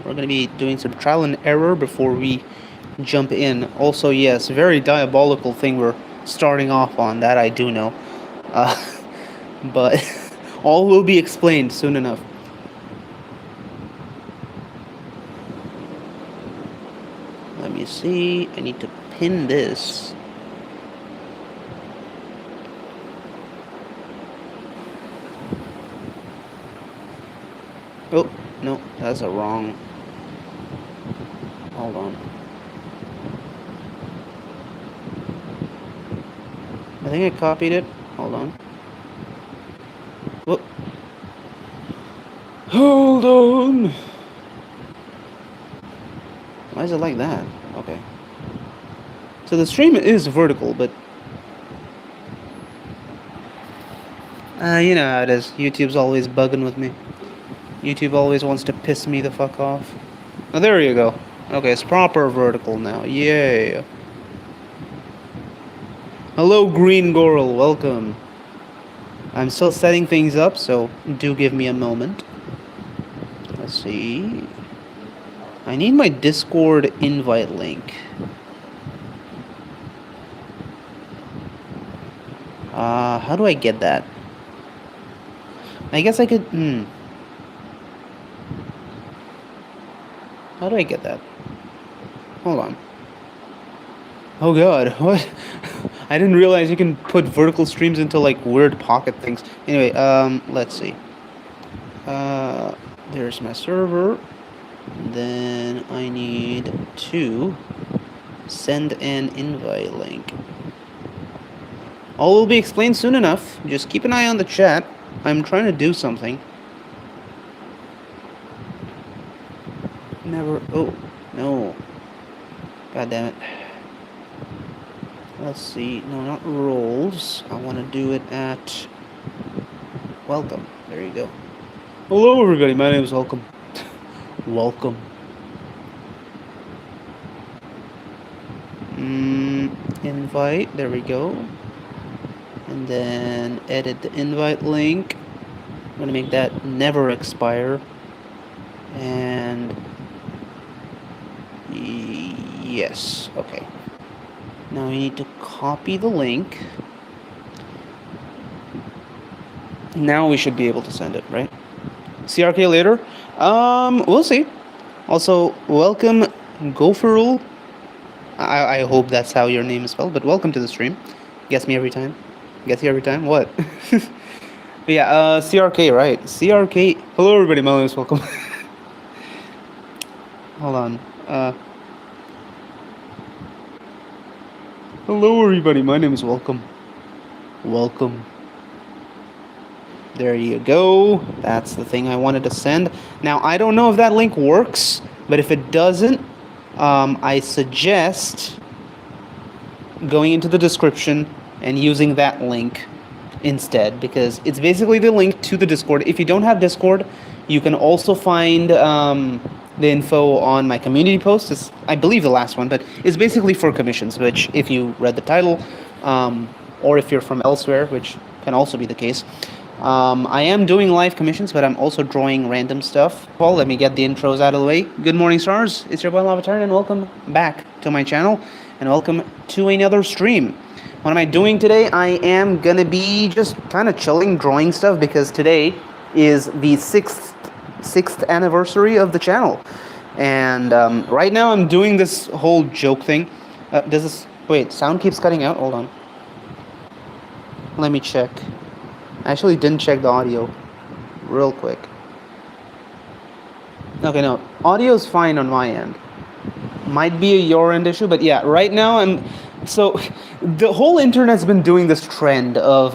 We're going to be doing some trial and error before we jump in. Also, yes, very diabolical thing we're starting off on, that I do know. Uh, but all will be explained soon enough. Let me see. I need to pin this. Oh, no, that's a wrong. Hold on. I think I copied it. Hold on. Whoop. Hold on. Why is it like that? Okay. So the stream is vertical, but you know how it is. YouTube's always bugging with me. YouTube always wants to piss me the fuck off. Oh, there you go. Okay, it's proper vertical now. Yay. Hello, Green Goral. Welcome. I'm still setting things up, so do give me a moment. Let's see. I need my Discord invite link. How do I get that? I guess I could... How do I get that? Hold on. Oh god, what? I didn't realize you can put vertical streams into like weird pocket things. Anyway, let's see. There's my server. Then I need to send an invite link. All will be explained soon enough. Just keep an eye on the chat. I'm trying to do something. Never... Oh, no. God damn it. Let's see. No, not roles. I want to do it at... Welcome. There you go. Hello, everybody. My name is Welcome. Welcome. Invite. There we go. And then edit the invite link. I'm going to make that never expire. And... Yes. Okay. Now we need to copy the link. Now we should be able to send it, right? CRK later? We'll see. Also, welcome, Gopherul. I hope that's how your name is spelled, but welcome to the stream. Guess me every time. Guess you every time? What? But yeah, CRK, right? CRK. Hello, everybody. My name is Welcome. Hold on. Hello, everybody. My name is Welcome. Welcome. There you go. That's the thing I wanted to send. Now, I don't know if that link works, but if it doesn't, I suggest going into the description and using that link instead, because it's basically the link to the Discord. If you don't have Discord, you can also find the info on my community post. It's, I believe, the last one, but it's basically for commissions, which, if you read the title, or if you're from elsewhere, which can also be the case, I am doing live commissions, but I'm also drawing random stuff. Well, let me get the intros out of the way. Good morning, stars. It's your boy Lavatarn, and welcome back to my channel, and welcome to another stream. What am I doing today? I am gonna be just kind of chilling, drawing stuff, because today is the sixth anniversary of the channel, and right now I'm doing this whole joke thing. Does this... Wait, sound keeps cutting out? Hold on. Let me check. I actually didn't check the audio real quick. Okay, no. Audio's fine on my end. Might be a your end issue, but yeah, right now I'm... So, the whole internet's been doing this trend of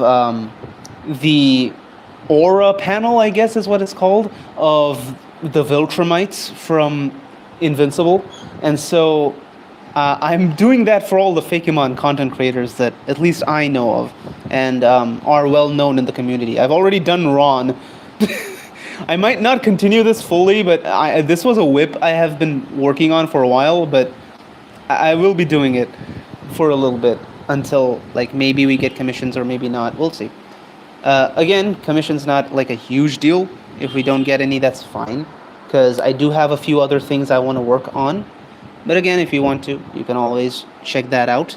the aura panel, I guess is what it's called, of the Viltrumites from Invincible. And so... I'm doing that for all the Fakemon content creators that at least I know of and are well known in the community. I've already done Ron. I might not continue this fully, but this was a whip I have been working on for a while, but I will be doing it for a little bit until, like, maybe we get commissions or maybe not. We'll see. Again, commission's not like a huge deal. If we don't get any, that's fine. because I do have a few other things I want to work on. But again, if you want to, you can always check that out.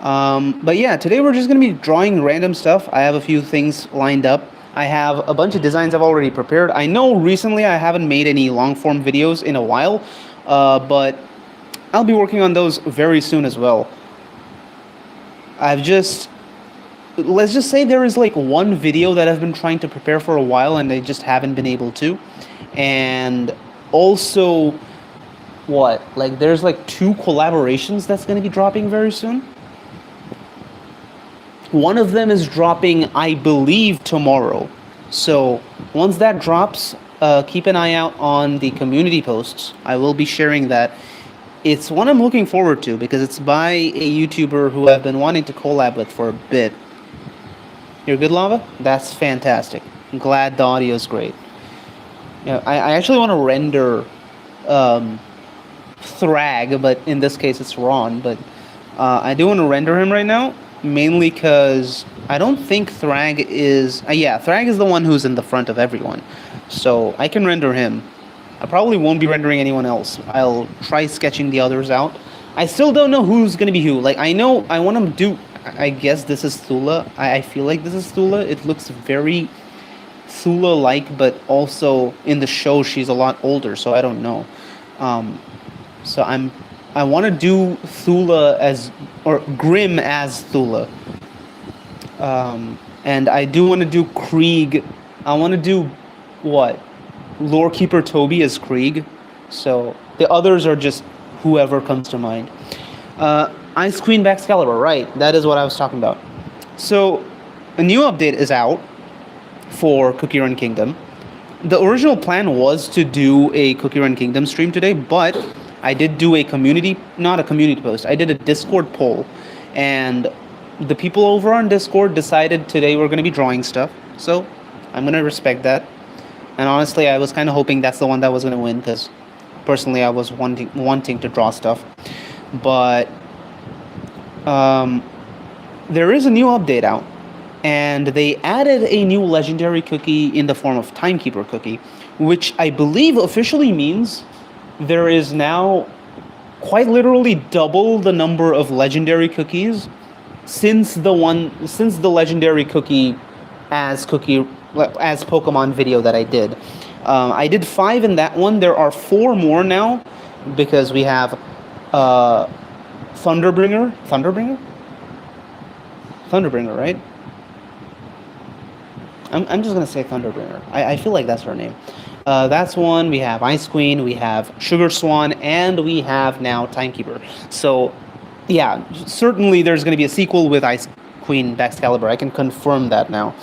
But yeah, today we're just going to be drawing random stuff. I have a few things lined up. I have a bunch of designs I've already prepared. I know recently I haven't made any long form videos in a while, but I'll be working on those very soon as well. Let's just say there is like one video that I've been trying to prepare for a while and I just haven't been able to. And also, there's like 2 collaborations that's going to be dropping very soon. One of them is dropping, I believe, tomorrow. So once that drops, keep an eye out on the community posts. I will be sharing that. It's one I'm looking forward to because it's by a YouTuber who I've been wanting to collab with for a bit. You're good, Lava? That's fantastic. I'm glad the audio is great. Yeah, I actually want to render Thrag, but in this case it's Ron. But I do want to render him right now, mainly because I don't think Thrag is... Thrag is the one who's in the front of everyone. So I can render him. I probably won't be rendering anyone else. I'll try sketching the others out. I still don't know who's going to be who. Like, I know I want to do... I guess this is Thula. I feel like this is Thula. It looks very Thula-like, but also in the show she's a lot older, so I don't know. So I want to do Thula or Grim as Thula. And I do want to do Krieg. I want to do, Lorekeeper Toby as Krieg. So the others are just whoever comes to mind. Ice Queen Baxcalibur, right. That is what I was talking about. So a new update is out for Cookie Run Kingdom. The original plan was to do a Cookie Run Kingdom stream today, but I did do not a community post, I did a Discord poll, and the people over on Discord decided today we're going to be drawing stuff, so I'm going to respect that. And honestly, I was kind of hoping that's the one that was going to win, because personally I was wanting to draw stuff. But there is a new update out, and they added a new legendary cookie in the form of Timekeeper cookie, which I believe officially means there is now quite literally double the number of legendary cookies since the legendary cookie as Pokemon video that I did. I did 5 in that one. There are 4 more now because we have Thunderbringer, right? I'm just gonna say Thunderbringer. I feel like that's her name. That's one. We have Ice Queen, we have Sugar Swan, and we have now Timekeeper. So, yeah, certainly there's gonna be a sequel with Ice Queen Baxcalibur. I can confirm that now.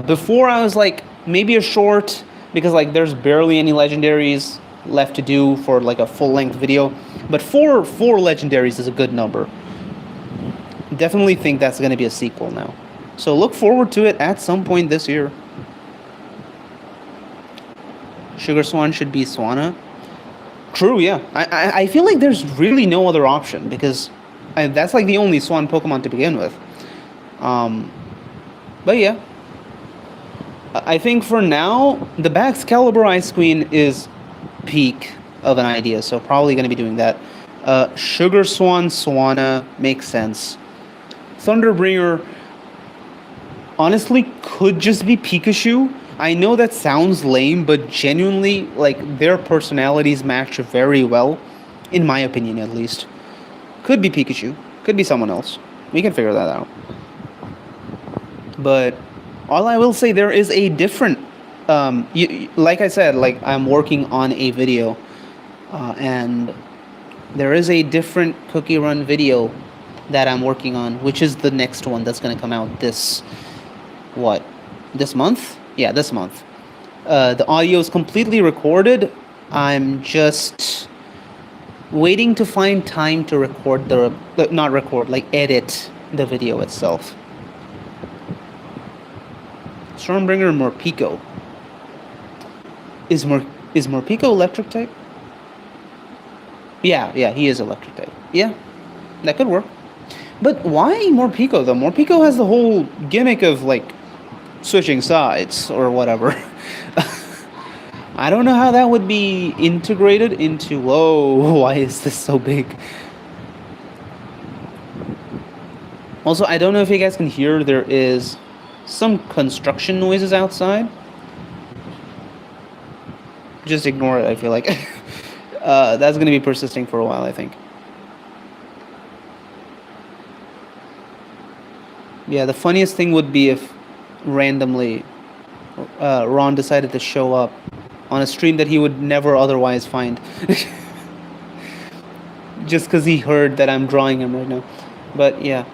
Before I was like maybe a short because like there's barely any legendaries left to do for like a full-length video, but four legendaries is a good number. Definitely think that's gonna be a sequel now. So look forward to it at some point this year. Sugar Swan should be Swanna. True, yeah. I feel like there's really no other option because that's like the only Swan Pokemon to begin with. But yeah. I think for now, the Baxcalibur Ice Queen is peak of an idea, so probably going to be doing that. Sugar Swan Swanna makes sense. Thunderbringer honestly could just be Pikachu. I know that sounds lame, but genuinely, like, their personalities match very well, in my opinion at least. Could be Pikachu, could be someone else. We can figure that out. But all I will say, there is a different, like I said, like I'm working on a video, and there is a different Cookie Run video that I'm working on, which is the next one that's going to come out this month? Yeah, this month. The audio is completely recorded. I'm just waiting to find time to record edit the video itself. Stormbringer Morpeko. Is Morpeko electric type? Yeah, he is electric type. Yeah, that could work. But why Morpeko though? Morpeko has the whole gimmick of like switching sides or whatever. I don't know how that would be integrated into. Whoa, why is this so big? Also, I don't know if you guys can hear, there is some construction noises outside. Just ignore it, I feel like. That's going to be persisting for a while, I think. Yeah, the funniest thing would be if randomly Ron decided to show up on a stream that he would never otherwise find. Just because he heard that I'm drawing him right now. But yeah.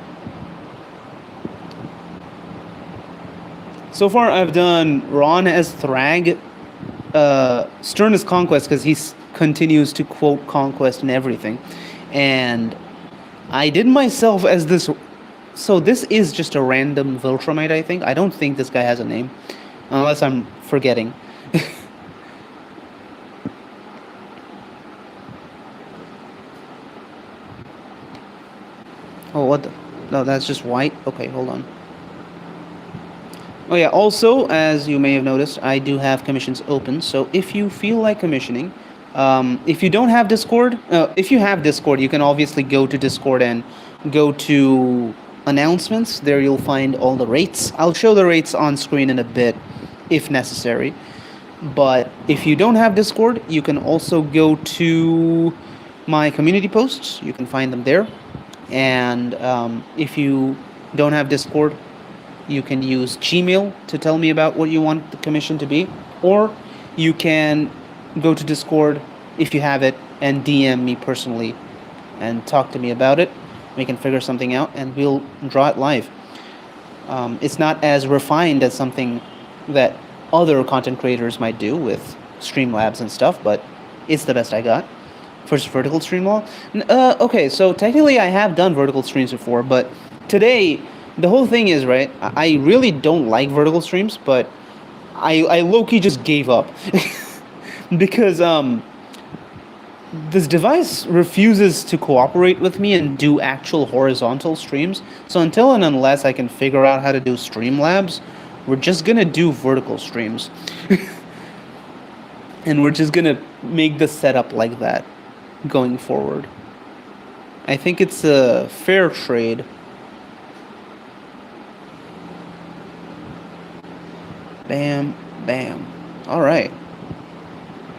So far, I've done Ron as Thrag, Stern as Conquest, because he continues to quote Conquest and everything. And I did myself as this. So this is just a random Viltrumite, I think. I don't think this guy has a name. Unless I'm forgetting. Oh, what the? No, that's just white? Okay, hold on. Oh yeah, also, as you may have noticed, I do have commissions open, so if you feel like commissioning, if you don't have Discord, if you have Discord, you can obviously go to Discord and go to announcements. There you'll find all the rates. I'll show the rates on screen in a bit, if necessary. But if you don't have Discord, you can also go to my community posts. You can find them there. And if you don't have Discord, you can use Gmail to tell me about what you want the commission to be, or you can go to Discord if you have it and DM me personally and talk to me about it. We can figure something out and we'll draw it live. It's not as refined as something that other content creators might do with Streamlabs and stuff, but it's the best I got. First vertical stream law. Okay, so technically I have done vertical streams before, but today the whole thing is, right, I really don't like vertical streams, but I low-key just gave up. Because this device refuses to cooperate with me and do actual horizontal streams. So until and unless I can figure out how to do Streamlabs, we're just gonna do vertical streams. And we're just gonna make the setup like that going forward. I think it's a fair trade. Bam, bam. Alright.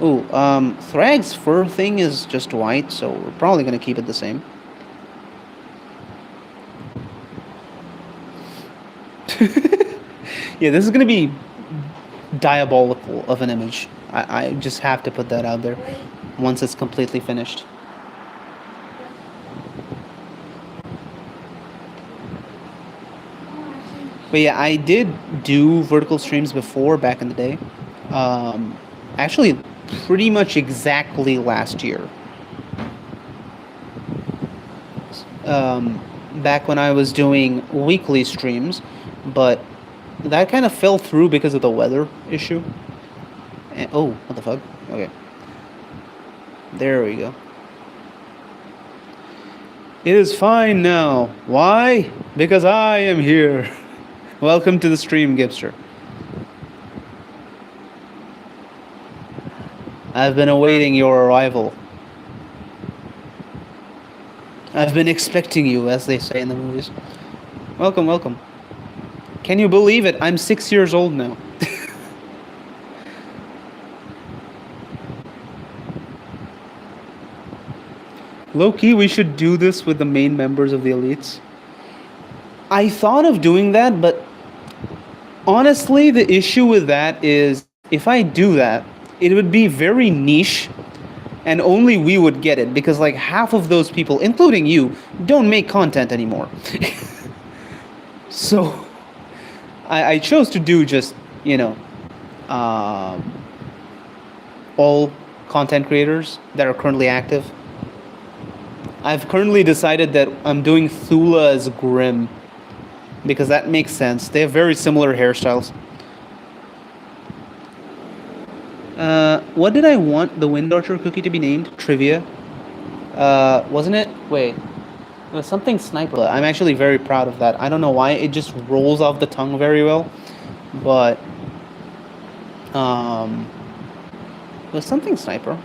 Ooh, Thrag's fur thing is just white, so we're probably gonna keep it the same. Yeah, this is gonna be diabolical of an image. I just have to put that out there once it's completely finished. But yeah, I did do vertical streams before back in the day. Actually, pretty much exactly last year. Back when I was doing weekly streams, but that kind of fell through because of the weather issue. And, oh, what the fuck? Okay. There we go. It is fine now. Why? Because I am here. Welcome to the stream, Gipster. I've been awaiting your arrival. I've been expecting you, as they say in the movies. Welcome, welcome. Can you believe it? I'm 6 years old now. Low-key, we should do this with the main members of the elites. I thought of doing that, but honestly, the issue with that is if I do that, it would be very niche and only we would get it because like half of those people, including you, don't make content anymore. So I chose to do just, you know, all content creators that are currently active. I've currently decided that I'm doing Thula as Grim because that makes sense. They have very similar hairstyles. What did I want the Wind Archer cookie to be named? Trivia. Wasn't it? Wait. It was something Sniper. I'm actually very proud of that. I don't know why. It just rolls off the tongue very well. But, was something sniper.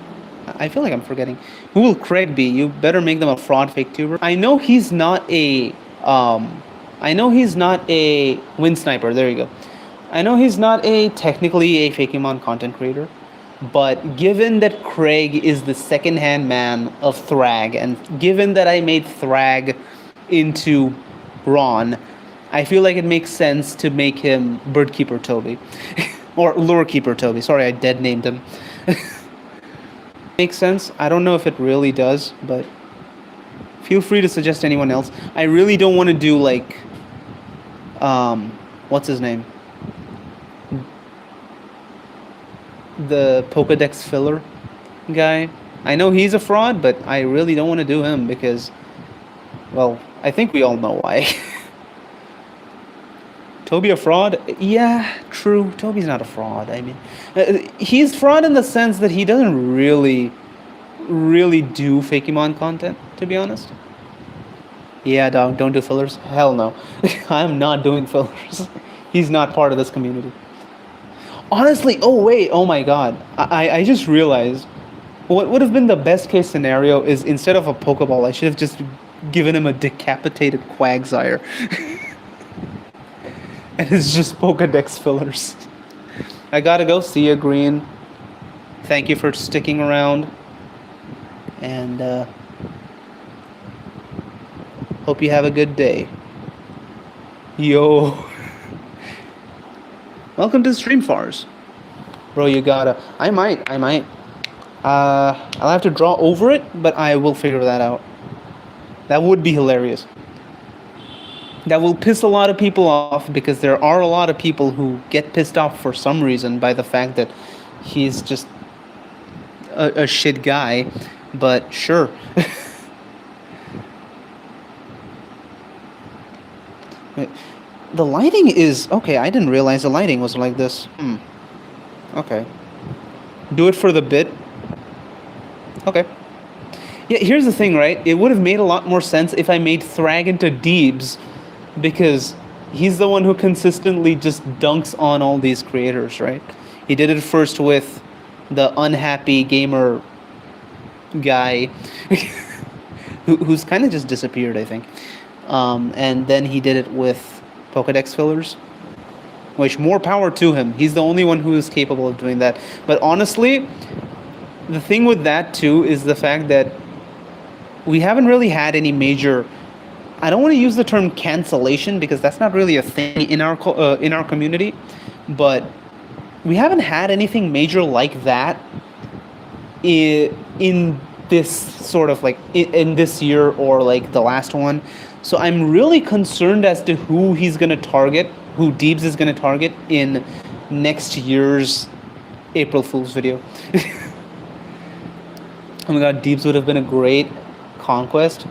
I feel like I'm forgetting. Who will Craig be? You better make them a fraud fake tuber. I know he's not a I know he's not a win sniper. There you go. I know he's not a technically a Fakemon content creator, but given that Craig is the second-hand man of Thrag, and given that I made Thrag into Ron, I feel like it makes sense to make him Birdkeeper Toby. Or Lurekeeper Toby. Sorry, I dead named him. Makes sense. I don't know if it really does, but feel free to suggest anyone else. I really don't want to do like, what's his name? The Pokedex filler guy. I know he's a fraud, but I really don't want to do him because, well, I think we all know why. Toby a fraud? Yeah, true. Toby's not a fraud. I mean, he's fraud in the sense that he doesn't really do Fakemon content, to be honest. Yeah, dog, don't do fillers. Hell no. I'm not doing fillers. He's not part of this community. Honestly, oh wait, oh my god. I just realized what would have been the best case scenario is instead of a Pokeball, I should have just given him a decapitated Quagsire. And it's just Pokedex fillers. I gotta go. See you, Green. Thank you for sticking around. And hope you have a good day. Yo. Welcome to Streamfars. Bro, you gotta. I might. I'll have to draw over it, but I will figure that out. That would be hilarious. That will piss a lot of people off because there are a lot of people who get pissed off for some reason by the fact that he's just a shit guy. But sure. The lighting is... Okay, I didn't realize the lighting was like this. Okay. Do it for the bit. Okay. Yeah, here's the thing, right? It would have made a lot more sense if I made Thrag into Deebs, because he's the one who consistently just dunks on all these creators, right? He did it first with the unhappy gamer guy who's kind of just disappeared, I think. And then he did it with Pokedex fillers, which more power to him. He's the only one who is capable of doing that. But honestly, the thing with that too is the fact that we haven't really had any major... I don't want to use the term cancellation because that's not really a thing in our community, but we haven't had anything major like that in this sort of like in this year or like the last one. So I'm really concerned as to who he's going to target, who Deebs is going to target in next year's April Fool's video. Oh my god, Deebs would have been a great conquest.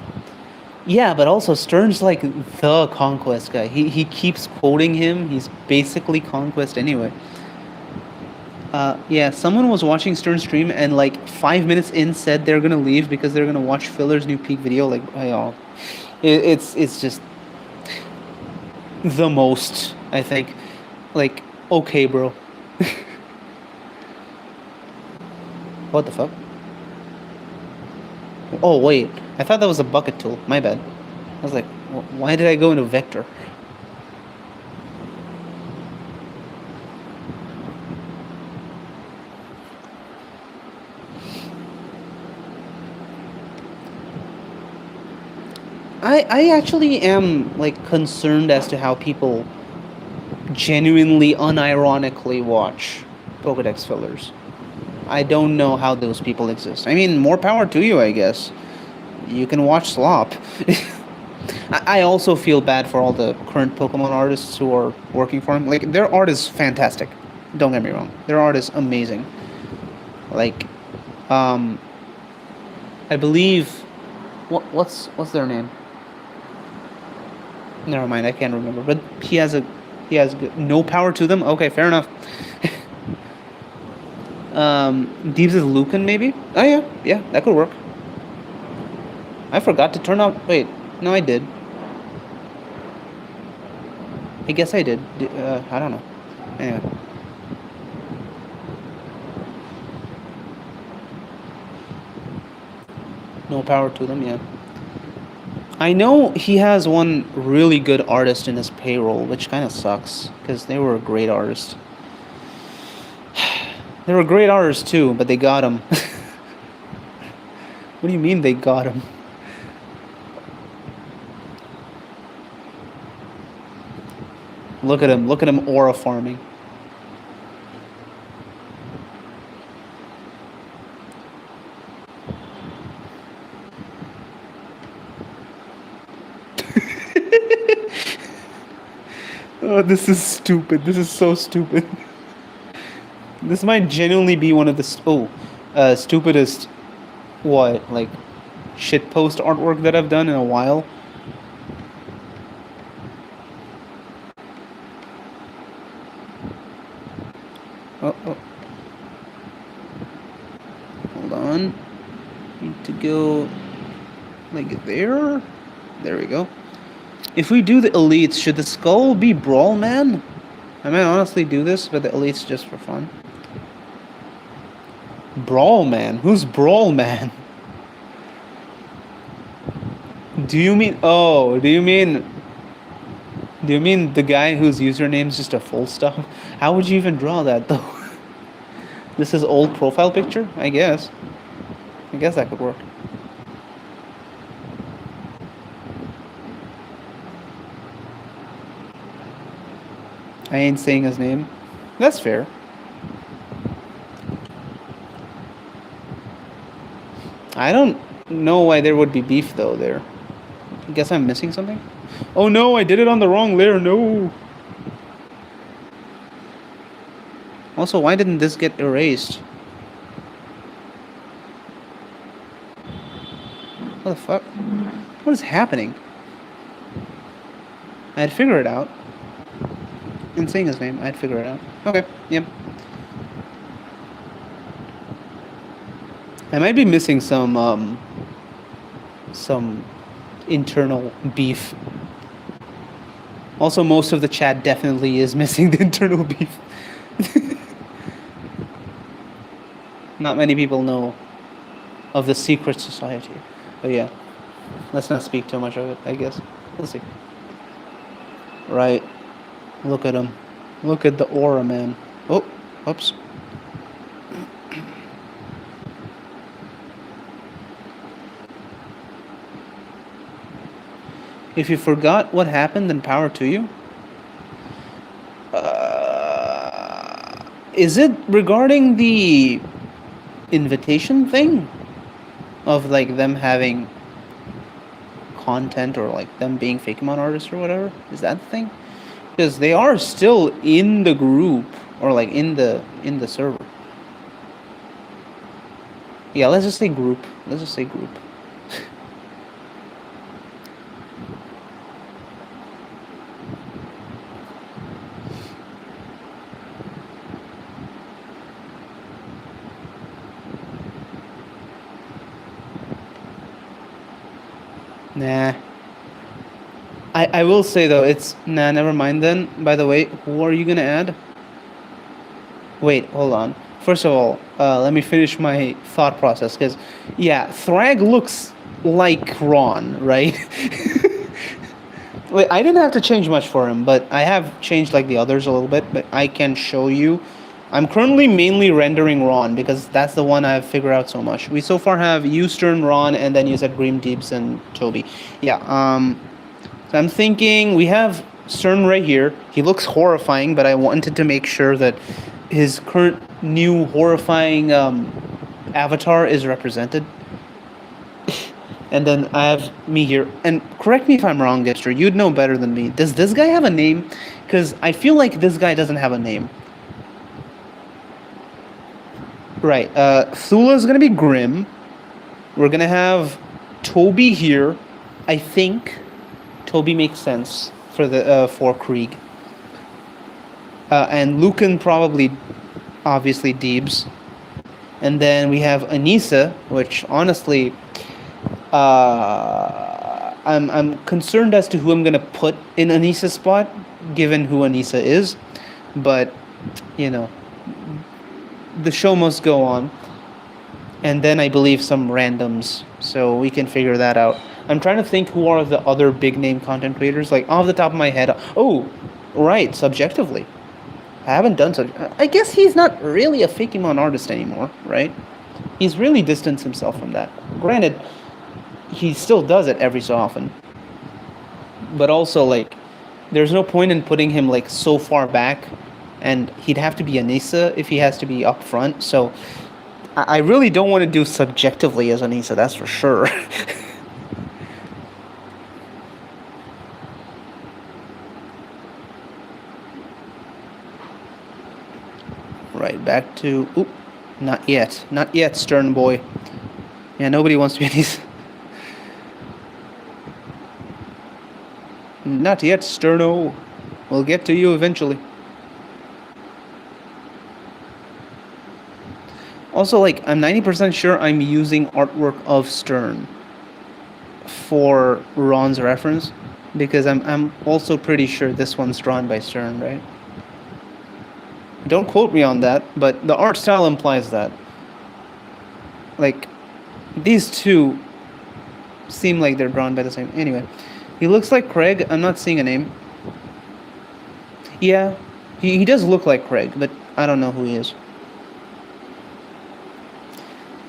Yeah, but also Stern's like the conquest guy. He keeps quoting him. He's basically conquest anyway. Yeah, someone was watching Stern stream and like 5 minutes in said they're gonna leave because they're gonna watch Filler's new peak video. Like, it's just the most, I think. Like, okay, bro. What the fuck? Oh wait, I thought that was a bucket tool. My bad. I was like, why did I go into vector? I actually am like concerned as to how people genuinely unironically watch Pokedex fillers. I don't know how those people exist. I mean, more power to you, I guess. You can watch slop. I also feel bad for all the current Pokemon artists who are working for him. Like, their art is fantastic. Don't get me wrong. Their art is amazing. Like, I believe... What's their name? Never mind, I can't remember. But he has no power to them? Okay, fair enough. Deebs is Lucan, maybe? Oh, yeah, that could work. I forgot to turn out... Wait, no, I did. I guess I did. I don't know. Anyway. No power to them, yeah. I know he has one really good artist in his payroll, which kind of sucks, because they were a great artist. They were great artists too, but they got him. What do you mean they got him? Look at him aura farming. Oh, this is stupid. This is so stupid. This might genuinely be one of the stupidest like shitpost artwork that I've done in a while. Oh. Hold on. Need to go like there. There we go. If we do the elites, should the skull be Brawl Man? I might honestly do this, but the elites just for fun. Brawl Man? Who's Brawl Man? Do you mean the guy whose username is just a full stop? How would you even draw that though? This is old profile picture? I guess that could work. I ain't saying his name. That's fair. I don't know why there would be beef though there. I guess I'm missing something? Oh no, I did it on the wrong layer, no! Also, why didn't this get erased? What the fuck? What is happening? I'd figure it out. In saying his name, I'd figure it out. Okay, yep. I might be missing some internal beef. Also, most of the chat definitely is missing the internal beef. Not many people know of the secret society. But yeah, let's not speak too much of it, I guess. We'll see. Right. Look at him. Look at the aura, man. Oh, oops. If you forgot what happened, then power to you. Is it regarding the invitation thing? Of like them having content or like them being Fakemon artists or whatever? Is that the thing? Because they are still in the group or like in the server. Yeah, let's just say group. Nah. I will say though, never mind then. By the way, who are you gonna add? Wait, hold on. First of all, let me finish my thought process, because, yeah, Thrag looks like Ron, right? Wait, I didn't have to change much for him, but I have changed like the others a little bit, but I can show you. I'm currently mainly rendering Ron, because that's the one I've figured out so much. We so far have you, Stern, Ron, and then you said Grim Deeps and Toby. Yeah, so I'm thinking we have Stern right here. He looks horrifying, but I wanted to make sure that his current new horrifying avatar is represented. And then I have me here. And correct me if I'm wrong, Dexter. You'd know better than me. Does this guy have a name? Because I feel like this guy doesn't have a name. Right. Thula's going to be Grim. We're going to have Toby here. I think Toby makes sense for Krieg. And Lucan probably, obviously, Deebs. And then we have Anissa, which honestly, I'm concerned as to who I'm gonna put in Anissa's spot, given who Anissa is. But, you know, the show must go on. and then I believe some randoms, so we can figure that out. I'm trying to think who are the other big name content creators, like off the top of my head. Oh, right, subjectively. I haven't done such. I guess he's not really a Fakemon artist anymore, right? He's really distanced himself from that. Granted, he still does it every so often. But also, like, there's no point in putting him, like, so far back, and he'd have to be Anissa if he has to be up front, so I really don't want to do subjectively as Anissa, that's for sure. Right, back to... Oop, not yet. Not yet, Stern Boy. Yeah, nobody wants to be these... Not yet, Sterno. We'll get to you eventually. Also, like, I'm 90% sure I'm using artwork of Stern for Ron's reference, because I'm also pretty sure this one's drawn by Stern, right? Don't quote me on that, but the art style implies that. Like, these two seem like they're drawn by the same... Anyway, he looks like Craig. I'm not seeing a name. Yeah, he does look like Craig, but I don't know who he is.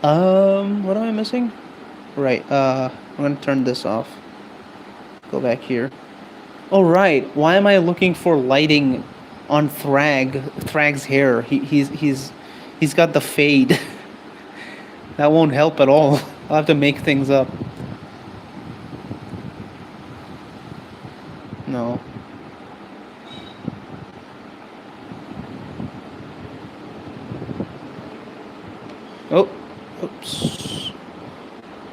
What am I missing? Right, I'm gonna turn this off. Go back here. Oh, right. Why am I looking for lighting on Thrag's hair? He's got the fade. That won't help at all. I'll have to make things up. No. Oh, oops.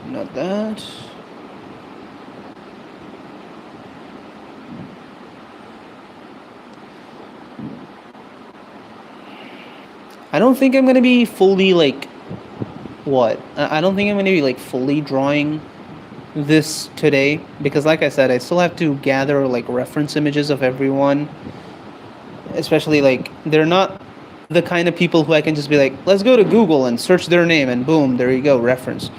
Not that. I don't think I'm gonna be fully, like, what? I don't think I'm gonna be, like, fully drawing this today, because like I said, I still have to gather, like, reference images of everyone. Especially, like, they're not the kind of people who I can just be like, let's go to Google and search their name and boom, there you go, reference.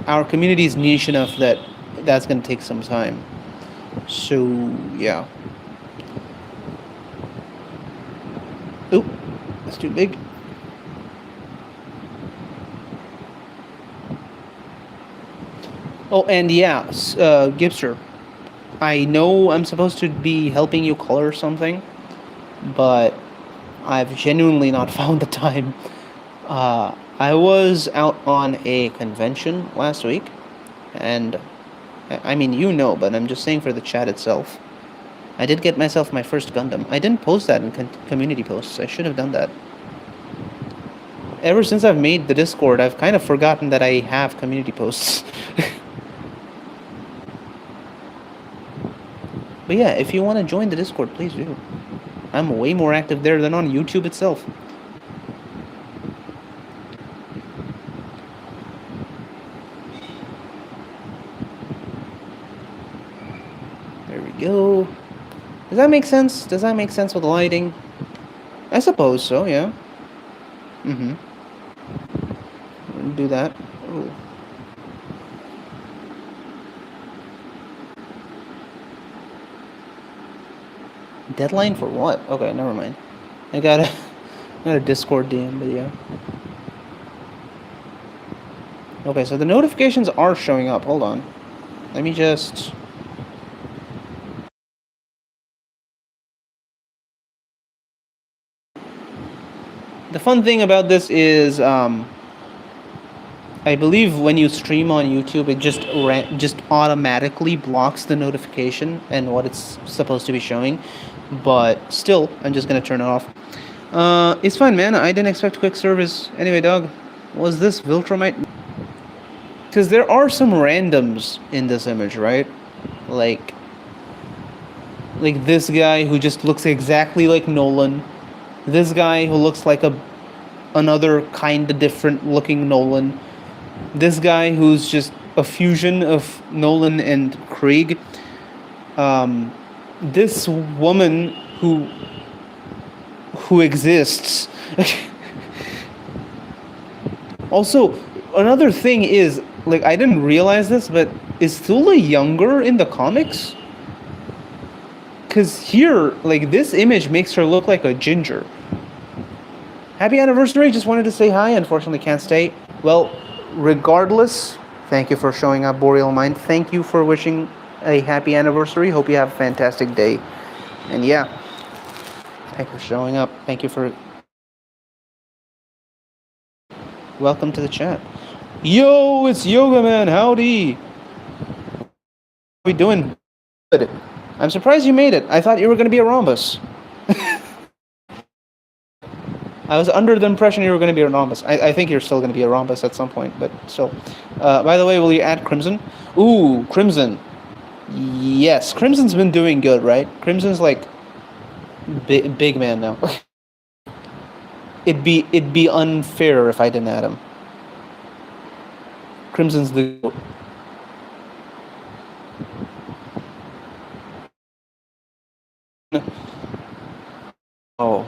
Our community is niche enough that that's gonna take some time. So, yeah. Oop, that's too big. Oh, and yeah, Gipster, I know I'm supposed to be helping you color something, but I've genuinely not found the time. I was out on a convention last week, and I mean, you know, but I'm just saying for the chat itself. I did get myself my first Gundam. I didn't post that in community posts. I should have done that. Ever since I've made the Discord, I've kind of forgotten that I have community posts. But yeah, if you want to join the Discord, please do. I'm way more active there than on YouTube itself. There we go. Does that make sense? Does that make sense with the lighting? I suppose so, yeah. Mm-hmm. Do that. Ooh. Deadline for what? Okay, never mind. I got a Discord DM, but yeah. Okay, so the notifications are showing up. Hold on. Let me just... The fun thing about this is, I believe when you stream on YouTube, it just automatically blocks the notification and what it's supposed to be showing. But still, I'm just gonna turn it off. It's fine, man. I didn't expect quick service. Anyway, dog, was this Viltrumite? Because there are some randoms in this image, right? Like this guy who just looks exactly like Nolan. This guy who looks like another kind of different looking Nolan. This guy who's just a fusion of Nolan and Krieg. This woman who exists. Also, another thing is, like, I didn't realize this, but is Thule younger in the comics? Because here, like, this image makes her look like a ginger. Happy anniversary, just wanted to say hi, unfortunately can't stay. Well, regardless, thank you for showing up, Boreal Mind. Thank you for wishing a happy anniversary. Hope you have a fantastic day. And yeah, thank you for showing up. Thank you for... Welcome to the chat. Yo, it's Yoga Man, howdy! How we doing? Good. I'm surprised you made it. I thought you were going to be a rhombus. I was under the impression you were going to be a rhombus. I think you're still going to be a rhombus at some point, but still. By the way, will you add Crimson? Ooh, Crimson. Yes, Crimson's been doing good, right? Crimson's like big man now. It'd be unfair if I didn't add him. Crimson's the... Oh.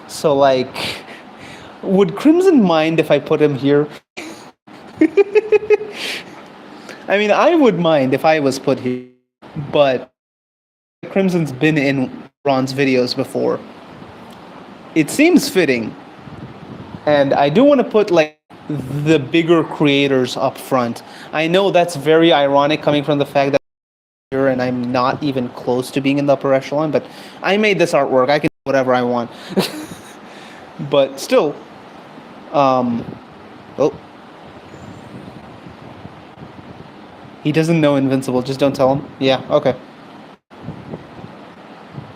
So, like, would Crimson mind if I put him here? I mean, I would mind if I was put here, but Crimson's been in Ron's videos before. It seems fitting, and I do want to put, like, the bigger creators up front. I know that's very ironic coming from the fact that and I'm not even close to being in the upper echelon, but I made this artwork. I can do whatever I want. But still, oh, he doesn't know Invincible. Just don't tell him. Yeah, okay.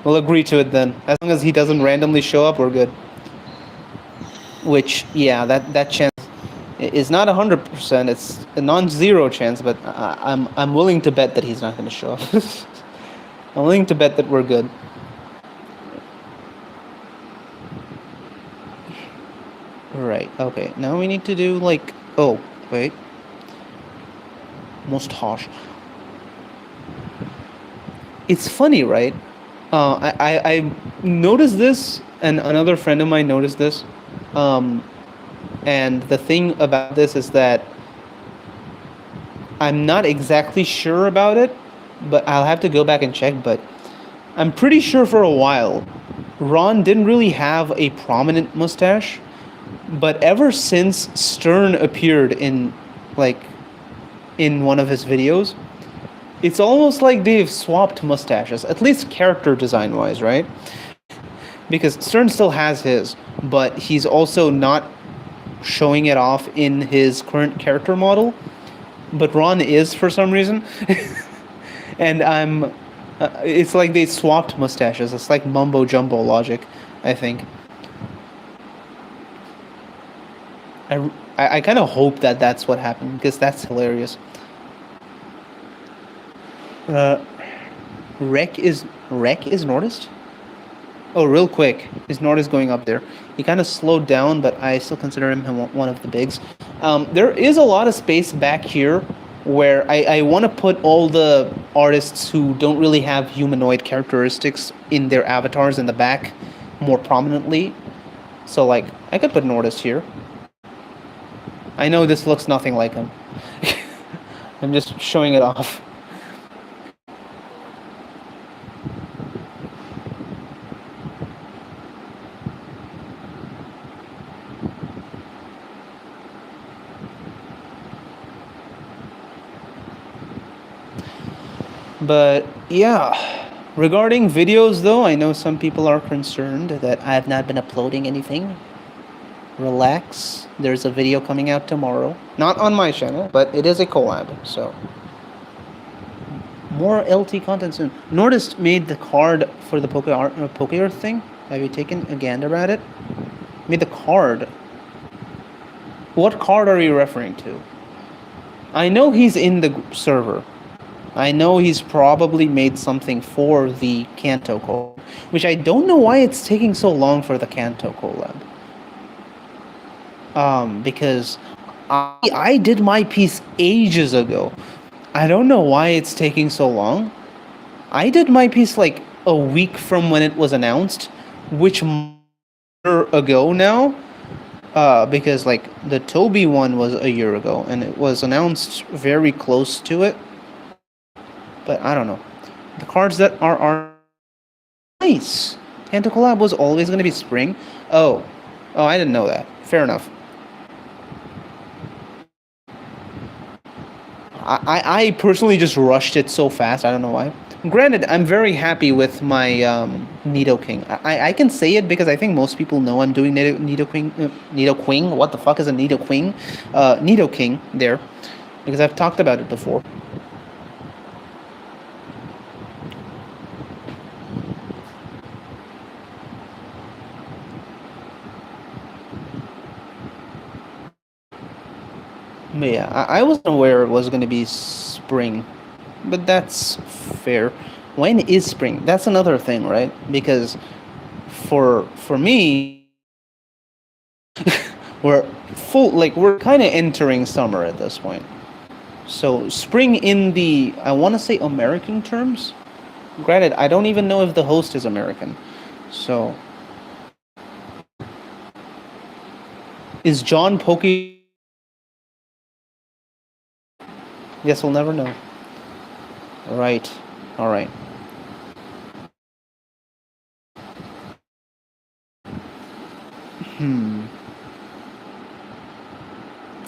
We'll agree to it then. As long as he doesn't randomly show up, we're good. Which, yeah, that chance is not 100%. It's a non-zero chance, but I'm willing to bet that he's not going to show up. I'm willing to bet that we're good. Right, okay. Now we need to do, like... Oh, wait. Mustache. It's funny, right? I noticed this, and another friend of mine noticed this. And the thing about this is that I'm not exactly sure about it, but I'll have to go back and check, but I'm pretty sure for a while Ron didn't really have a prominent mustache, but ever since Stern appeared in one of his videos, it's almost like they've swapped mustaches, at least character design wise, right? Because Stern still has his, but he's also not showing it off in his current character model, but Ron is for some reason. And it's like they swapped mustaches. It's like mumbo jumbo logic, I think. I kind of hope that that's what happened, because that's hilarious. Rek is Nordist? Oh, real quick, is Nordist going up there? He kind of slowed down, but I still consider him one of the bigs. There is a lot of space back here where I want to put all the artists who don't really have humanoid characteristics in their avatars in the back more prominently. So, like, I could put Nordist here. I know this looks nothing like him. I'm just showing it off. But yeah, regarding videos though, I know some people are concerned that I have not been uploading anything. Relax, there's a video coming out tomorrow. Not on my channel, but it is a collab, so. More LT content soon. Nordist made the card for the Poke Earth thing. Have you taken a gander at it? Made the card. What card are you referring to? I know he's in the server. I know he's probably made something for the Kanto collab, which I don't know why it's taking so long for the Kanto collab. Because I did my piece ages ago. I don't know why it's taking so long. I did my piece like a week from when it was announced, which ago now. Because like the Toby one was a year ago, and it was announced very close to it. But I don't know. The cards that are nice. Tentacollab was always going to be spring. Oh, oh, I didn't know that. Fair enough. I personally just rushed it so fast. I don't know why. Granted, I'm very happy with my Nidoking. I can say it because I think most people know I'm doing Nidoking. Nidoking? What the fuck is a Nidoking? Nidoking there. Because I've talked about it before. But yeah, I wasn't aware it was going to be spring. But that's fair. When is spring? That's another thing, right? Because for me, we're we're kind of entering summer at this point. So spring in the I want to say American terms. Granted, I don't even know if the host is American. So is John Poke? Guess we'll never know. Right. All right. You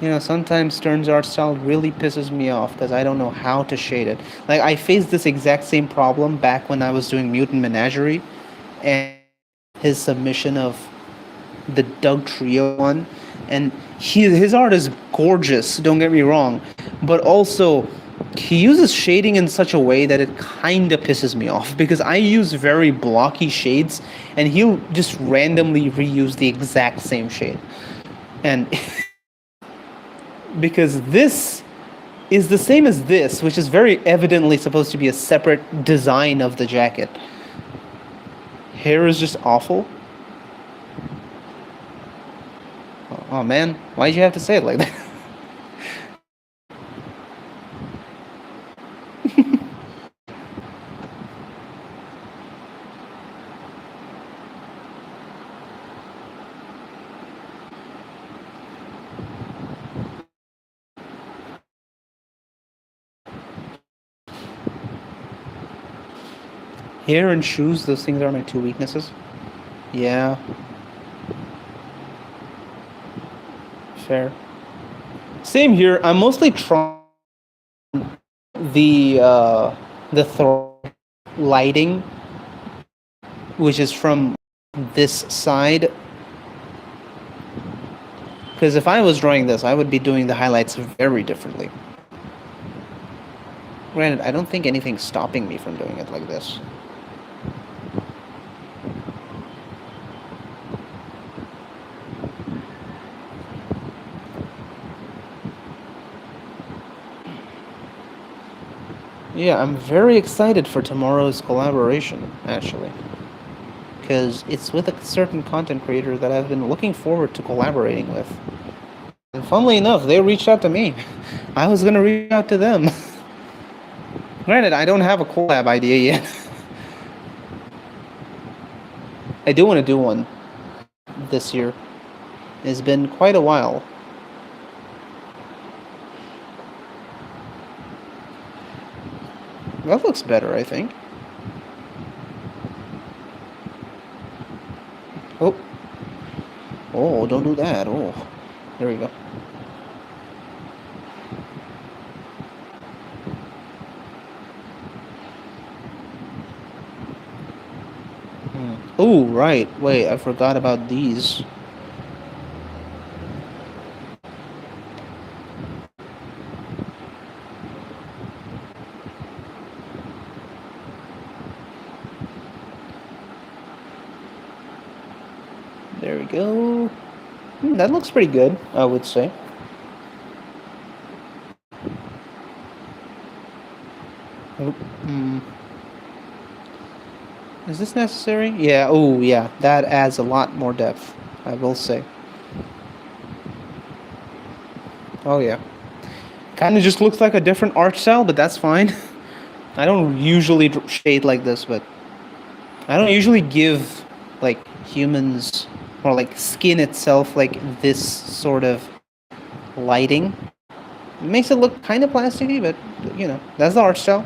know, sometimes Stern's art style really pisses me off because I don't know how to shade it. Like, I faced this exact same problem back when I was doing Mutant Menagerie, and his submission of the Dugtrio one, and his art is gorgeous. Don't get me wrong, but also he uses shading in such a way that it kind of pisses me off because I use very blocky shades, and he'll just randomly reuse the exact same shade, and because this is the same as this, which is very evidently supposed to be a separate design of the jacket. Hair is just awful. Oh man, why'd you have to say it like that? Hair and shoes, those things are my two weaknesses. Yeah. Fair. Same here. I'm mostly trying the lighting, which is from this side. Because if I was drawing this, I would be doing the highlights very differently. Granted, I don't think anything's stopping me from doing it like this. Yeah, I'm very excited for tomorrow's collaboration, actually. Because it's with a certain content creator that I've been looking forward to collaborating with. And funnily enough, they reached out to me. I was gonna reach out to them. Granted, I don't have a collab idea yet. I do want to do one this year. It's been quite a while. That looks better, I think. Oh. Oh, don't do that. Oh. There we go. Oh, right. Wait, I forgot about these. There we go. That looks pretty good, I would say. Is this necessary? Yeah, oh yeah, that adds a lot more depth, I will say. Oh yeah. Kind of just looks like a different art style, but that's fine. I don't usually shade like this, but I don't usually give, like, humans or like skin itself, like this sort of lighting. It makes it look kind of plasticky, but that's the art style.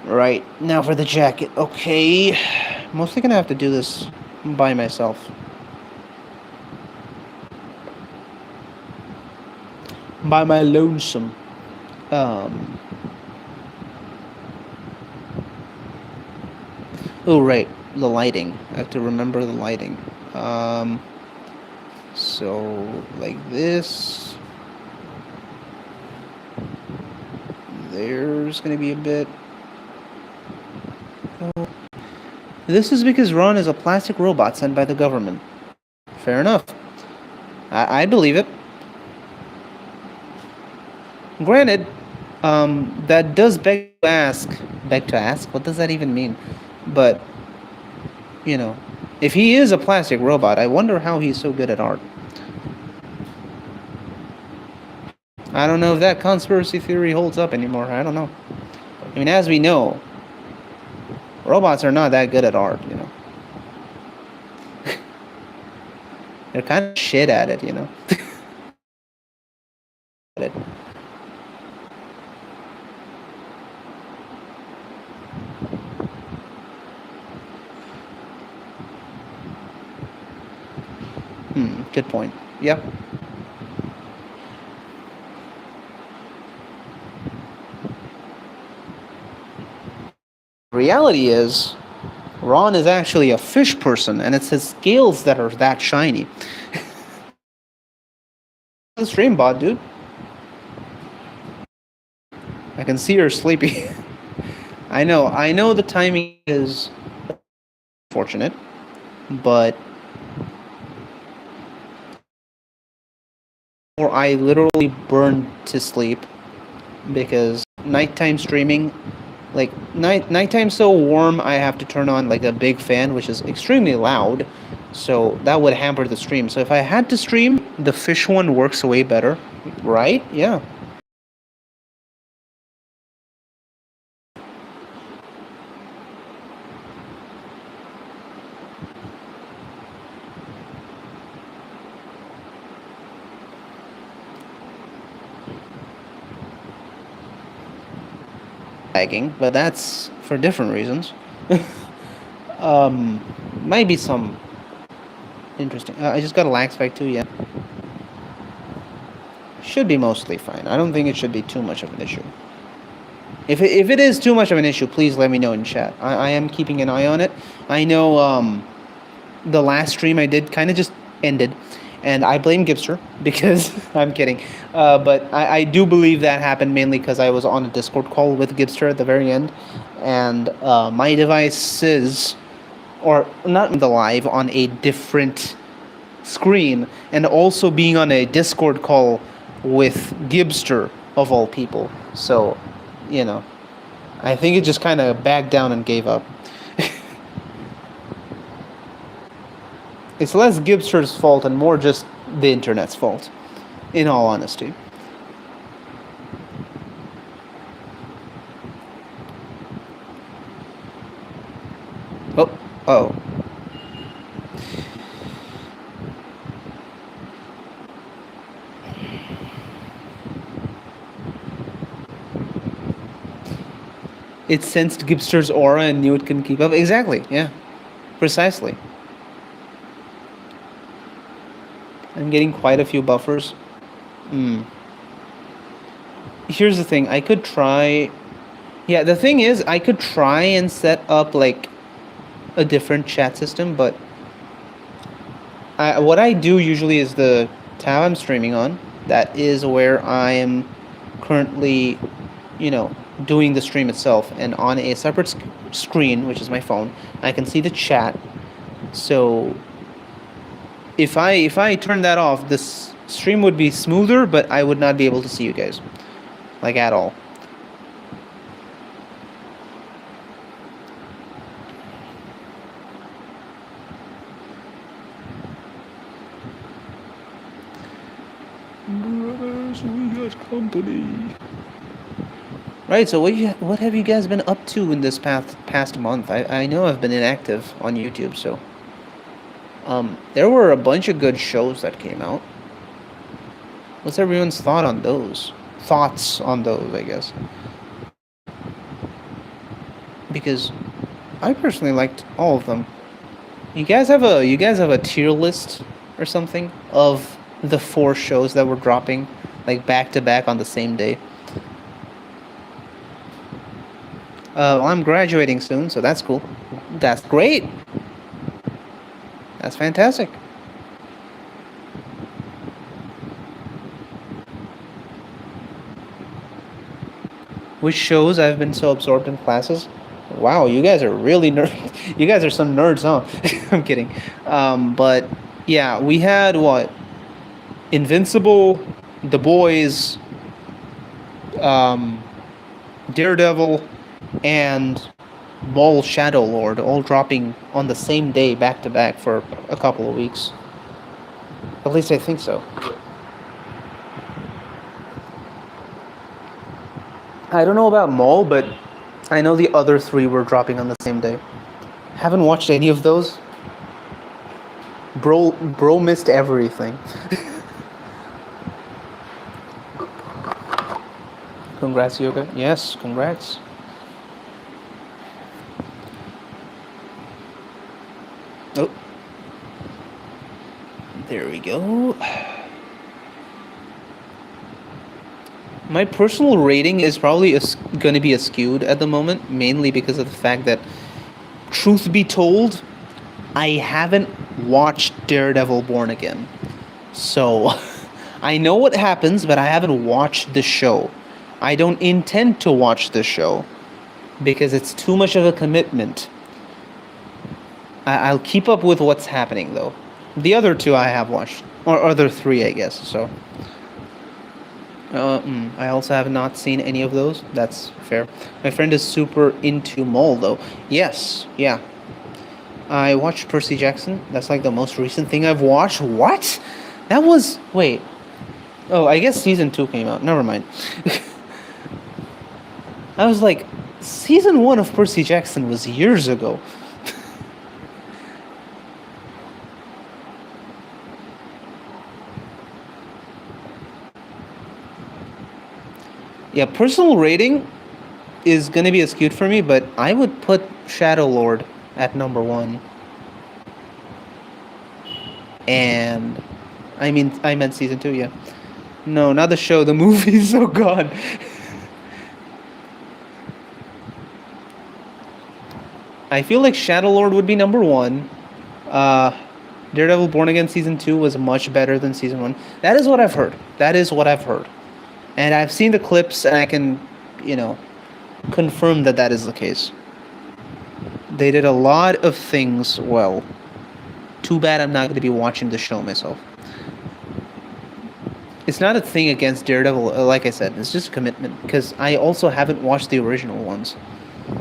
Right, now for the jacket. Okay, mostly gonna have to do this by myself. By my lonesome. Um. Oh, right, the lighting. I have to remember the lighting. So, like this. There's gonna be a bit. Oh. This is because Ron is a plastic robot sent by the government. Fair enough. I believe it. Granted, that does beg to ask. Beg to ask? What does that even mean? But, if he is a plastic robot, I wonder how he's so good at art. I don't know if that conspiracy theory holds up anymore. I don't know. I mean, as we know, robots are not that good at art, They're kind of shit at it, Good point. Yep. Reality is, Ron is actually a fish person, and it's his scales that are that shiny. The stream bot, dude. I can see her sleepy. I know the timing is fortunate, but or I literally burned to sleep because nighttime streaming, like nighttime so warm, I have to turn on like a big fan, which is extremely loud, so that would hamper the stream. So if I had to stream, the fish one works way better, right? Yeah. Lagging, but that's for different reasons. Might be some interesting. I just got a lag spike too. Yeah, should be mostly fine. I don't think it should be too much of an issue. If it is too much of an issue, please let me know in chat. I am keeping an eye on it. I know the last stream I did kind of just ended, and I blame Gipster because I'm kidding. But I do believe that happened mainly because I was on a Discord call with Gipster at the very end, and my devices, or not the live, on a different screen, and also being on a Discord call with Gibster of all people. So, I think it just kind of backed down and gave up. It's less Gibster's fault and more just the internet's fault, in all honesty. Oh. It sensed Gibster's aura and knew it couldn't keep up. Exactly, yeah. Precisely. I'm getting quite a few buffers. Here's the thing, I could try... Yeah, the thing is, I could try and set up, like, a different chat system, but... what I do usually is the tab I'm streaming on. That is where I am currently, doing the stream itself. And on a separate screen, which is my phone, I can see the chat. So... If I turn that off, this stream would be smoother, but I would not be able to see you guys. Like, at all. Brothers, we got company. Right, so what have you guys been up to in this past month? I know I've been inactive on YouTube, so... There were a bunch of good shows that came out. What's everyone's thought on those? Thoughts on those, I guess. Because I personally liked all of them. You guys have a tier list or something of the 4 shows that were dropping like back to back on the same day. Well, I'm graduating soon, so that's cool. That's great. That's fantastic. Which shows I've been so absorbed in classes? Wow, you guys are really nerd. You guys are some nerds, huh? I'm kidding. But yeah, we had what? Invincible, The Boys, um, Daredevil, and Ball Shadow Lord all dropping on the same day back to back for a couple of weeks. At least I think so. I don't know about Maul, but I know the other 3 were dropping on the same day. Haven't watched any of those. Bro missed everything. Congrats, Yoga. Yes, congrats. Oh, there we go. My personal rating is probably going to be skewed at the moment, mainly because of the fact that, truth be told, I haven't watched Daredevil Born Again. So, I know what happens, but I haven't watched the show. I don't intend to watch the show because it's too much of a commitment. I'll keep up with what's happening, though. The other 2 I have watched, or other 3, I guess, so. I also have not seen any of those. That's fair. My friend is super into Mole, though. Yes, yeah. I watched Percy Jackson. That's like the most recent thing I've watched. What? That was... Wait. Oh, I guess season 2 came out. Never mind. I was like, season 1 of Percy Jackson was years ago. Yeah, personal rating is gonna be skewed for me, but I would put Shadow Lord at number 1. And I meant season 2, yeah. No, not the show, the movies. Oh god. I feel like Shadow Lord would be number 1. Uh, Daredevil Born Again season 2 was much better than season 1. That is what I've heard. That is what I've heard. And I've seen the clips, and I can, confirm that that is the case. They did a lot of things well. Too bad I'm not going to be watching the show myself. It's not a thing against Daredevil, like I said. It's just a commitment, because I also haven't watched the original ones.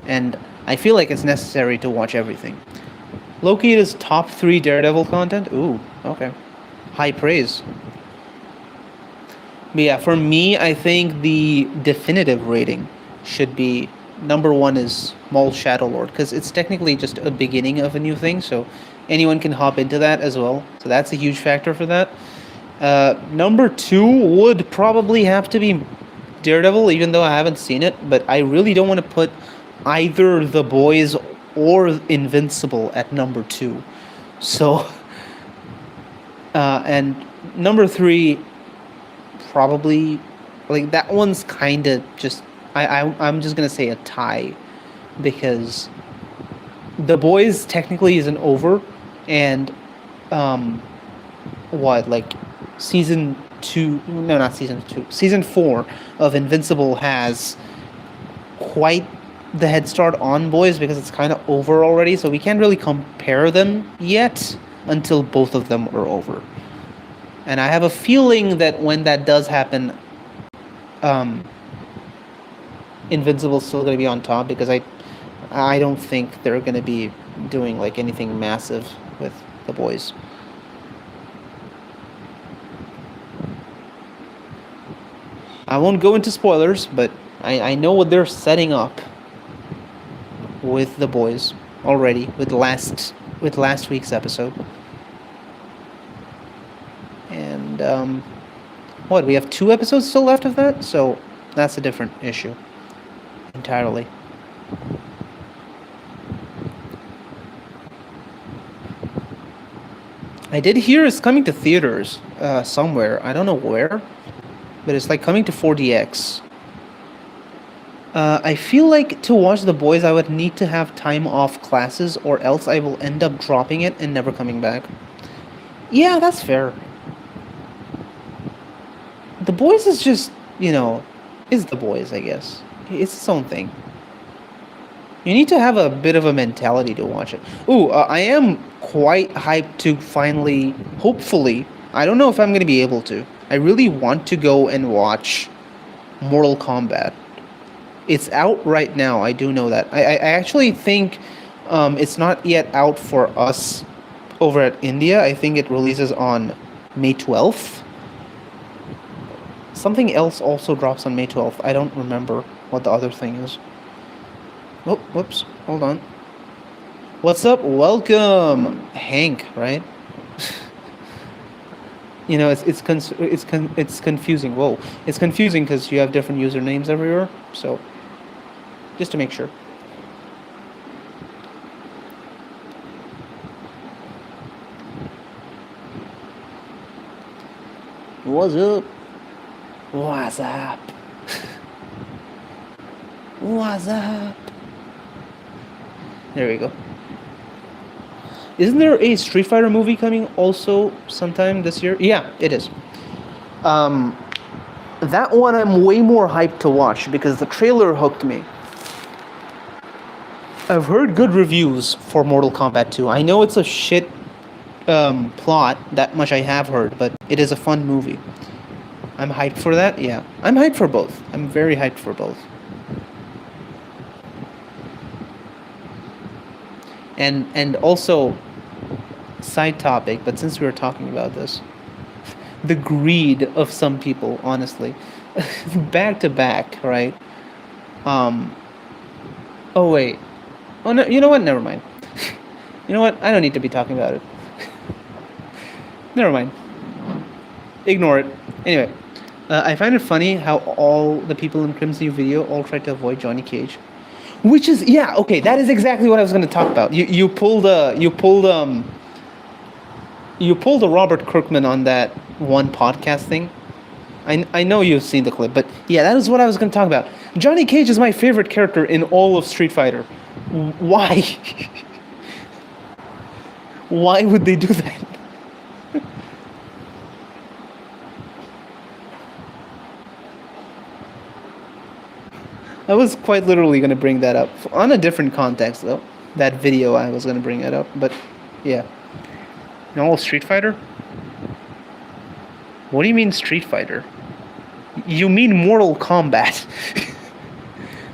And I feel like it's necessary to watch everything. Loki is top 3 Daredevil content? Ooh, okay. High praise. But yeah, for me, I think the definitive rating should be number 1 is Maul Shadow Lord, because it's technically just a beginning of a new thing, so anyone can hop into that as well. So that's a huge factor for that. Number 2 would probably have to be Daredevil, even though I haven't seen it, but I really don't want to put either The Boys or Invincible at number 2. So, and number 3, probably, like, that one's kind of just, I'm just going to say a tie, because The Boys technically isn't over, and, season 2, no, not season 2, season 4 of Invincible has quite the head start on Boys, because it's kind of over already, so we can't really compare them yet until both of them are over. And I have a feeling that when that does happen, Invincible's still going to be on top, because I don't think they're going to be doing like anything massive with The Boys. I won't go into spoilers, but I know what they're setting up with The Boys already with last week's episode. what, we have 2 episodes still left of that, so that's a different issue entirely. I did hear it's coming to theaters somewhere. I don't know where, but it's like coming to 4DX. I feel like to watch The Boys, I would need to have time off classes, or else I will end up dropping it and never coming back. Yeah, that's fair. The Boys is just, is The Boys, I guess. It's its own thing. You need to have a bit of a mentality to watch it. Ooh, I am quite hyped to finally, hopefully, I don't know if I'm going to be able to. I really want to go and watch Mortal Kombat. It's out right now, I do know that. I actually think it's not yet out for us over at India. I think it releases on May 12th. Something else also drops on May 12th. I don't remember what the other thing is. Oh, whoops. Hold on. What's up? Welcome, Hank, right? It's confusing. Whoa. It's confusing because you have different usernames everywhere. So, just to make sure. What's up? What's up? What's up? There we go. Isn't there a Street Fighter movie coming also sometime this year? Yeah, it is. That one I'm way more hyped to watch because the trailer hooked me. I've heard good reviews for Mortal Kombat 2. I know it's a shit plot, that much I have heard, but it is a fun movie. I'm hyped for that, yeah. I'm hyped for both. I'm very hyped for both. And also, side topic, but since we were talking about this, the greed of some people, honestly. Back to back, right? Oh, wait. Oh, no, you know what? Never mind. You know what? I don't need to be talking about it. Never mind. Ignore it. Anyway, I find it funny how all the people in Crimson video all try to avoid Johnny Cage. Which is, yeah, okay, that is exactly what I was going to talk about. You pulled a Robert Kirkman on that one podcast thing. I know you've seen the clip, but yeah, that is what I was going to talk about. Johnny Cage is my favorite character in all of Street Fighter. Why? Why would they do that? I was quite literally going to bring that up on a different context, though. That video, I was going to bring it up, but yeah. No, Street Fighter? What do you mean Street Fighter? You mean Mortal Kombat.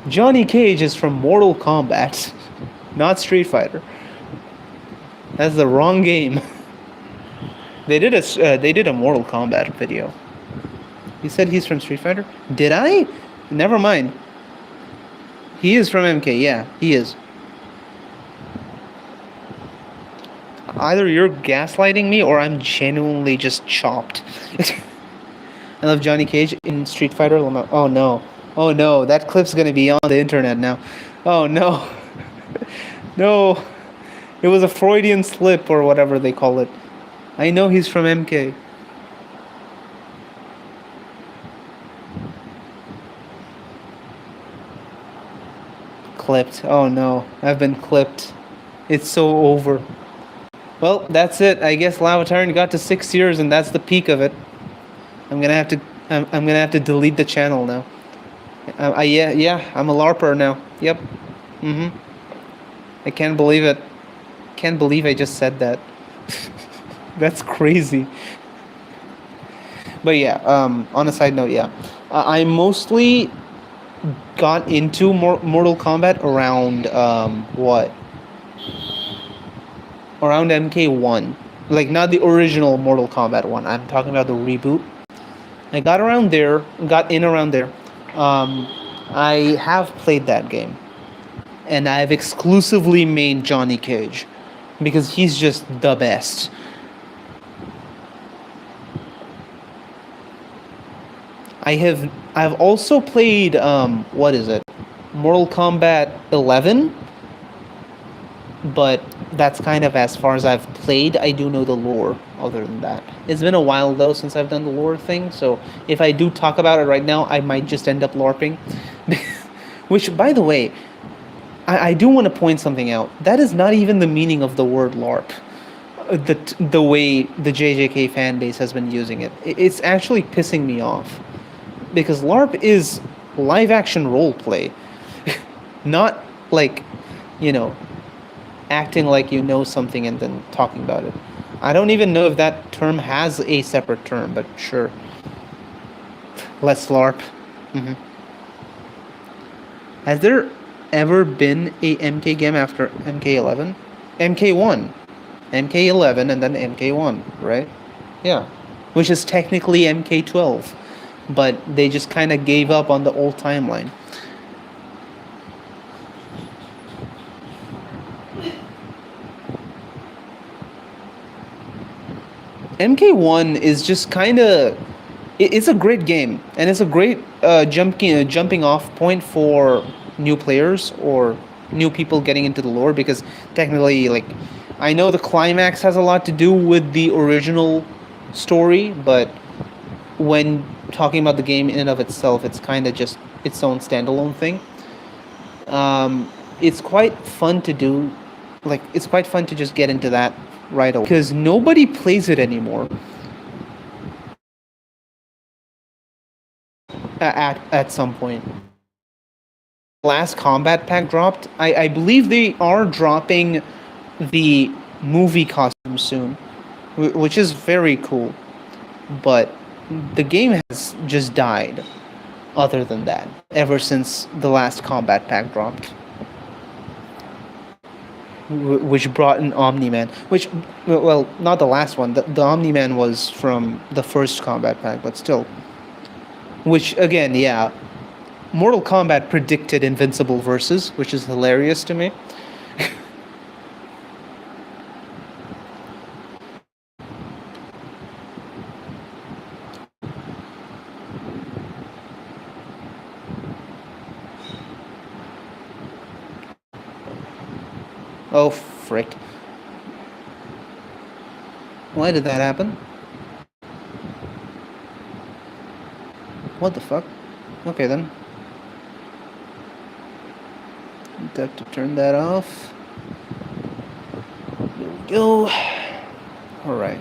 Johnny Cage is from Mortal Kombat, not Street Fighter. That's the wrong game. They did a Mortal Kombat video. You said he's from Street Fighter? Did I? Never mind. He is from MK, yeah, he is. Either you're gaslighting me or I'm genuinely just chopped. I love Johnny Cage in Street Fighter. Oh no. Oh no, that clip's gonna be on the internet now. Oh no. No. It was a Freudian slip or whatever they call it. I know he's from MK. Clipped. Oh no, I've been clipped. It's so over. Well, that's it. I guess Lavatarn got to 6 years, and that's the peak of it. I'm gonna have to delete the channel now. Yeah, I'm a LARPer now. Yep. I can't believe it. Can't believe I just said that. That's crazy. But yeah, on a side note, yeah, I mostly got into Mortal Kombat around what? Around MK1. Like, not the original Mortal Kombat 1. I'm talking about the reboot. I got around there, got in around there. I have played that game. And I've exclusively mained Johnny Cage. Because he's just the best. I've also played what is it? Mortal Kombat 11, but that's kind of as far as I've played. I do know the lore other than that. It's been a while though since I've done the lore thing, so if I do talk about it right now, I might just end up LARPing. Which, by the way, I do want to point something out. That is not even the meaning of the word LARP. The way the JJK fan base has been using it. It's actually pissing me off. Because LARP is live action role play. Not like, you know, acting like you know something and then talking about it. I don't even know if that term has a separate term, but sure. Let's LARP. Hmm. Has there ever been a MK game after MK11? MK1. MK11 and then MK1, right? Yeah. Which is technically MK12. But they just kind of gave up on the old timeline. MK1 is just kind of it's a great game and it's a great jumping off point for new players or new people getting into the lore because technically like I know the climax has a lot to do with the original story, but when talking about the game in and of itself, it's kind of just its own standalone thing. It's quite fun to do, like it's quite fun to just get into that right away because nobody plays it anymore. At some point, last combat pack dropped. I believe they are dropping the movie costume soon, which is very cool. But the game has just died. Other than that, ever since the last combat pack dropped, which brought an Omni-Man, which, well, not the last one. The Omni-Man was from the first combat pack, but still. Which, again, yeah, Mortal Kombat predicted Invincible Versus, which is hilarious to me. Oh, frick. Why did that happen? What the fuck? Okay then. Have to turn that off. There we go. Alright.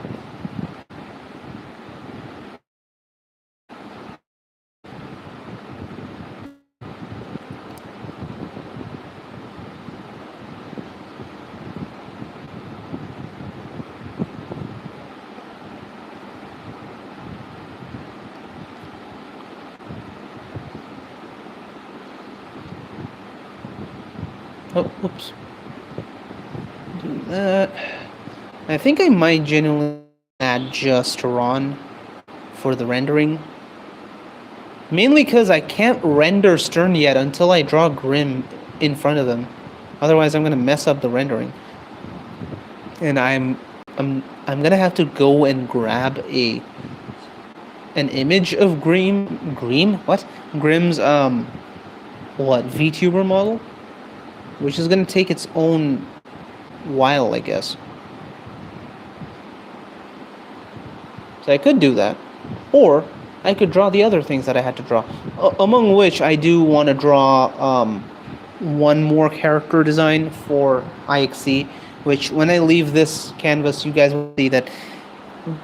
Oh, whoops. Do that. I think I might genuinely add just Ron for the rendering. Mainly because I can't render Stern yet until I draw Grim in front of them. Otherwise, I'm gonna mess up the rendering. And I'm gonna have to go and grab an image of Grim's VTuber model, which is gonna take its own while, I guess. So I could do that, or I could draw the other things that I had to draw, among which I do want to draw one more character design for IXC, which when I leave this canvas, you guys will see that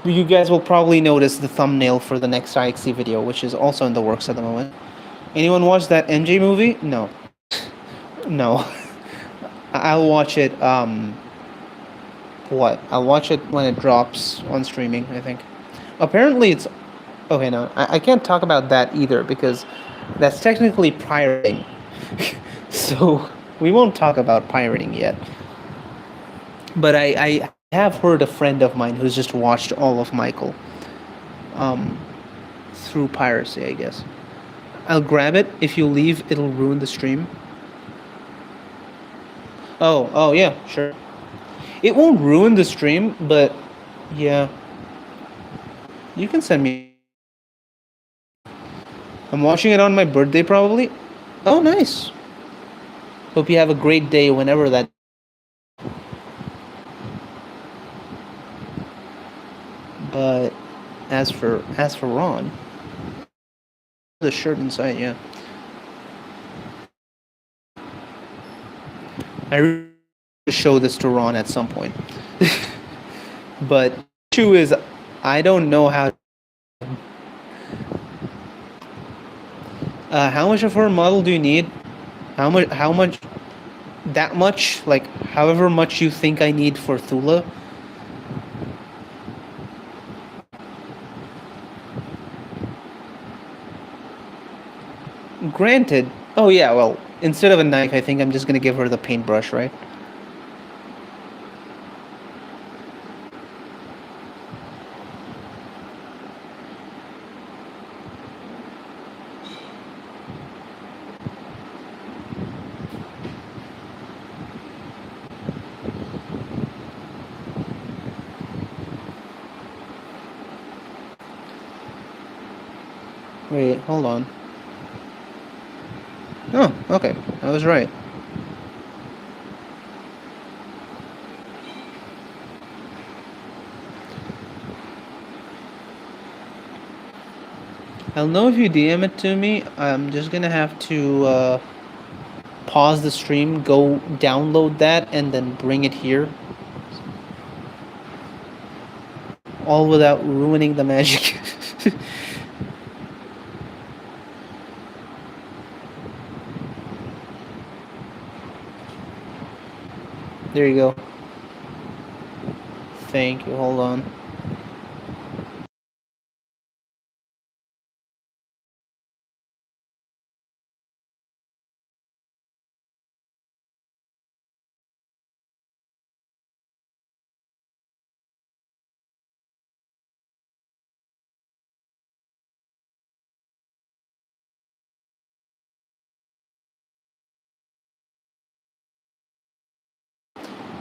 you guys will probably notice the thumbnail for the next IXC video, which is also in the works at the moment. Anyone watch that MJ movie? No. No. I'll watch it, I'll watch it when it drops on streaming, I think. Apparently it's... Okay, no, I can't talk about that either, because that's technically pirating. So, we won't talk about pirating yet. But I have heard a friend of mine who's just watched all of Michael. Through piracy, I guess. I'll grab it. If you leave, it'll ruin the stream. Oh, yeah, sure. It won't ruin the stream, but yeah. You can send me. I'm watching it on my birthday probably. Oh, nice. Hope you have a great day whenever that. But as for Ron, the shirt inside, yeah. I really show this to Ron at some point. But the issue is, I don't know how. How much of her model do you need? How much? How much? That much? Like, however much you think I need for Thula? Granted. Oh yeah. Well, instead of a knife, I think I'm just gonna give her the paintbrush, right? Wait, hold on. Oh, okay. I was right. I'll know if you DM it to me. I'm just gonna have to pause the stream, go download that, and then bring it here. All without ruining the magic. There you go. Thank you. Hold on.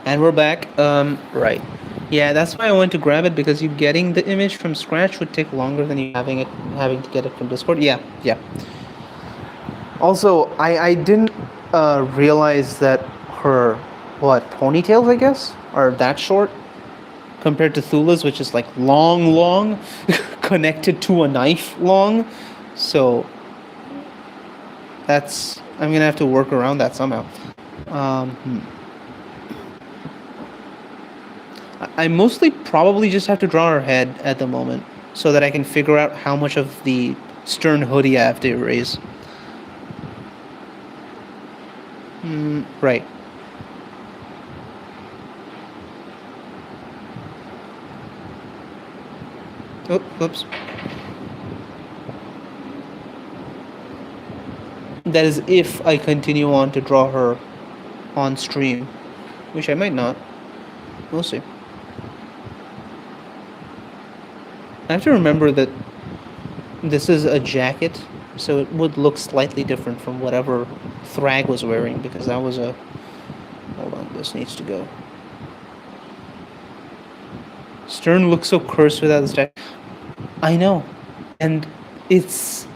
And we're back. Right. Yeah, that's why I went to grab it, because you getting the image from scratch would take longer than you having to get it from Discord. Yeah, yeah. Also, I didn't realize that her ponytails, I guess, are that short compared to Thula's, which is like long, connected to a knife long. So I'm gonna have to work around that somehow. I mostly probably just have to draw her head at the moment, so that I can figure out how much of the stern hoodie I have to erase. Right. Oh, whoops. That is if I continue on to draw her on stream, which I might not. We'll see. I have to remember that this is a jacket, so it would look slightly different from whatever Thrag was wearing, because that was a... Hold on, this needs to go. Stern looks so cursed without the jacket. I know. And it's...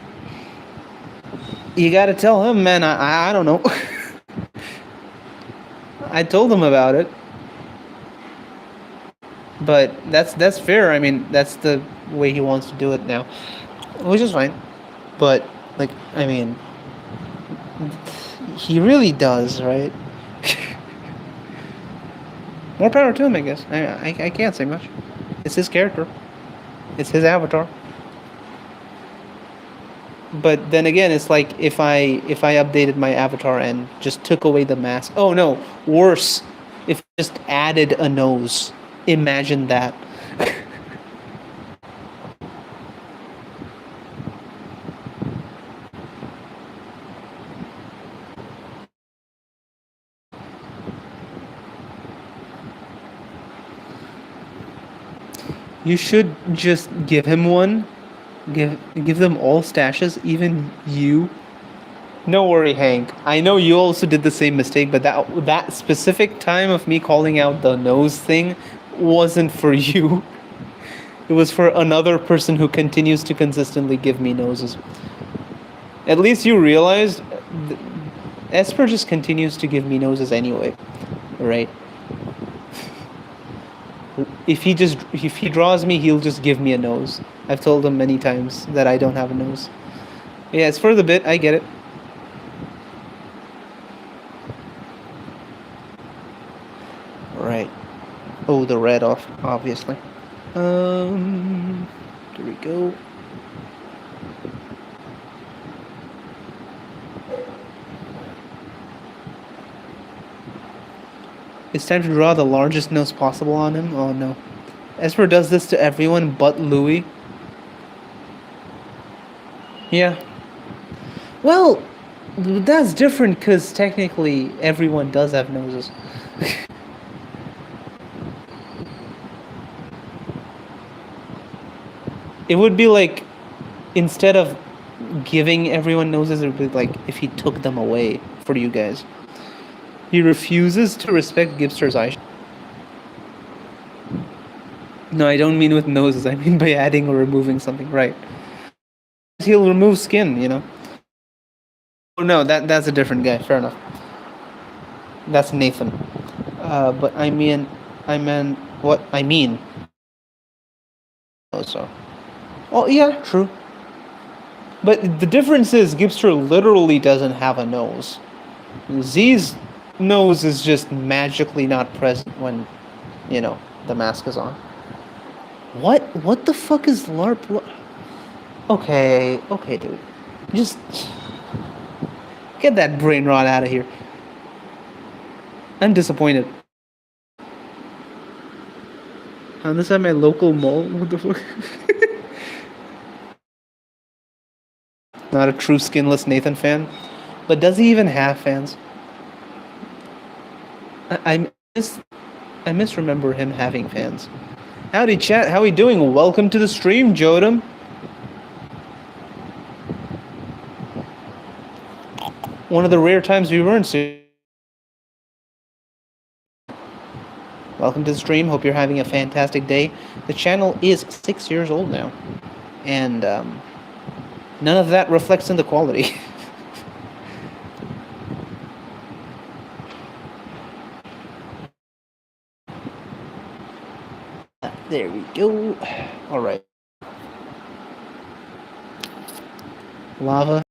You gotta tell him, man, I don't know. I told him about it. But that's fair. I mean, that's the way he wants to do it now, which is fine. But like, I mean, he really does, right? More power to him, I guess. I can't say much. It's his character. It's his avatar. But then again, it's like if I updated my avatar and just took away the mask. Oh no, worse. If I just added a nose. Imagine that. You should just give him one. Give them all stashes, even you. No worry, Hank. I know you also did the same mistake, but that specific time of me calling out the nose thing wasn't for you. It was for another person who continues to consistently give me noses. At least you realized Esper just continues to give me noses anyway, right? If he draws me, he'll just give me a nose. I've told him many times that I don't have a nose. Yeah, it's for the bit. I get it. Right. Oh, the red off, obviously. There we go. It's time to draw the largest nose possible on him. Oh no. Esper does this to everyone but Louis. Yeah. Well, that's different because technically everyone does have noses. It would be like, instead of giving everyone noses, it would be like if he took them away for you guys. He refuses to respect Gibster's eye. No, I don't mean with noses. I mean by adding or removing something. Right. He'll remove skin, you know. Oh no, that's a different guy. Fair enough. That's Nathan. But I meant what I mean. Oh, so. Oh yeah, true. But the difference is Gibster literally doesn't have a nose. Z's nose is just magically not present when, you know, the mask is on. What the fuck is LARP? Okay, dude. Just get that brain rot out of here. I'm disappointed. Found this at my local mall? What the fuck? Not a true skinless Nathan fan. But does he even have fans? I misremember him having fans. Howdy chat, how we doing? Welcome to the stream, Jodam. One of the rare times we weren't soon. Welcome to the stream, hope you're having a fantastic day. The channel is 6 years old now. And none of that reflects in the quality. There we go. All right. Lava.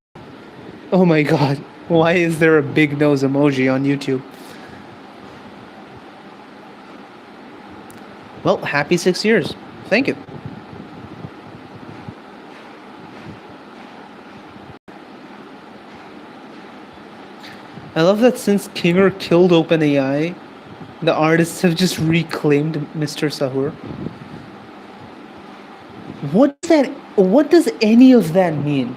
Oh my god. Why is there a big nose emoji on YouTube? Well, happy 6 years. Thank you. I love that since Kinger killed OpenAI, the artists have just reclaimed Mr. Sahur. What does any of that mean?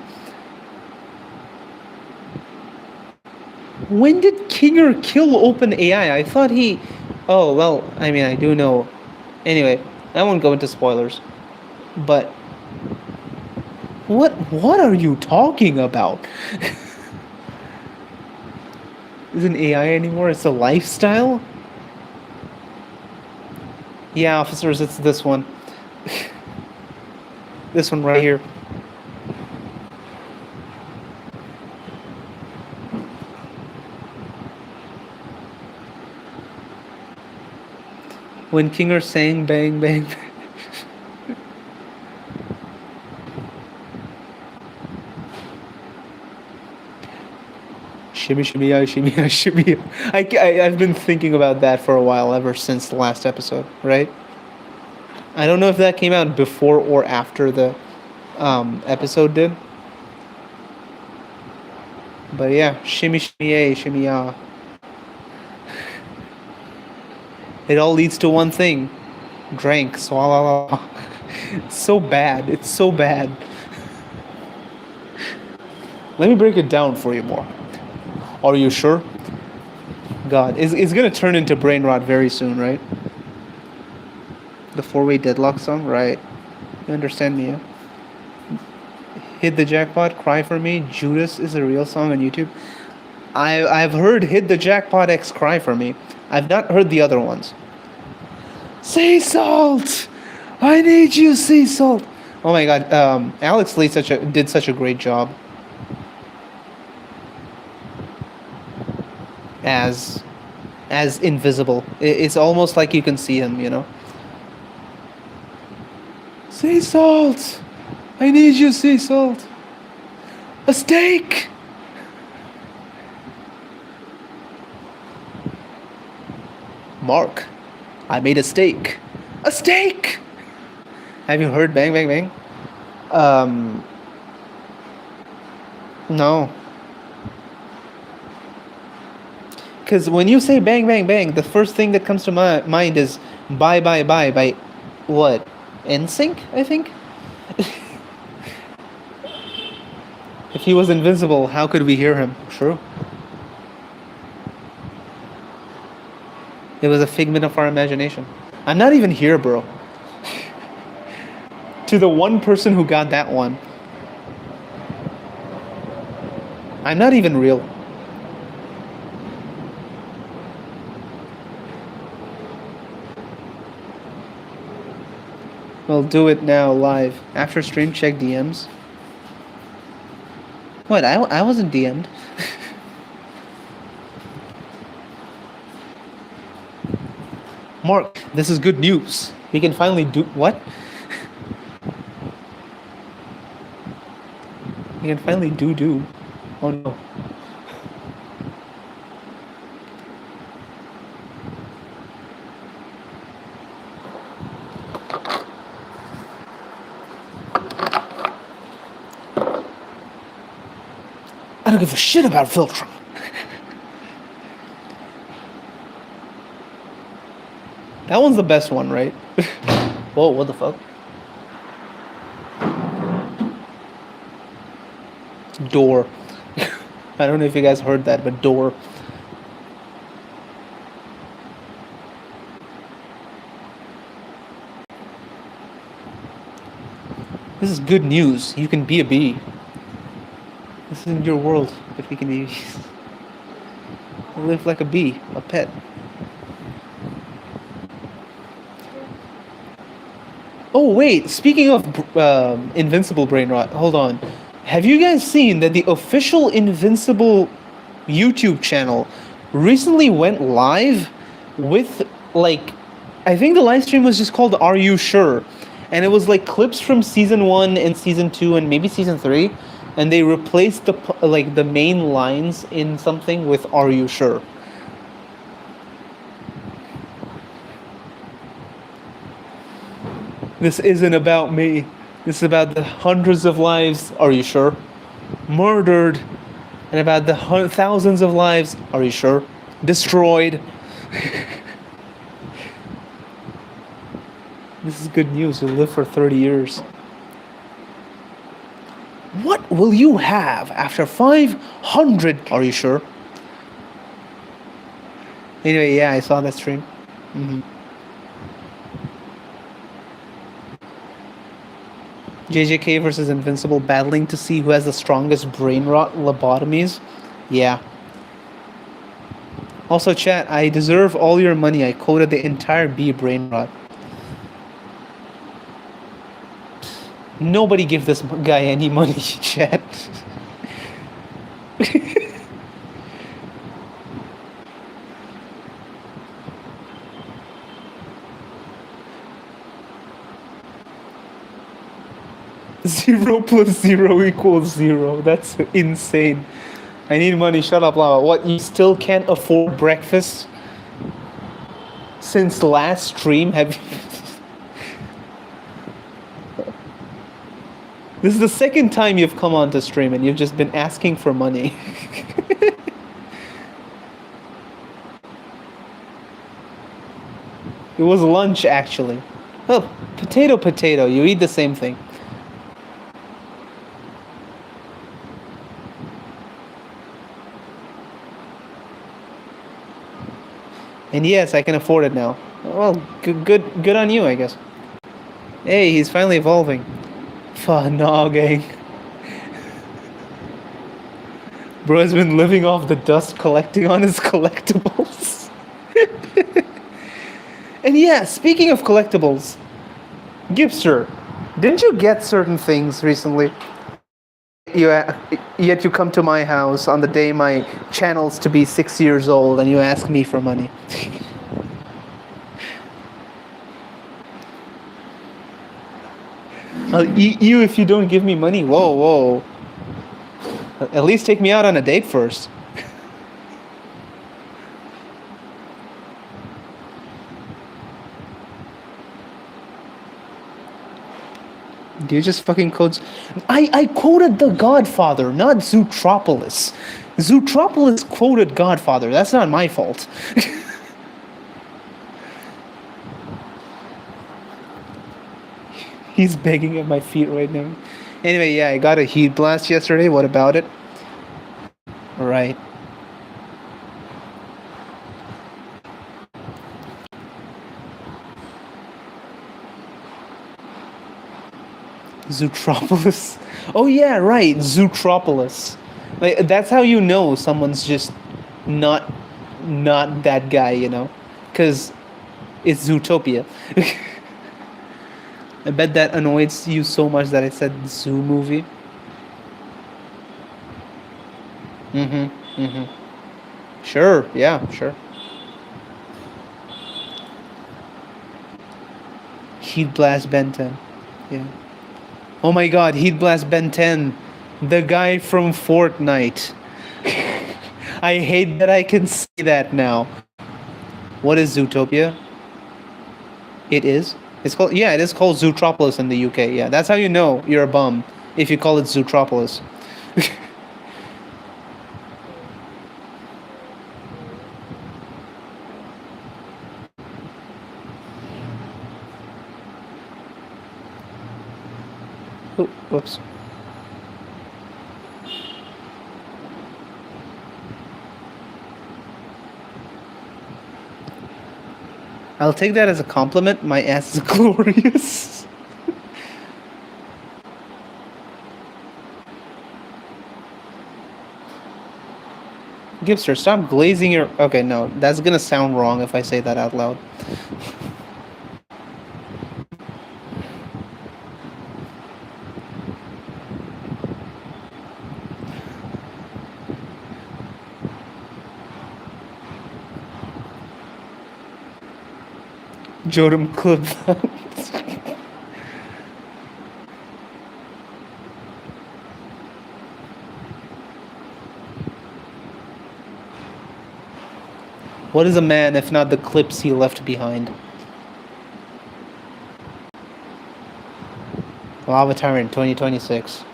When did Kinger kill OpenAI? I thought he... Oh, well, I mean, I do know. Anyway, I won't go into spoilers. But... What are you talking about? Isn't AI anymore? It's a lifestyle? Yeah, officers, it's this one. This one right here. When Kinger sang bang bang. Shimmy shimmy ya, shimmy ya, shimmy ya. I've been thinking about that for a while, ever since the last episode, right? I don't know if that came out before or after the episode did. But yeah, shimmy shimmy ya, shimmy ya. It all leads to one thing. Drank, swallow. It's so bad. It's so bad. Let me break it down for you more. Are you sure? God, it's gonna turn into brain rot very soon, right? The four-way deadlock song, right? You understand me, yeah? Hit the Jackpot, Cry for Me, Judas is a real song on YouTube. I've heard Hit the Jackpot X Cry for Me. I've not heard the other ones. Sea Salt! I need you, Sea Salt! Oh my god, Alex Lee did such a great job. as invisible. It's almost like you can see him, you know. Sea salt! I need you, sea salt! A steak! Mark, I made a steak. A steak! Have you heard Bang Bang Bang? No. Because when you say Bang Bang Bang, the first thing that comes to my mind is Bye Bye Bye by what? NSYNC, I think? If he was invincible, how could we hear him? True. It was a figment of our imagination. I'm not even here, bro. To the one person who got that one, I'm not even real. We'll do it now live. After stream, check DMs. What? I wasn't DM'd. Mark, this is good news. We can finally do what? We can finally do. Oh no. I don't give a shit about Filtrum. That one's the best one, right? Whoa, what the fuck? Door. I don't know if you guys heard that, but door. This is good news. You can be a bee. This isn't your world if you can be bees. Live like a bee, a pet. Oh wait, speaking of Invincible brain rot, hold on. Have you guys seen that the official Invincible YouTube channel recently went live with, like, I think the live stream was just called Are You Sure? And it was like clips from season 1 and season 2 and maybe season 3, and they replaced the main lines in something with Are You Sure? This isn't about me. This is about the hundreds of lives, are you sure? Murdered. And about the thousands of lives, are you sure? Destroyed. This is good news. You'll live for 30 years. What will you have after 500? Are you sure? Anyway, yeah, I saw that stream. JJK versus Invincible battling to see who has the strongest brain rot lobotomies. Yeah. Also, chat, I deserve all your money. I coded the entire B brain rot. Nobody give this guy any money, chat. Zero plus zero equals zero. That's insane. I need money. Shut up, Lava. What? You still can't afford breakfast? Since last stream, have you... This is the second time you've come on to stream and you've just been asking for money. It was lunch, actually. Oh, potato. You eat the same thing. And yes, I can afford it now. Well, good on you, I guess. Hey, he's finally evolving. Fanogging. Bro has been living off the dust collecting on his collectibles. And yeah, speaking of collectibles, Gipster, didn't you get certain things recently? yet you come to my house on the day my channel's to be 6 years old, and you ask me for money. I'll eat you if you don't give me money. Whoa, whoa. At least take me out on a date first. Do you just fucking quotes? I quoted The Godfather, not Zootropolis. Zootropolis quoted Godfather. That's not my fault. He's begging at my feet right now. Anyway, yeah, I got a heat blast yesterday. What about it? Right. Zootropolis. Oh yeah, right. Zootropolis. Like that's how you know someone's just not that guy, you know, because it's Zootopia. I bet that annoys you so much that I said zoo movie. Mm-hmm. Mm-hmm. Sure. Yeah. Sure. Heat Blast Ben 10. Yeah. Oh my God. Heat Blast Ben 10. The guy from Fortnite. I hate that I can see that now. What is Zootopia? It is. It's called. Yeah, it is called Zootropolis in the UK. Yeah, that's how you know you're a bum if you call it Zootropolis. Oh, whoops. I'll take that as a compliment. My ass is glorious. Gipster, stop glazing your... Okay, no, that's gonna sound wrong if I say that out loud. Jordan clip that. What is a man if not the clips he left behind? Lava Tyrant 2026.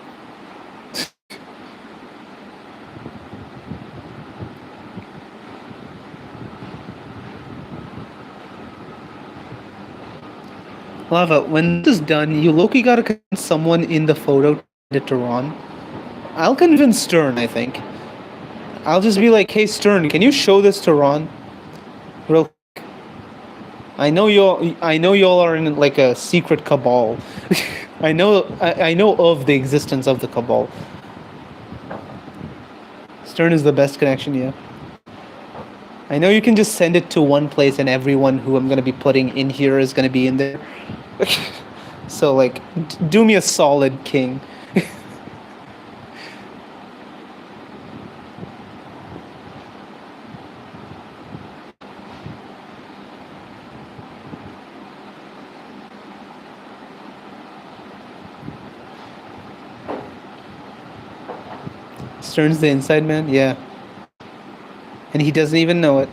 Lava, when this is done, you Loki gotta convince someone in the photo to send it to Ron. I'll convince Stern, I think. I'll just be like, hey Stern, can you show this to Ron? Real quick. I know y'all are in like a secret cabal. I know of the existence of the cabal. Stern is the best connection, yeah. I know you can just send it to one place and everyone who I'm gonna be putting in here is gonna be in there. So like, do me a solid, King. Stern's the inside man, yeah. And he doesn't even know it.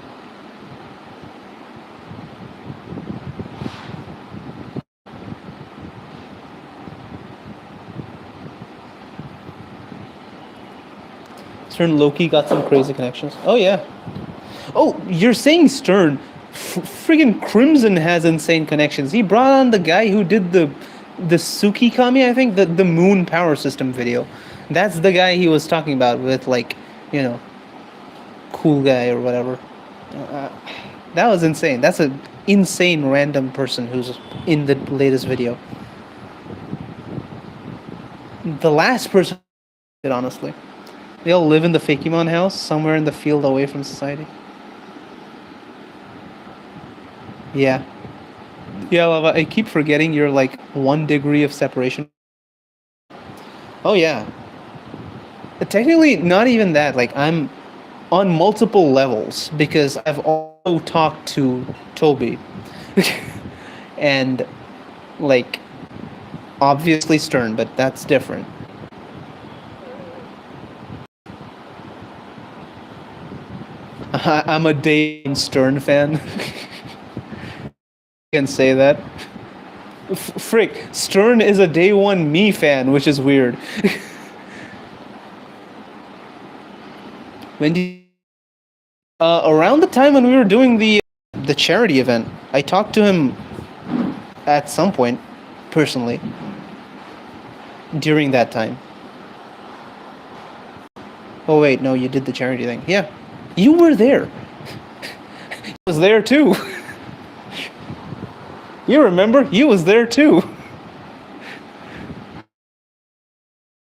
Stern Loki got some crazy connections. Oh yeah. Oh, you're saying Stern? Friggin' Crimson has insane connections. He brought on the guy who did the Tsukikami, I think, the moon power system video. That's the guy he was talking about with, like, you know, cool guy or whatever. That was insane. That's an insane random person who's in the latest video. The last person, honestly. They all live in the Fakemon house, somewhere in the field away from society. Yeah. Yeah, Lava, I keep forgetting you're like 1 degree of separation. Oh yeah. Technically, not even that. Like, I'm on multiple levels because I've also talked to Toby. And, like, obviously Stern, but that's different. I'm a day one Stern fan. Can say that. Frick, Stern is a day one me fan, which is weird. When did around the time when we were doing the charity event, I talked to him at some point personally during that time. Oh wait, no, you did the charity thing. Yeah, you were there. I was there too. You remember? You was there too.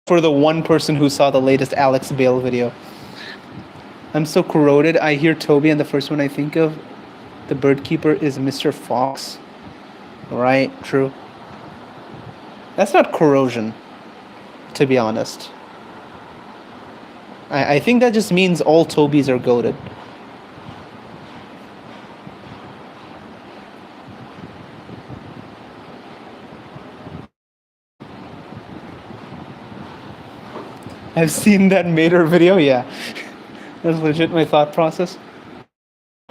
For the one person who saw the latest Alex Bale video. I'm so corroded. I hear Toby, and the first one I think of, the bird keeper, is Mr. Fox. Right, true. That's not corrosion, to be honest. I think that just means all Tobys are goated. I've seen that Mater video, yeah. That's legit my thought process.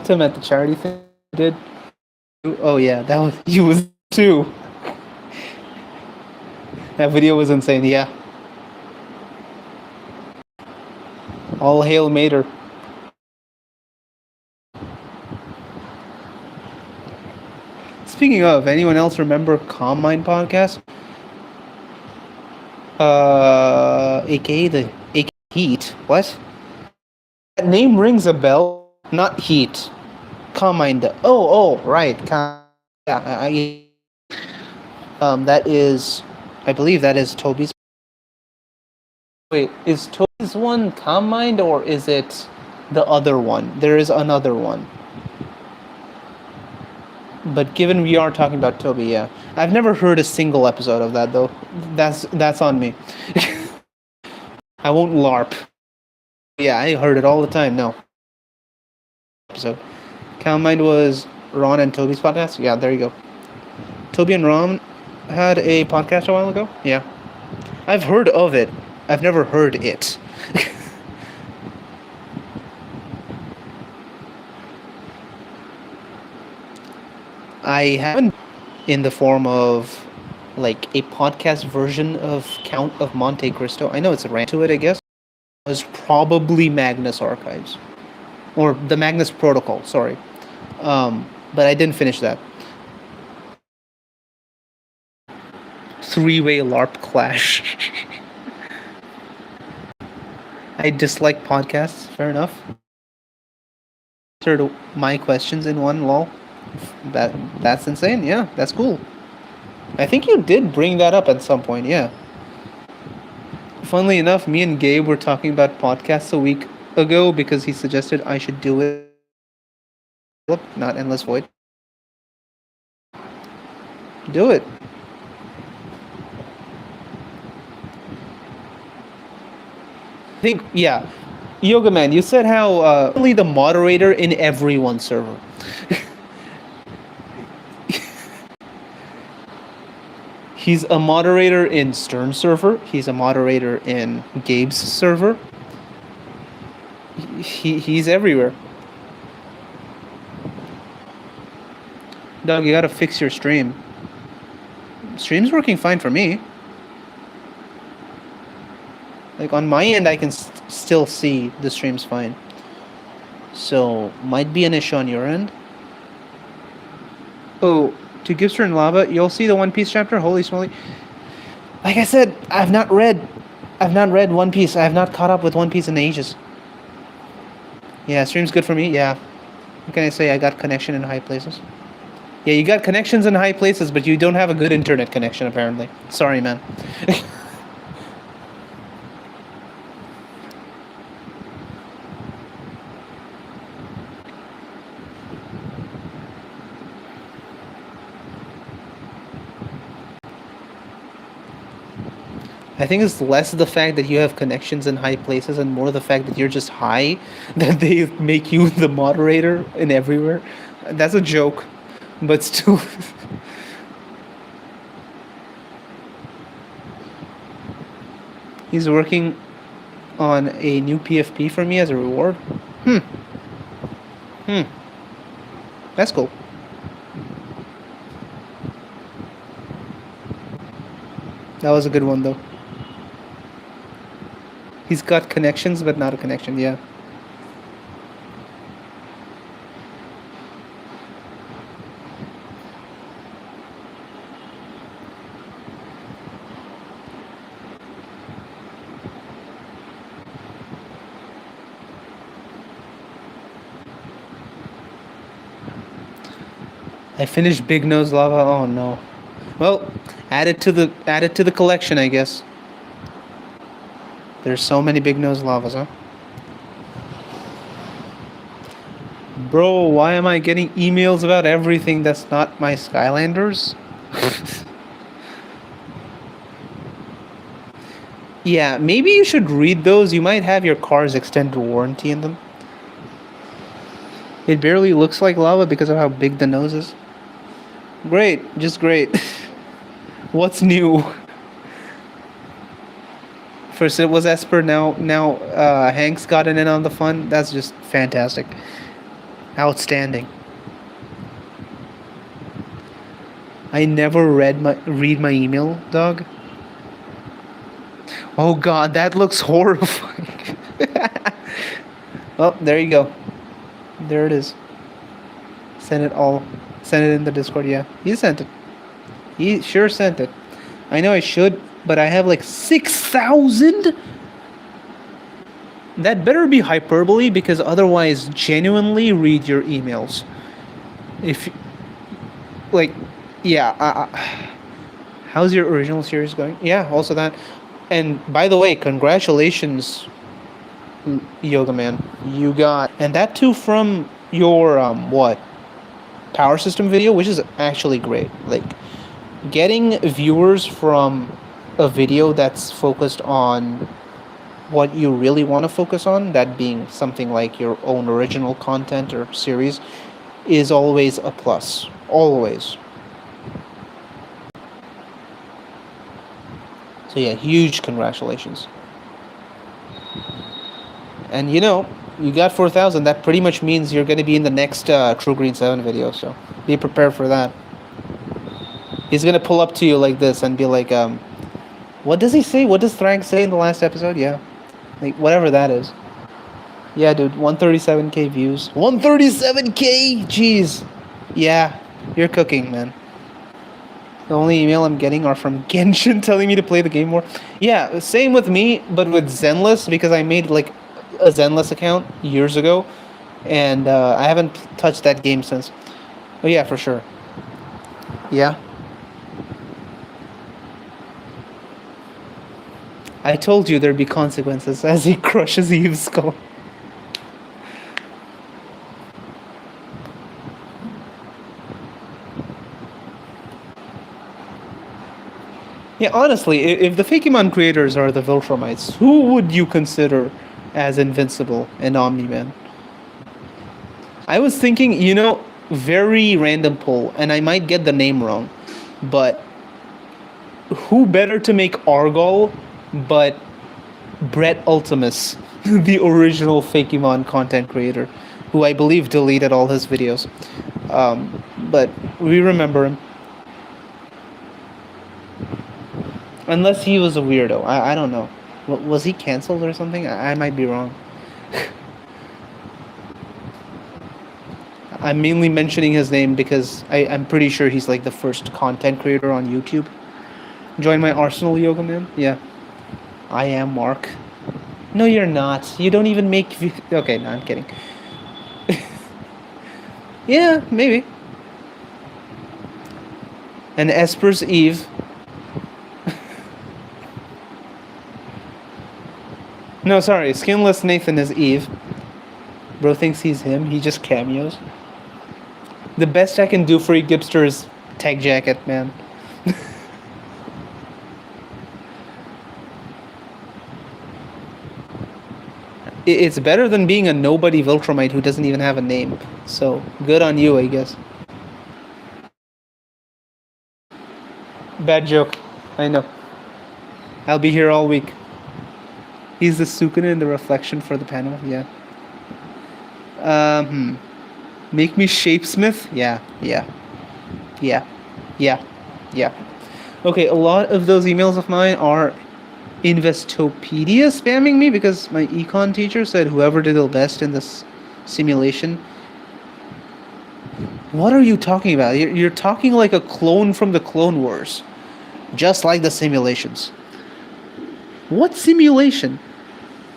Him at the charity thing I did. Oh yeah, that was he was too. That video was insane, yeah. All hail Mater. Speaking of, anyone else remember Calm Mind podcast? AKA the AKA Heat. What? That name rings a bell. Not Heat. Calm Mind. Oh, right. Yeah, that is, I believe that is Toby's. Wait, is Toby's one Calm Mind or is it the other one? There is another one. But given we are talking about Toby, yeah. I've never heard a single episode of that though. That's on me. I won't LARP. Yeah, I heard it all the time. No. Episode. Calm Mind was Ron and Toby's podcast? Yeah, there you go. Toby and Ron had a podcast a while ago? Yeah. I've heard of it. I've never heard it. I haven't in the form of like a podcast version of Count of Monte Cristo. I know it's a rant to it, I guess. It was probably Magnus Archives. Or the Magnus Protocol, sorry. But I didn't finish that. Three-way LARP clash. I dislike podcasts, fair enough. Answered my questions in one, lol. That's insane, yeah, that's cool. I think you did bring that up at some point, yeah. Funnily enough, me and Gabe were talking about podcasts a week ago because he suggested I should do it. Not Endless Void. Do it. I think, yeah. Yoga Man, you said how only the moderator in everyone's server. He's a moderator in Stern's server. He's a moderator in Gabe's server. He's everywhere. Doug, you gotta fix your stream. Stream's working fine for me. Like on my end, I can still see the stream's fine. So might be an issue on your end. Oh, to Gipster and Lava, you'll see the One Piece chapter. Holy smoly! Like I said, I've not read One Piece. I have not caught up with One Piece in ages. Yeah, stream's good for me. Yeah. What can I say? I got connection in high places. Yeah, you got connections in high places, but you don't have a good internet connection apparently. Sorry, man. I think it's less the fact that you have connections in high places and more the fact that you're just high that they make you the moderator in everywhere. That's a joke, but still. He's working on a new PFP for me as a reward. Hmm. Hmm. That's cool. That was a good one though. He's got connections, but not a connection. Yeah. I finished Big Nose Lava. Oh no. Well, add it to the collection, I guess. There's so many Big Nose Lavas, huh? Bro, why am I getting emails about everything that's not my Skylanders? Yeah, maybe you should read those. You might have your car's extended warranty in them. It barely looks like lava because of how big the nose is. Great, just great. What's new? First it was Esper, now Hank's gotten in on the fun. That's just fantastic. Outstanding. I never read my email, dog. Oh god, that looks horrifying. Well, there you go. There it is. Send it in the Discord, yeah. He sent it. He sure sent it. I know I should, but I have like 6,000? That better be hyperbole because otherwise genuinely read your emails. If like yeah, how's your original series going? Yeah, also that. And by the way, congratulations, Yoga Man. You got, and that too from your what? Power system video, which is actually great. Like getting viewers from a video that's focused on what you really want to focus on, that being something like your own original content or series, is always a plus. Always. So yeah, huge congratulations. And you know, you got 4,000. That pretty much means you're going to be in the next True Green 7 video. So be prepared for that. He's going to pull up to you like this and be like, what does he say? What does Thrank say in the last episode? Yeah. Like, whatever that is. Yeah, dude, 137k views. 137k? Jeez. Yeah, you're cooking, man. The only email I'm getting are from Genshin telling me to play the game more. Yeah, same with me, but with Zenless, because I made like a Zenless account years ago, and I haven't touched that game since. Oh yeah, for sure. Yeah. I told you there'd be consequences as he crushes Eve's skull. Yeah, honestly, if the Fakemon creators are the Viltrumites, who would you consider as invincible in Omni-Man? I was thinking, you know, very random poll, and I might get the name wrong, but who better to make Argol but Brett Ultimus, the original Fakemon content creator, who I believe deleted all his videos. But we remember him. Unless he was a weirdo. I don't know. Was he cancelled or something? I might be wrong. I'm mainly mentioning his name because I'm pretty sure he's like the first content creator on YouTube. Join my Arsenal, Yoga Man? Yeah. I am Mark. No, you're not. You don't even make... Okay, no, I'm kidding. Yeah, maybe. And Esper's Eve. No, sorry. Skinless Nathan is Eve. Bro thinks he's him. He just cameos. The best I can do for you, Gipster, is tag jacket, man. It's better than being a nobody Viltrumite who doesn't even have a name. So, good on you, I guess. Bad joke. I know. I'll be here all week. He's the Sukuna in the reflection for the panel, yeah. Make me Shapesmith? Yeah. Okay, a lot of those emails of mine are Investopedia spamming me because my econ teacher said whoever did the best in this simulation. What are you talking about? You're talking like a clone from the Clone Wars. Just like the simulations. What simulation?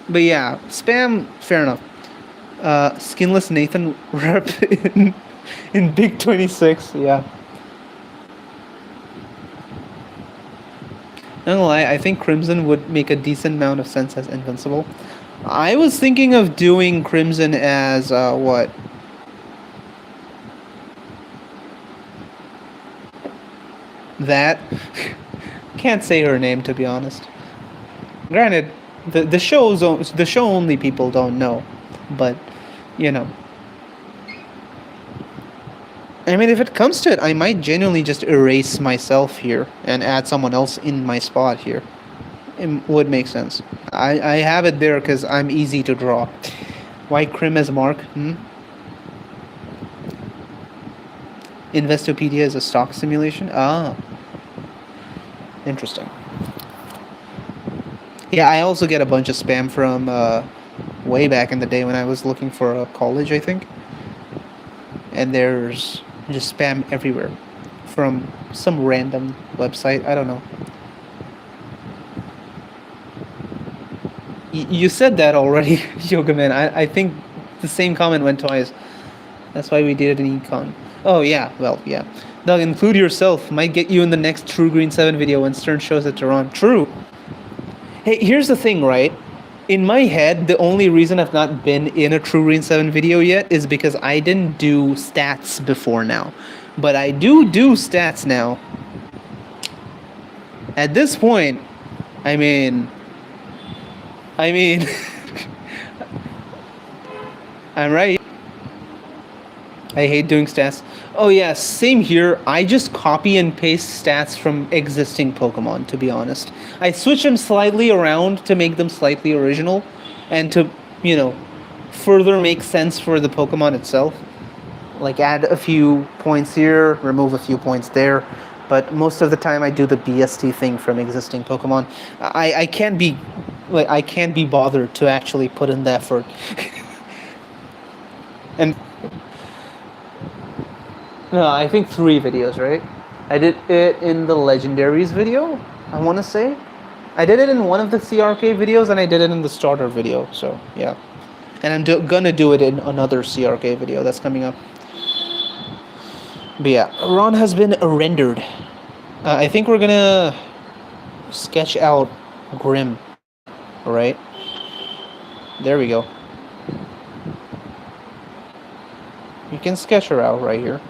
But yeah, spam, fair enough. Skinless Nathan rep in Big 26, yeah. Not gonna lie, I think Crimson would make a decent amount of sense as Invincible. I was thinking of doing Crimson as, what? That? Can't say her name, to be honest. Granted, the show only people don't know, but, you know. I mean, if it comes to it, I might genuinely just erase myself here and add someone else in my spot here. It would make sense. I have it there because I'm easy to draw. Why Crim as Mark? Investopedia is a stock simulation? Ah. Interesting. Yeah, I also get a bunch of spam from way back in the day when I was looking for a college, I think. And there's just spam everywhere from some random website. I don't know. You said that already, Yoga Man. I think the same comment went twice. That's why we did it in econ. Oh, yeah. Well, yeah. Doug, include yourself. Might get you in the next True Green 7 video when Stern shows it to Ron. True. Hey, here's the thing, right? In my head, the only reason I've not been in a True Green 7 video yet is because I didn't do stats before now. But I do stats now. At this point, I mean... I'm right. I hate doing stats. Oh yeah, same here. I just copy and paste stats from existing Pokemon, to be honest. I switch them slightly around to make them slightly original and to, you know, further make sense for the Pokemon itself. Like add a few points here, remove a few points there. But most of the time I do the BST thing from existing Pokemon. I can't be bothered to actually put in the effort. And no, I think 3 videos, right? I did it in the Legendaries video, I want to say. I did it in one of the CRK videos, and I did it in the starter video, so, yeah. And I'm gonna do it in another CRK video that's coming up. But yeah, Ron has been rendered. I think we're gonna sketch out Grim, right? There we go. You can sketch her out right here.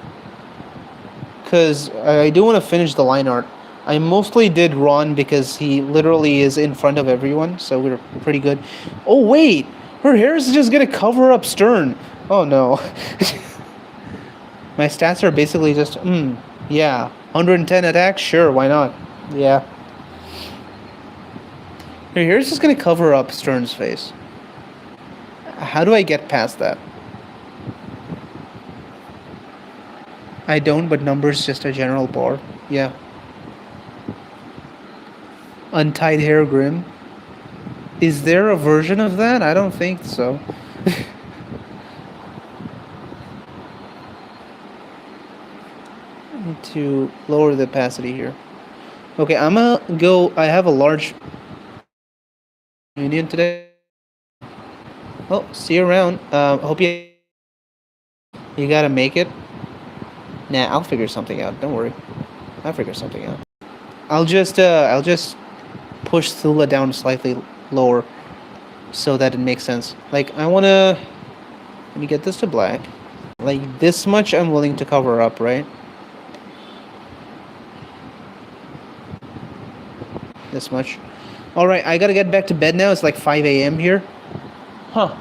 Because I do want to finish the line art. I mostly did Ron because he literally is in front of everyone, so we're pretty good. Oh wait! Her hair is just gonna cover up Stern! Oh no. My stats are basically just, yeah. 110 attack? Sure, why not? Yeah. Her hair is just gonna cover up Stern's face. How do I get past that? I don't, but numbers just a general bar. Yeah. Untied hair Grim. Is there a version of that? I don't think so. I need to lower the opacity here. Okay, I'm gonna go. I have a large union today. Well, see you around. Hope you gotta make it. Nah, I'll figure something out. Don't worry. I'll figure something out. I'll just push Thula down slightly lower so that it makes sense. Like, I wanna... Let me get this to black. Like, this much I'm willing to cover up, right? This much. Alright, I gotta get back to bed now. It's like 5 a.m. here. Huh.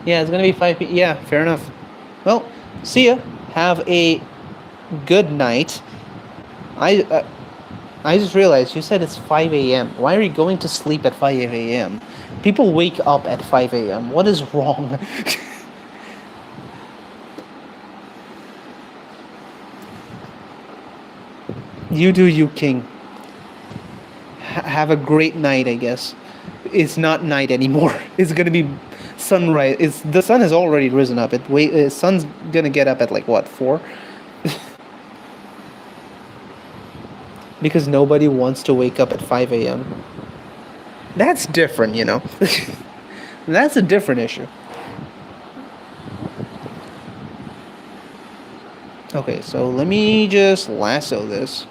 Yeah, it's gonna be 5 p. Yeah, fair enough. Well, see ya. Have a good night. I uh, I just realized you said it's 5 a.m. Why are you going to sleep at 5 a.m.? People wake up at 5 a.m. What is wrong? You do you, King. Have a great night, I guess. It's not night anymore. It's gonna be sunrise. It's the sun has already risen up. Sun's gonna get up at like what 4? Because nobody wants to wake up at 5 a.m. That's different, you know. That's a different issue. Okay, so let me just lasso this.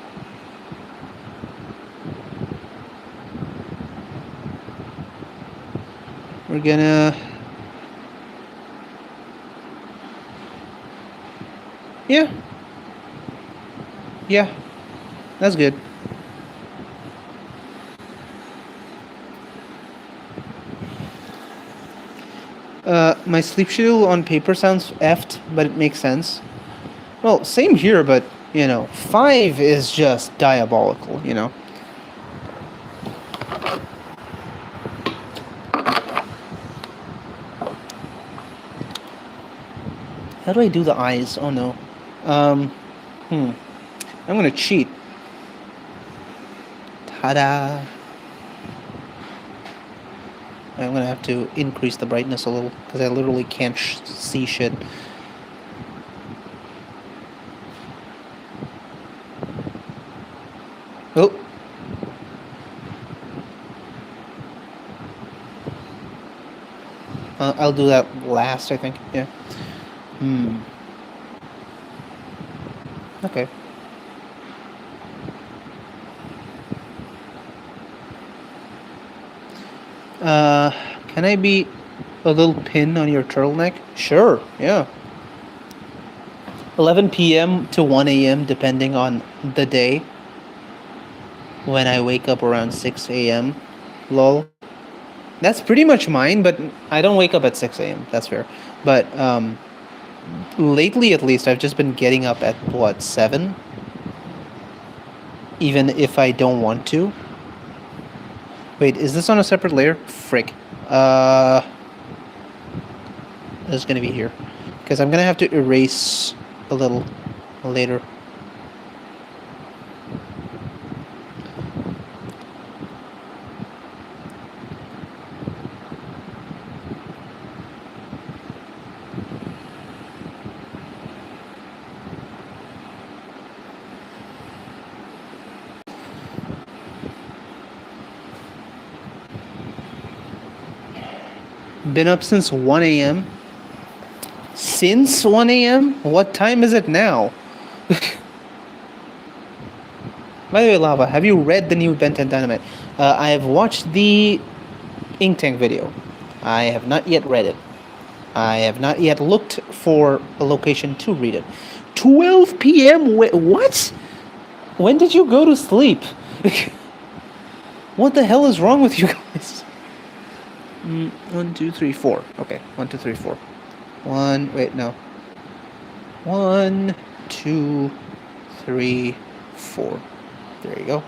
We're gonna... Yeah. Yeah. That's good. My sleep schedule on paper sounds effed, but it makes sense. Well, same here, but, 5 is just diabolical, How do I do the eyes? Oh no. Um, I'm gonna cheat. Ta-da! I'm gonna have to increase the brightness a little, because I literally can't see shit. Oh! I'll do that last, I think. Yeah. Okay. Can I be a little pin on your turtleneck? Sure, yeah. 11 p.m. to 1 a.m. depending on the day. When I wake up around 6 a.m. Lol. That's pretty much mine, but I don't wake up at 6 a.m. That's fair. But, lately at least, I've just been getting up at, 7? Even if I don't want to. Wait, is this on a separate layer? Frick. It's gonna be here. Because I'm gonna have to erase a little later. Been up since 1 a.m. Since 1 a.m.? What time is it now? By the way, Lava, have you read the new Ben 10 Dynamite? I have watched the Ink Tank video. I have not yet read it. I have not yet looked for a location to read it. 12 p.m.? What? When did you go to sleep? What the hell is wrong with you guys? 1, 2, 3, 4. Okay, 1, 2, 3, 4. 1, wait, no. 1, 2, 3, 4. There you go.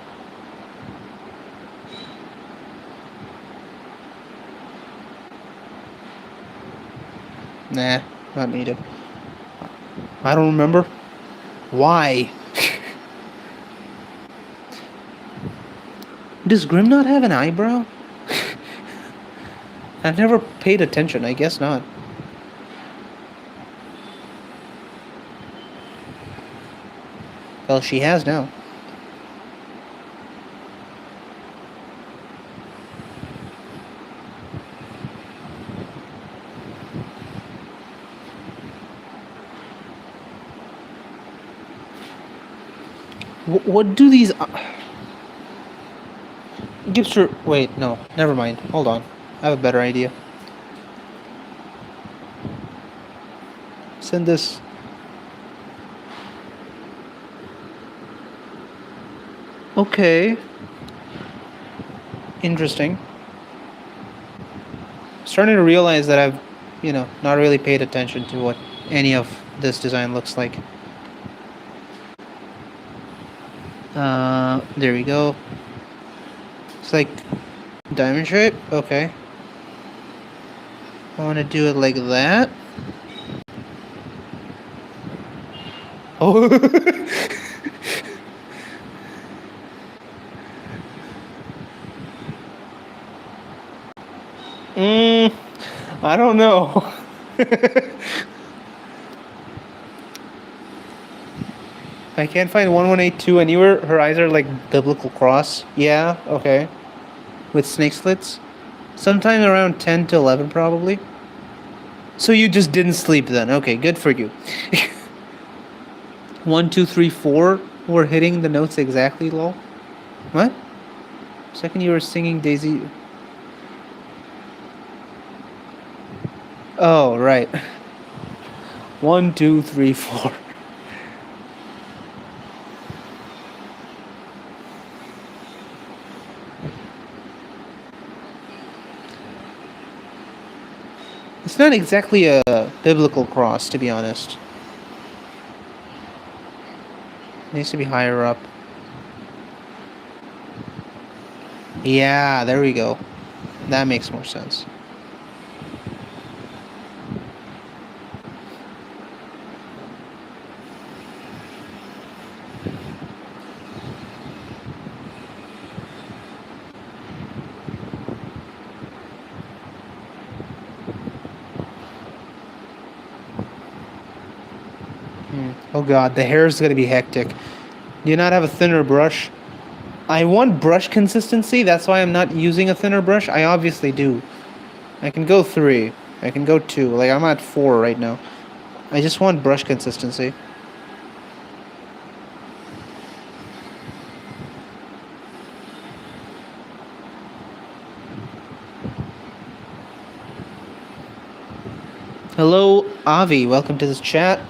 Nah, not needed. I don't remember. Why? Does Grim not have an eyebrow? I've never paid attention. I guess not. Well, she has now. What do these... Gipster... Wait, no. Never mind. Hold on. I have a better idea. Send this... Okay. Interesting. starting to realize that I've, not really paid attention to what any of this design looks like. There we go. It's like diamond shape. Okay. I want to do it like that. Oh. I don't know. I can't find 1182 anywhere. Her eyes are like biblical cross. Yeah, okay. With snake slits. Sometime around 10 to 11 probably. So you just didn't sleep then. Okay, good for you. 1, 2, 3, 4. We're hitting the notes exactly, lol. What? Second you were singing Daisy. Oh, right. 1, 2, 3, 4. It's not exactly a biblical cross, to be honest. It needs to be higher up. Yeah, there we go. That makes more sense. Oh god, the hair is going to be hectic. Do you not have a thinner brush? I want brush consistency, that's why I'm not using a thinner brush. I obviously do. I can go 3. I can go 2. Like, I'm at 4 right now. I just want brush consistency. Hello, Avi. Welcome to this chat.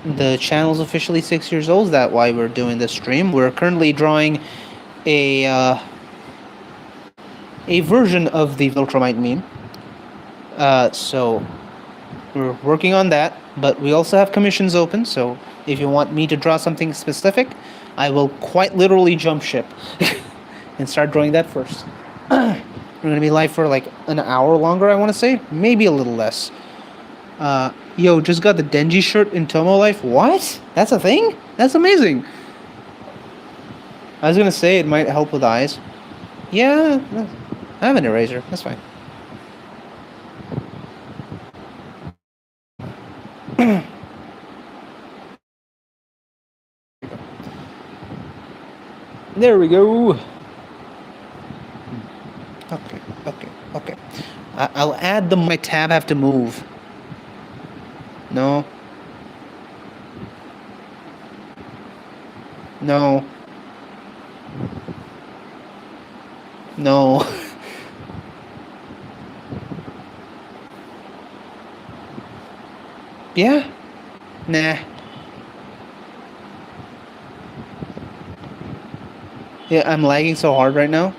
The channel's officially 6 years old. That's why we're doing this stream. We're currently drawing a version of the Viltrumite meme. So we're working on that, but we also have commissions open. So if you want me to draw something specific, I will quite literally jump ship and start drawing that first. We're gonna be live for like an hour longer, I want to say, maybe a little less. Yo, just got the Denji shirt in Tomo Life. What? That's a thing? That's amazing. I was gonna say it might help with eyes. Yeah, I have an eraser. That's fine. There we go. Okay. I'll add them. My tab have to move. No. No. No. Yeah? Nah. Yeah, I'm lagging so hard right now.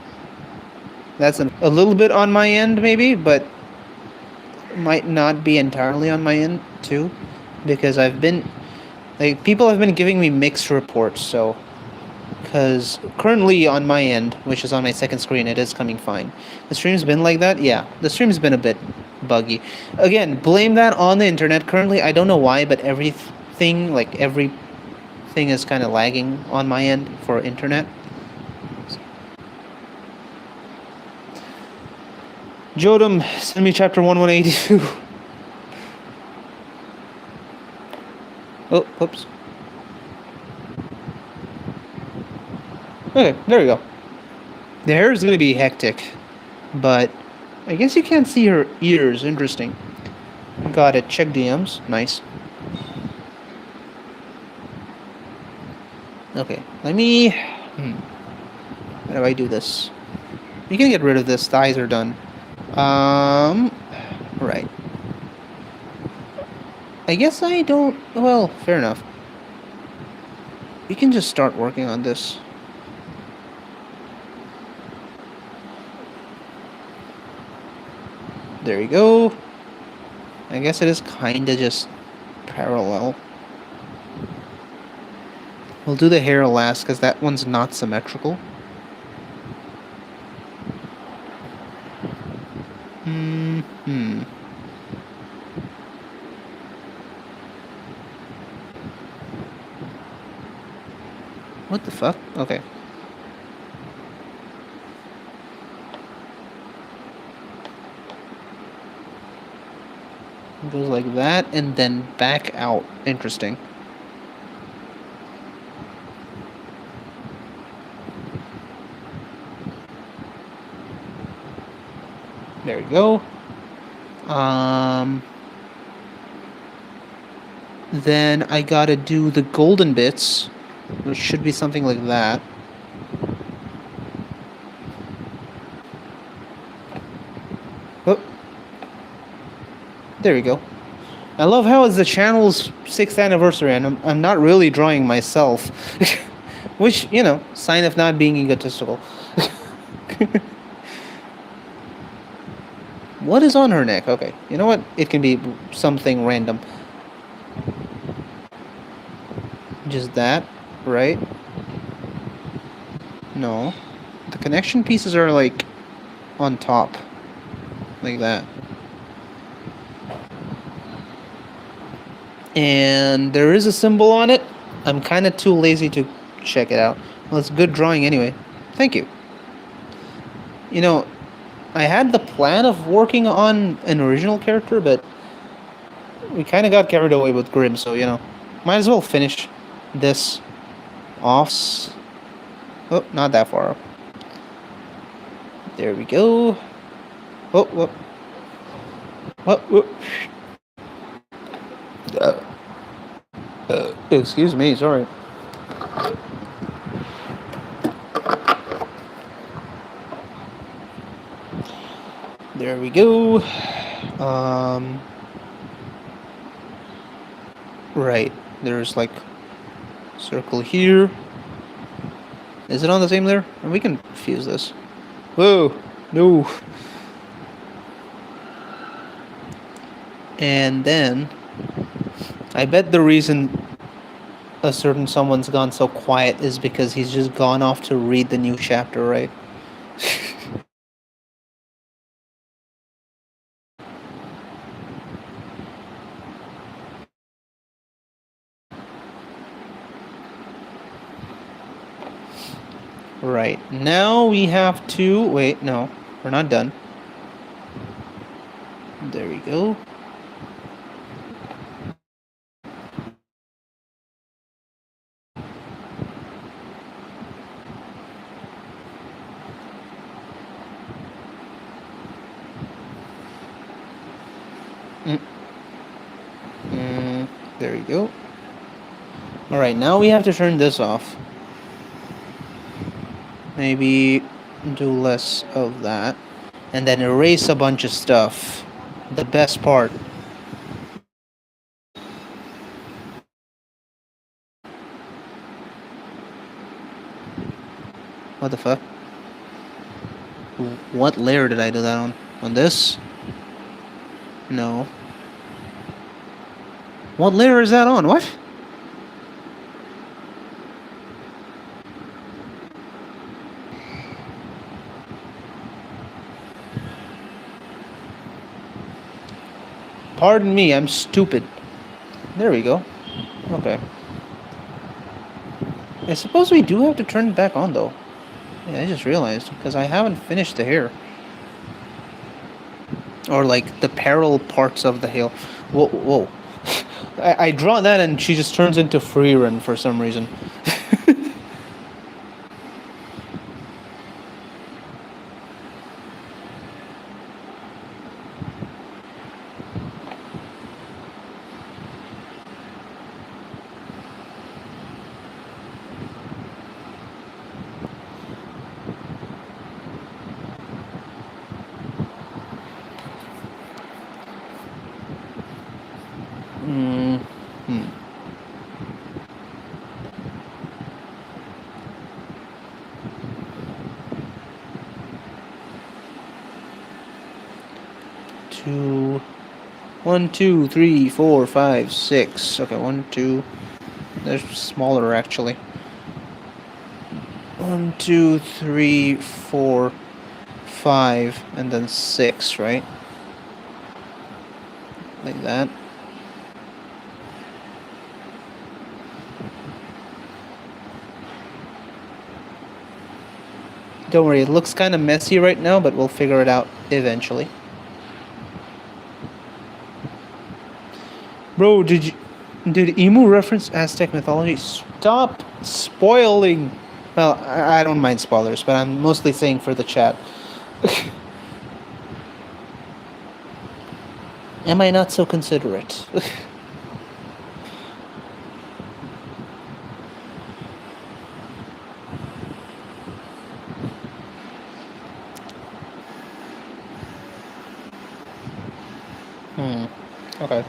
That's a little bit on my end, maybe, but might not be entirely on my end, too. Because I've been... Like, people have been giving me mixed reports, so... Because currently on my end, which is on my second screen, it is coming fine. The stream's been like that? Yeah, the stream's been a bit buggy. Again, blame that on the internet. Currently, I don't know why, but everything is kind of lagging on my end for internet. Jodam, send me chapter 1182. Oh, whoops. Okay, there we go. The hair is going to be hectic, but I guess you can't see her ears. Interesting. Got it. Check DMs. Nice. Okay, let me... How do I do this? You can get rid of this. The eyes are done. Right. I guess I don't... Well, fair enough. We can just start working on this. There you go. I guess it is kind of just parallel. We'll do the hair last because that one's not symmetrical. What the fuck? Okay. It goes like that and then back out. Interesting. There we go. Then I gotta do the golden bits, which should be something like that. Oh. There we go. I love how it's the channel's 6th anniversary and I'm not really drawing myself. Which, you know, sign of not being egotistical. What is on her neck? Okay, you know what? It can be something random. Just that, right? No. The connection pieces are like on top. Like that. And there is a symbol on it. I'm kind of too lazy to check it out. Well, it's good drawing anyway. Thank you. You know, I had the plan of working on an original character, but we kind of got carried away with Grimm, so, you know, might as well finish this off. Oh, not that far up. There we go. Oh, whoop. What? Whoop. Excuse me, sorry. There we go. Right. There's like circle here. Is it on the same layer? And we can fuse this. Whoa, no. And then I bet the reason a certain someone's gone so quiet is because he's just gone off to read the new chapter, right? Right. Now we have to... Wait, no. We're not done. There we go. There we go. Alright, now we have to turn this off. Maybe do less of that. And then erase a bunch of stuff. The best part. What the fuck? What layer did I do that on? On this? No. What layer is that on? What? Pardon me, I'm stupid. There we go. Okay. I suppose we do have to turn it back on, though. Yeah, I just realized, because I haven't finished the hair. Or, like, the parallel parts of the hair. Whoa, whoa. I draw that and she just turns into Freerun for some reason. 2, 1, 2, 3, 4, 5, 6. Okay, 1, 2. They're smaller actually. 1, 2, 3, 4, 5, and then 6, right? Like that. Don't worry, it looks kind of messy right now, but we'll figure it out eventually. Bro, did Emu reference Aztec mythology? Stop spoiling. Well, I don't mind spoilers, but I'm mostly saying for the chat. Am I not so considerate? Okay.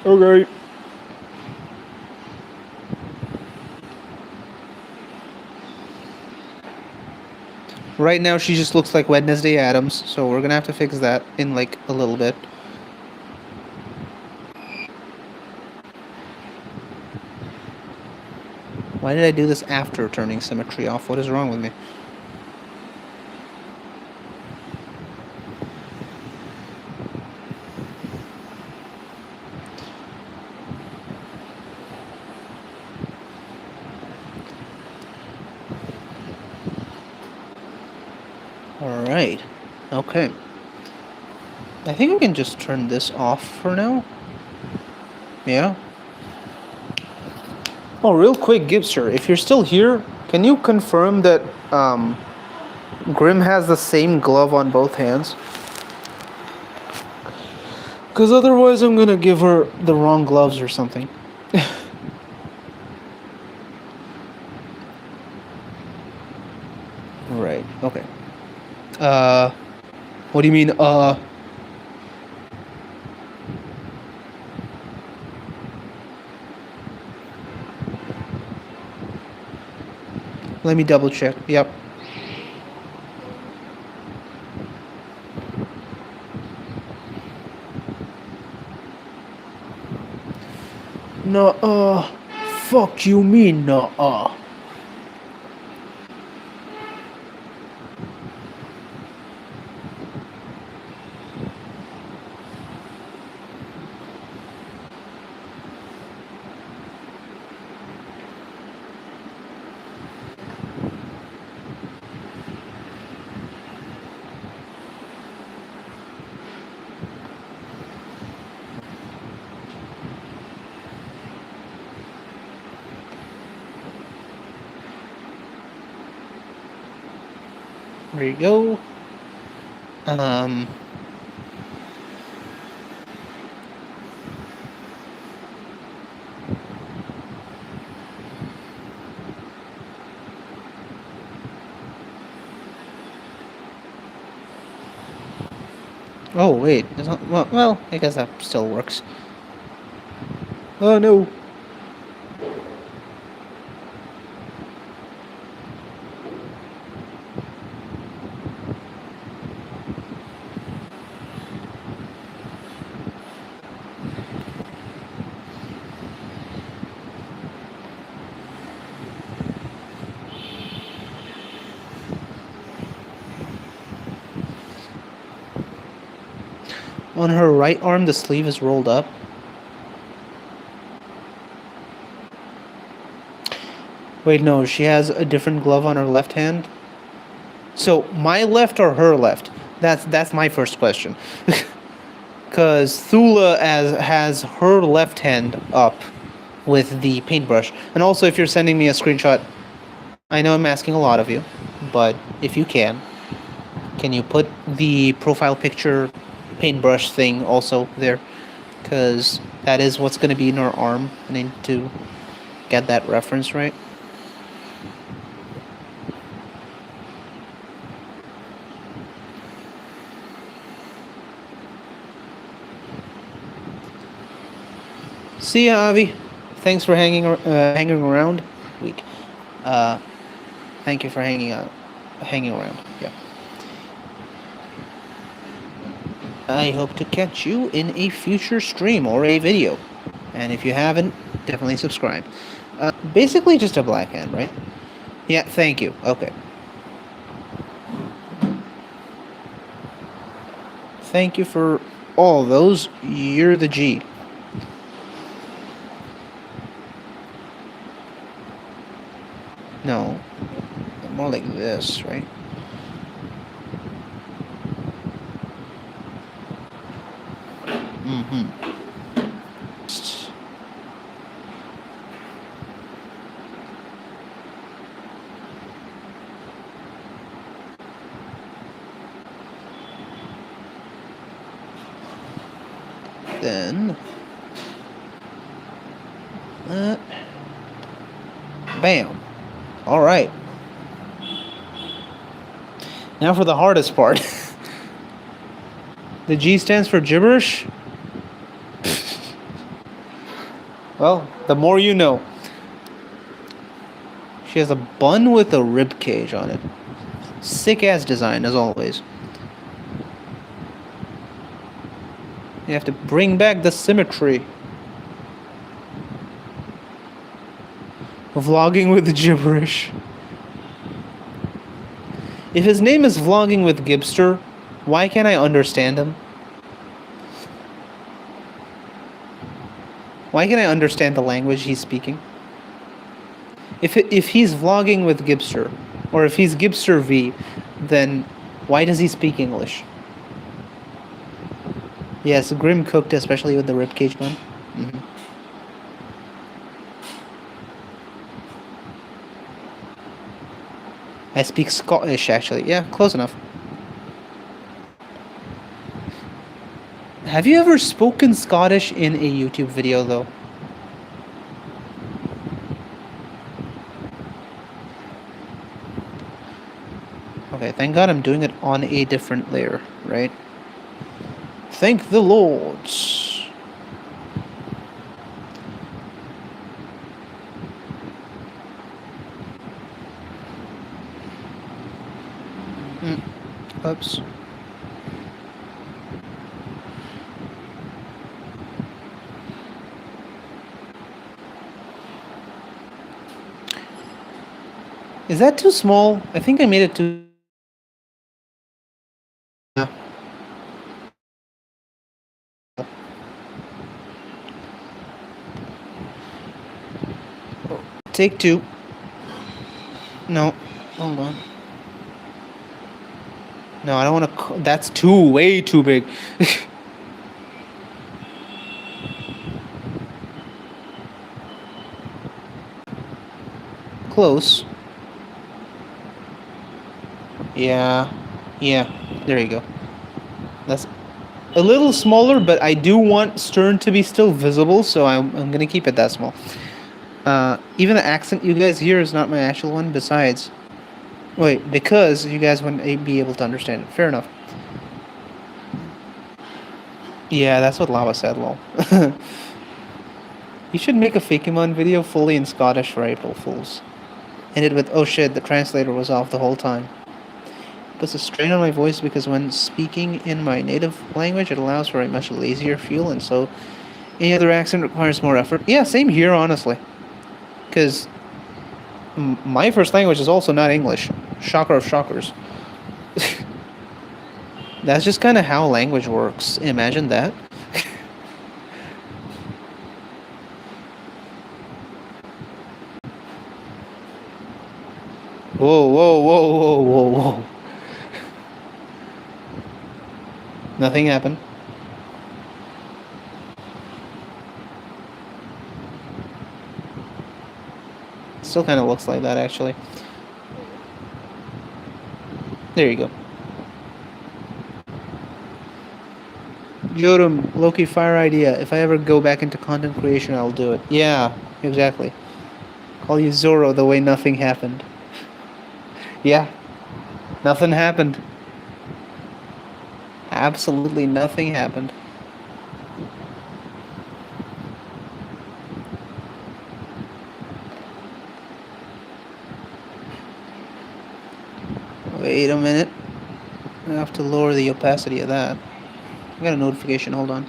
Okay. Right now, she just looks like Wednesday Addams, so we're gonna have to fix that in like a little bit. Why did I do this after turning symmetry off? What is wrong with me? Alright. Okay. I think we can just turn this off for now. Yeah. Oh, real quick, Gibster, if you're still here, can you confirm that Grim has the same glove on both hands? Because otherwise I'm gonna give her the wrong gloves or something. Right, okay. What do you mean, Let me double check. Yep. No, fuck you mean, no. There you go. Oh, wait. It's not, well, I guess that still works. Oh, no. On her right arm, the sleeve is rolled up. Wait, no, she has a different glove on her left hand. So, my left or her left? That's my first question. Because Thula has her left hand up with the paintbrush. And also, if you're sending me a screenshot, I know I'm asking a lot of you, but if you can you put the profile picture paintbrush thing also there? Because that is what's going to be in her arm. I need to get that reference right. See ya, Avi. Thanks for hanging around. Week. Thank you for hanging around. Yeah. I hope to catch you in a future stream or a video. And if you haven't, definitely subscribe. Basically just a black hand, right? Yeah, thank you. Okay. Thank you for all those. You're the G. No. More like this, right? Mm-hmm. Then... bam. Alright. Now for the hardest part. The G stands for gibberish? Well, the more you know. She has a bun with a rib cage on it. Sick ass design, as always. You have to bring back the symmetry. Vlogging with gibberish. If his name is Vlogging with Gibster, why can't I understand him? Why can't I understand the language he's speaking? If he's Vlogging with Gibster, or if he's Gibster V, then why does he speak English? Yes, Grim cooked, especially with the ribcage bun. Mm-hmm. I speak Scottish, actually. Yeah, close enough. Have you ever spoken Scottish in a YouTube video, though? Okay, thank God I'm doing it on a different layer, right? Thank the Lords. Oops. Is that too small? I think I made it too... Yeah. Take two. No, hold on. No, I don't want to... That's way too big. Close. Yeah. Yeah. There you go. That's a little smaller, but I do want Stern to be still visible, so I'm going to keep it that small. Even the accent you guys hear is not my actual one, besides... Wait, because you guys wouldn't be able to understand it. Fair enough. Yeah, that's what Lava said, lol. You should make a Fakemon video fully in Scottish for April Fools. Ended with, oh shit, the translator was off the whole time. Puts a strain on my voice because when speaking in my native language, it allows for a much lazier feel, and so any other accent requires more effort. Yeah, same here, honestly. Because my first language is also not English. Shocker of shockers. That's just kind of how language works. Imagine that. Whoa, whoa, whoa, whoa, whoa, whoa. Nothing happened. Still kind of looks like that, actually. There you go. Jotum, Loki fire idea. If I ever go back into content creation, I'll do it. Yeah, exactly. Call you Zoro the way nothing happened. Yeah, nothing happened. Absolutely nothing happened. Wait a minute. I have to lower the opacity of that. I got a notification. Hold on.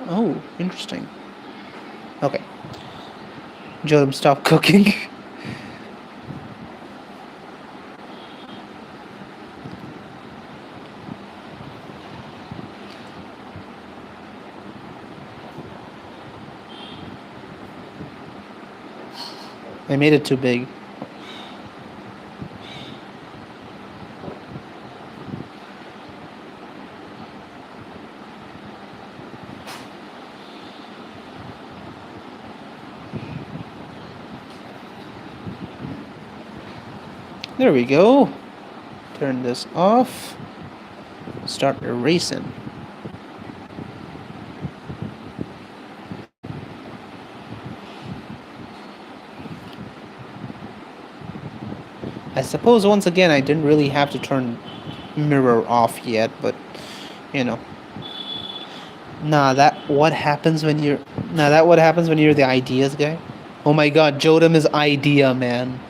Oh, interesting. Okay. Jodam, stop cooking. I made it too big. There we go. Turn this off. Start erasing. I suppose once again I didn't really have to turn mirror off yet, but you know. That what happens when you're the ideas guy? Oh my god, Jodam is idea man.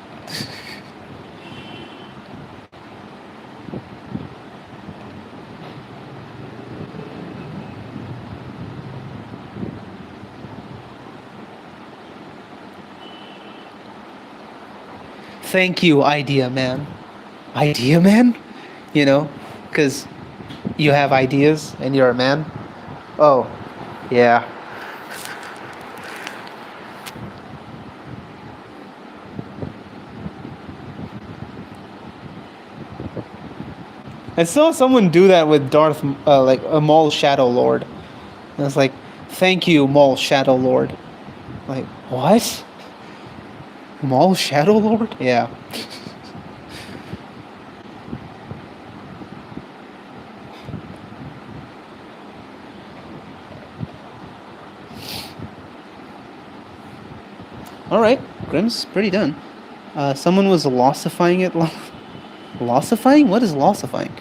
Thank you, idea man. Idea man? You know, because you have ideas and you're a man. Oh, yeah. I saw someone do that with Darth, like a Maul Shadow Lord. And it's like, thank you, Maul Shadow Lord. Like, what? Maul Shadow Lord? Yeah. Alright, Grimm's pretty done. Someone was lossifying it. Lossifying? What is lossifying?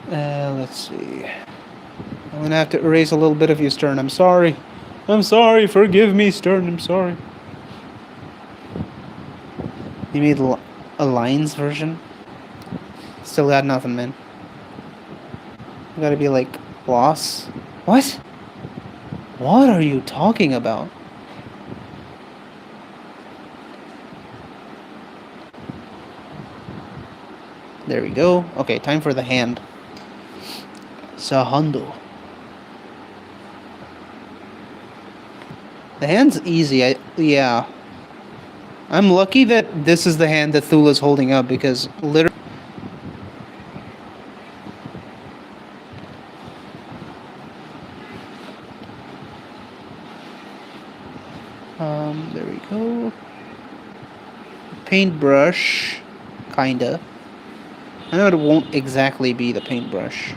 Let's see. I'm gonna have to erase a little bit of you, Stern. I'm sorry. I'm sorry. Forgive me, Stern. I'm sorry. You made a Lions version? Still got nothing, man. You gotta be like, boss? What? What are you talking about? There we go. Okay, time for the hand. Sahando. The hand's easy. Yeah. I'm lucky that this is the hand that Thula's holding up because literally. There we go. Paintbrush. Kinda. I know it won't exactly be the paintbrush.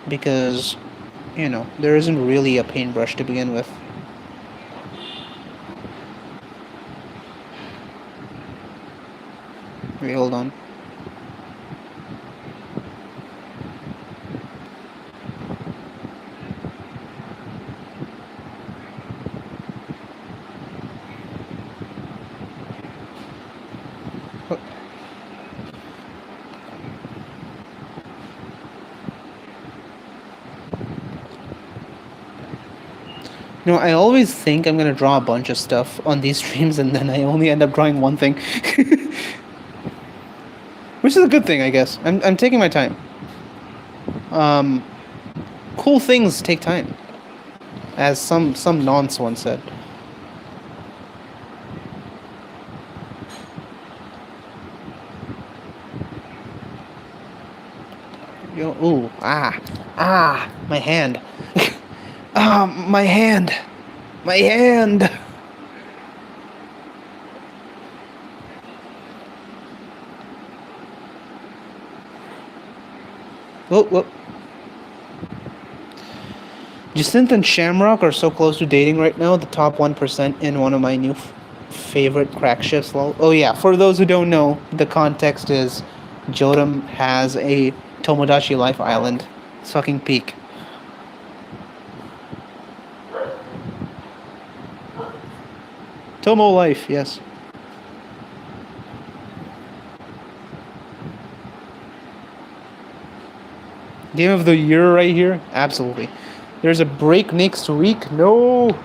Because, you know, there isn't really a paintbrush to begin with. Wait, hold on. You know, I always think I'm gonna draw a bunch of stuff on these streams and then I only end up drawing one thing. Which is a good thing, I guess. I'm taking my time. Cool things take time. As some nonce once said. Yo, ooh, my hand. My hand. My hand. Whoa. Jacinth and Shamrock are so close to dating right now. The top 1% in one of my new favorite crack shifts. Oh yeah, for those who don't know, the context is Jodam has a Tomodachi Life Island. It's fucking peak. Tomo Life, yes. Game of the year right here? Absolutely. There's a break next week? No!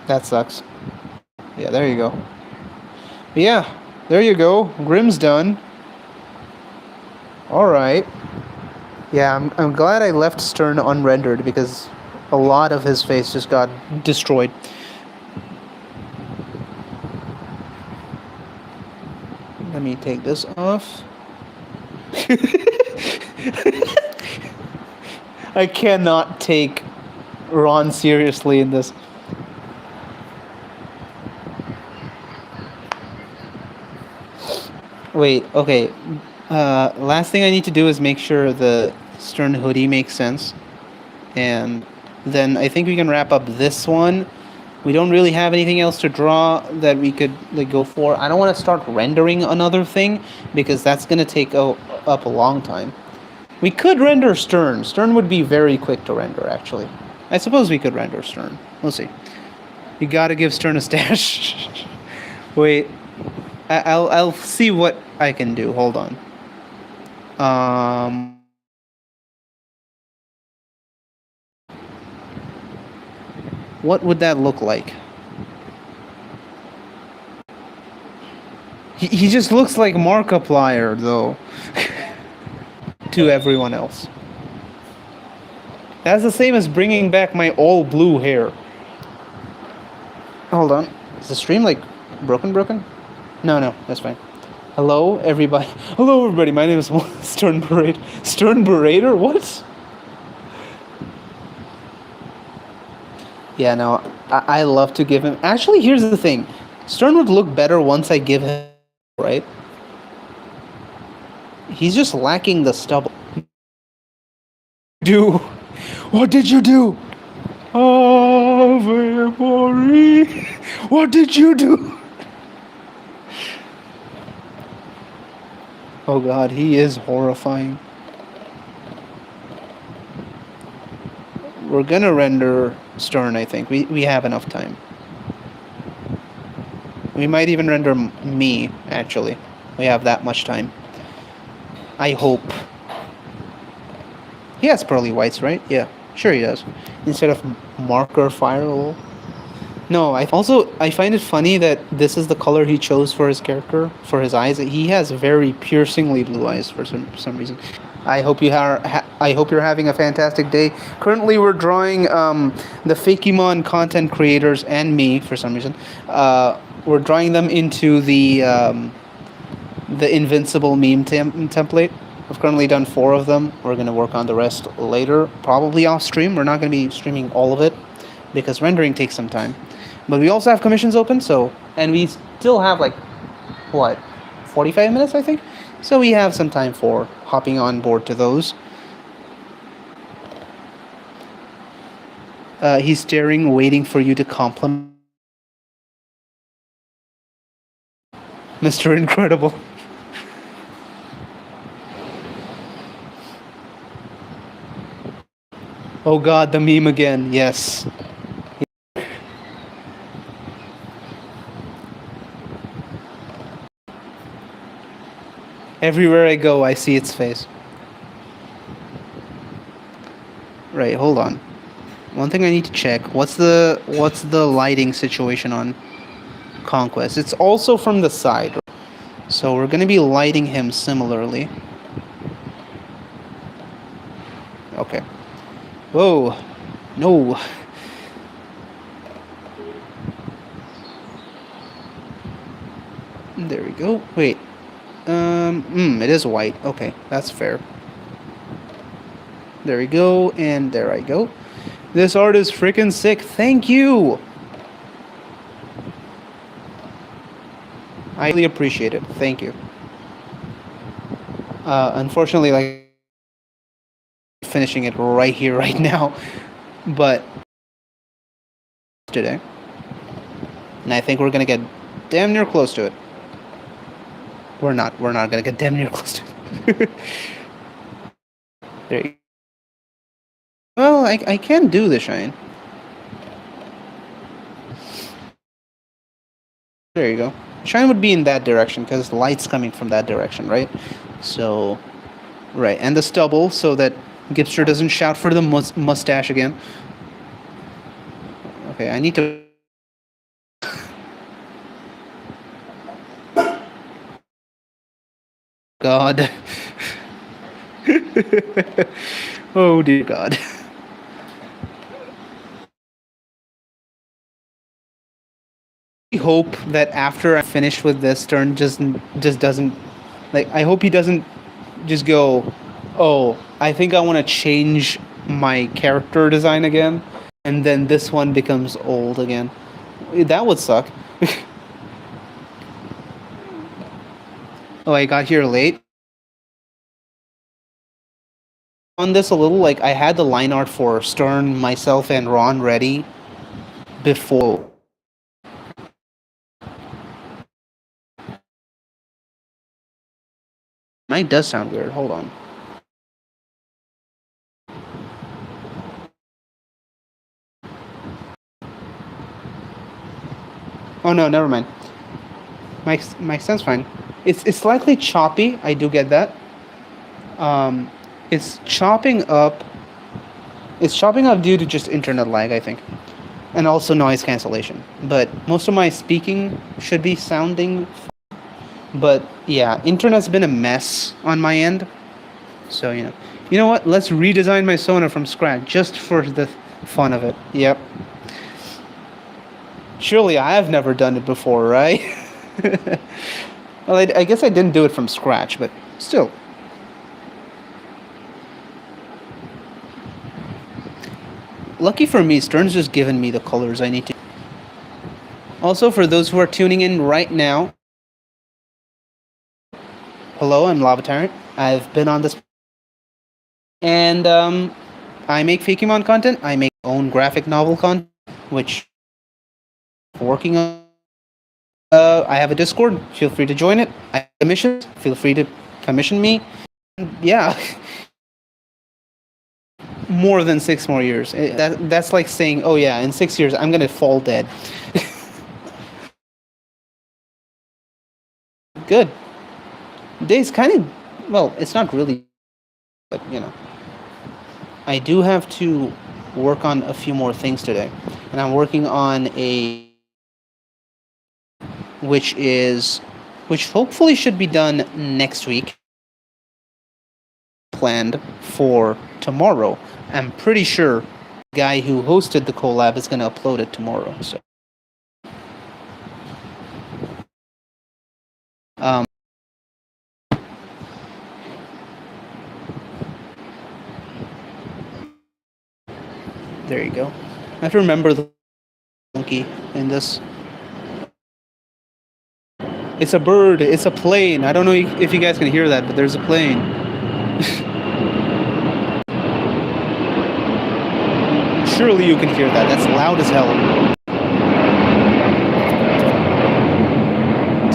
That sucks. Yeah, there you go. But yeah, there you go. Grimm's done. Alright. Yeah, I'm glad I left Stern unrendered because a lot of his face just got destroyed. Let me take this off. I cannot take Ron seriously in this. Wait, okay. Last thing I need to do is make sure the Stern hoodie makes sense. And then I think we can wrap up this one. We don't really have anything else to draw that we could like go for. I don't want to start rendering another thing because that's going to take up a long time. We could render Stern. Stern would be very quick to render, actually. I suppose we could render Stern. We'll see. You gotta give Stern a stash. Wait. I'll see what I can do. Hold on. What would that look like? He just looks like Markiplier, though. To everyone else. That's the same as bringing back my all blue hair. Hold on. Is the stream like broken? No, that's fine. Hello, everybody. Hello, everybody. My name is Stern Berater. Stern Berater? What? Yeah, no. I love to give him... Actually, here's the thing. Stern would look better once I give him... Right? He's just lacking the stubble. What did you do? Ave Maria. What did you do? Oh god, he is horrifying. We're gonna render Stern, I think. We have enough time. We might even render me, actually. We have that much time. I hope. He has pearly whites, right? Yeah, sure he does. Instead of marker firewall. No, I find it funny that this is the color he chose for his character, for his eyes. He has very piercingly blue eyes for some reason. I hope you're having a fantastic day. Currently, we're drawing the Fakemon content creators and me for some reason. We're drawing them into the Invincible meme template. I've currently done 4 of them. We're going to work on the rest later, probably off stream. We're not going to be streaming all of it because rendering takes some time. But we also have commissions open, and we still have 45 minutes, I think? So we have some time for hopping on board to those. He's staring, waiting for you to compliment Mr. Incredible. Oh god, the meme again, yes. Everywhere I go, I see its face. Right, hold on. One thing I need to check. What's the lighting situation on Conquest? It's also from the side. So we're going to be lighting him similarly. Okay. Whoa. No. There we go. Wait. It is white. Okay, that's fair. There we go, and there I go. This art is freaking sick. Thank you. I really appreciate it. Thank you. Unfortunately, finishing it right here, right now, but today, and I think we're gonna get damn near close to it. We're not gonna get damn near close to it. There you go. Well, I can do the shine. There you go. Shine would be in that direction because the light's coming from that direction, right? So, right, and the stubble so that Gipster doesn't shout for the mustache again. Okay, I need to. God. Oh dear God. I hope that after I finish with this turn, just doesn't, like, I hope he doesn't just go, oh, I think I want to change my character design again, and then this one becomes old again. That would suck. Oh, I got here late. On this a little, like, I had the line art for Stern, myself, and Ron ready before. Mic does sound weird. Hold on. Oh no, never mind. My sounds fine. It's slightly choppy. I do get that. It's chopping up. It's chopping up due to just internet lag, I think, and also noise cancellation. But most of my speaking should be sounding. But yeah, internet's been a mess on my end. So you know what? Let's redesign my Sona from scratch just for the fun of it. Yep. Surely I have never done it before, right? Well, I guess I didn't do it from scratch, but still. Lucky for me, Stern's just given me the colors I need to. Also, for those who are tuning in right now, hello, I'm Lava Tyrant. I've been on this, and I make Fakemon content. I make my own graphic novel content, which I'm working on. I have a Discord. Feel free to join it. I have commissions. Feel free to commission me. Yeah. More than 6 more years. That's like saying, oh yeah, in 6 years I'm gonna fall dead. Good. Day's kind of, well, it's not really, but I do have to work on a few more things today, and I'm working on which hopefully should be done next week. Planned for tomorrow. I'm pretty sure the guy who hosted the collab is gonna upload it tomorrow. So, there you go. I have to remember the monkey in this. It's a bird. It's a plane. I don't know if you guys can hear that, but there's a plane. Surely you can hear that. That's loud as hell.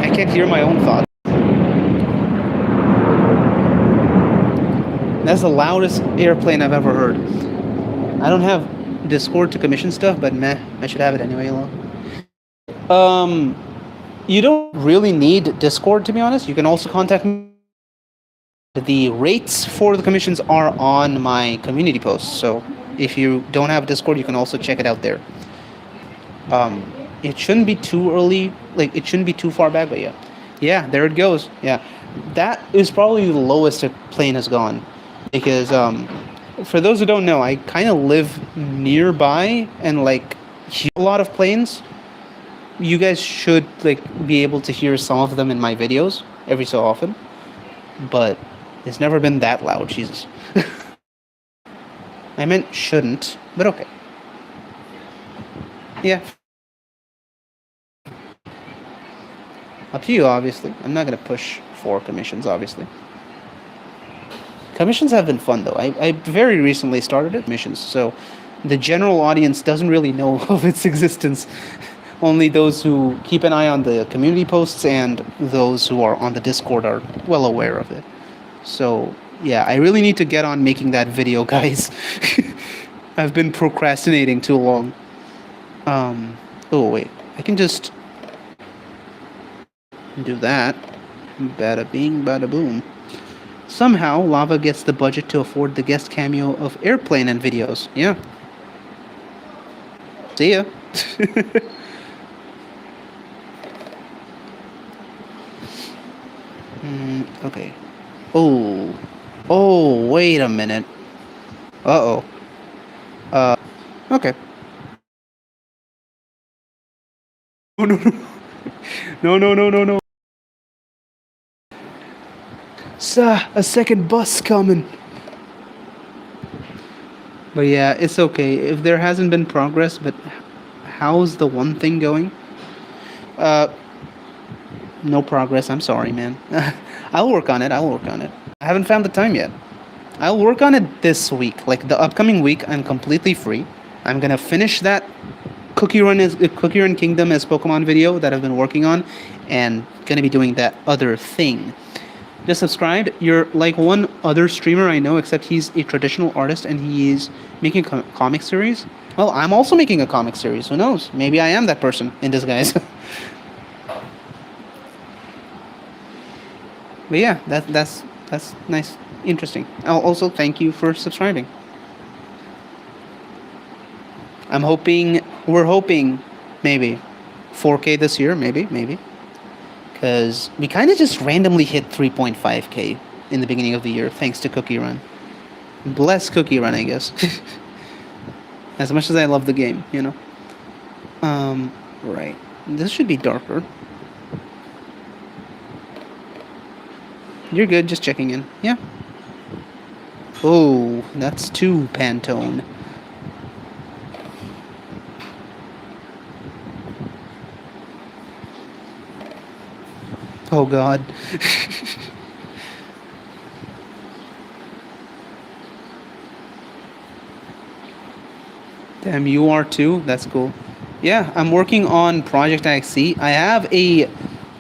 I can't hear my own thoughts. That's the loudest airplane I've ever heard. I don't have Discord to commission stuff, but meh, I should have it anyway. You don't really need Discord, to be honest. You can also contact me. The rates for the commissions are on my community posts, so if you don't have Discord, you can also check it out there. It shouldn't be too early, like it shouldn't be too far back, but yeah, there it goes. Yeah, that is probably the lowest a plane has gone, because for those who don't know, I kind of live nearby and like hear a lot of planes. You guys should like be able to hear some of them in my videos every so often, but it's never been that loud. Jesus. I meant shouldn't, but okay. Yeah. Up to you, obviously. I'm not gonna push for commissions, obviously. Commissions have been fun though. I very recently started at missions, so the general audience doesn't really know of its existence. Only those who keep an eye on the community posts and those who are on the Discord are well aware of it. So, yeah, I really need to get on making that video, guys. I've been procrastinating too long. Oh, wait. I can just... Do that. Bada bing, bada boom. Somehow, Lava gets the budget to afford the guest cameo of Airplane and videos. Yeah. See ya. Okay. Oh. Oh, wait a minute. Uh-oh. Okay. No, no, no. No, no, no, no, no. Sir, a second bus coming. But yeah, it's okay. If there hasn't been progress, but how's the one thing going? Uh, no progress. I'm sorry, man. I'll work on it. I'll work on it. I haven't found the time yet. I'll work on it this week. Like the upcoming week, I'm completely free. I'm gonna finish that Cookie Run Kingdom as Pokemon video that I've been working on, and gonna be doing that other thing. Just subscribed. You're like one other streamer I know, except he's a traditional artist and he's making a comic series. Well, I'm also making a comic series. Who knows? Maybe I am that person in disguise. But yeah, that's nice, interesting. Also, thank you for subscribing. We're hoping, maybe 4K this year, maybe, because we kind of just randomly hit 3.5K in the beginning of the year thanks to Cookie Run. Bless Cookie Run, I guess. As much as I love the game, you know. Right. This should be darker. You're good, just checking in. Yeah. Oh, that's too Pantone. Oh god. Damn, you are too? That's cool. Yeah, I'm working on Project IXC. I have a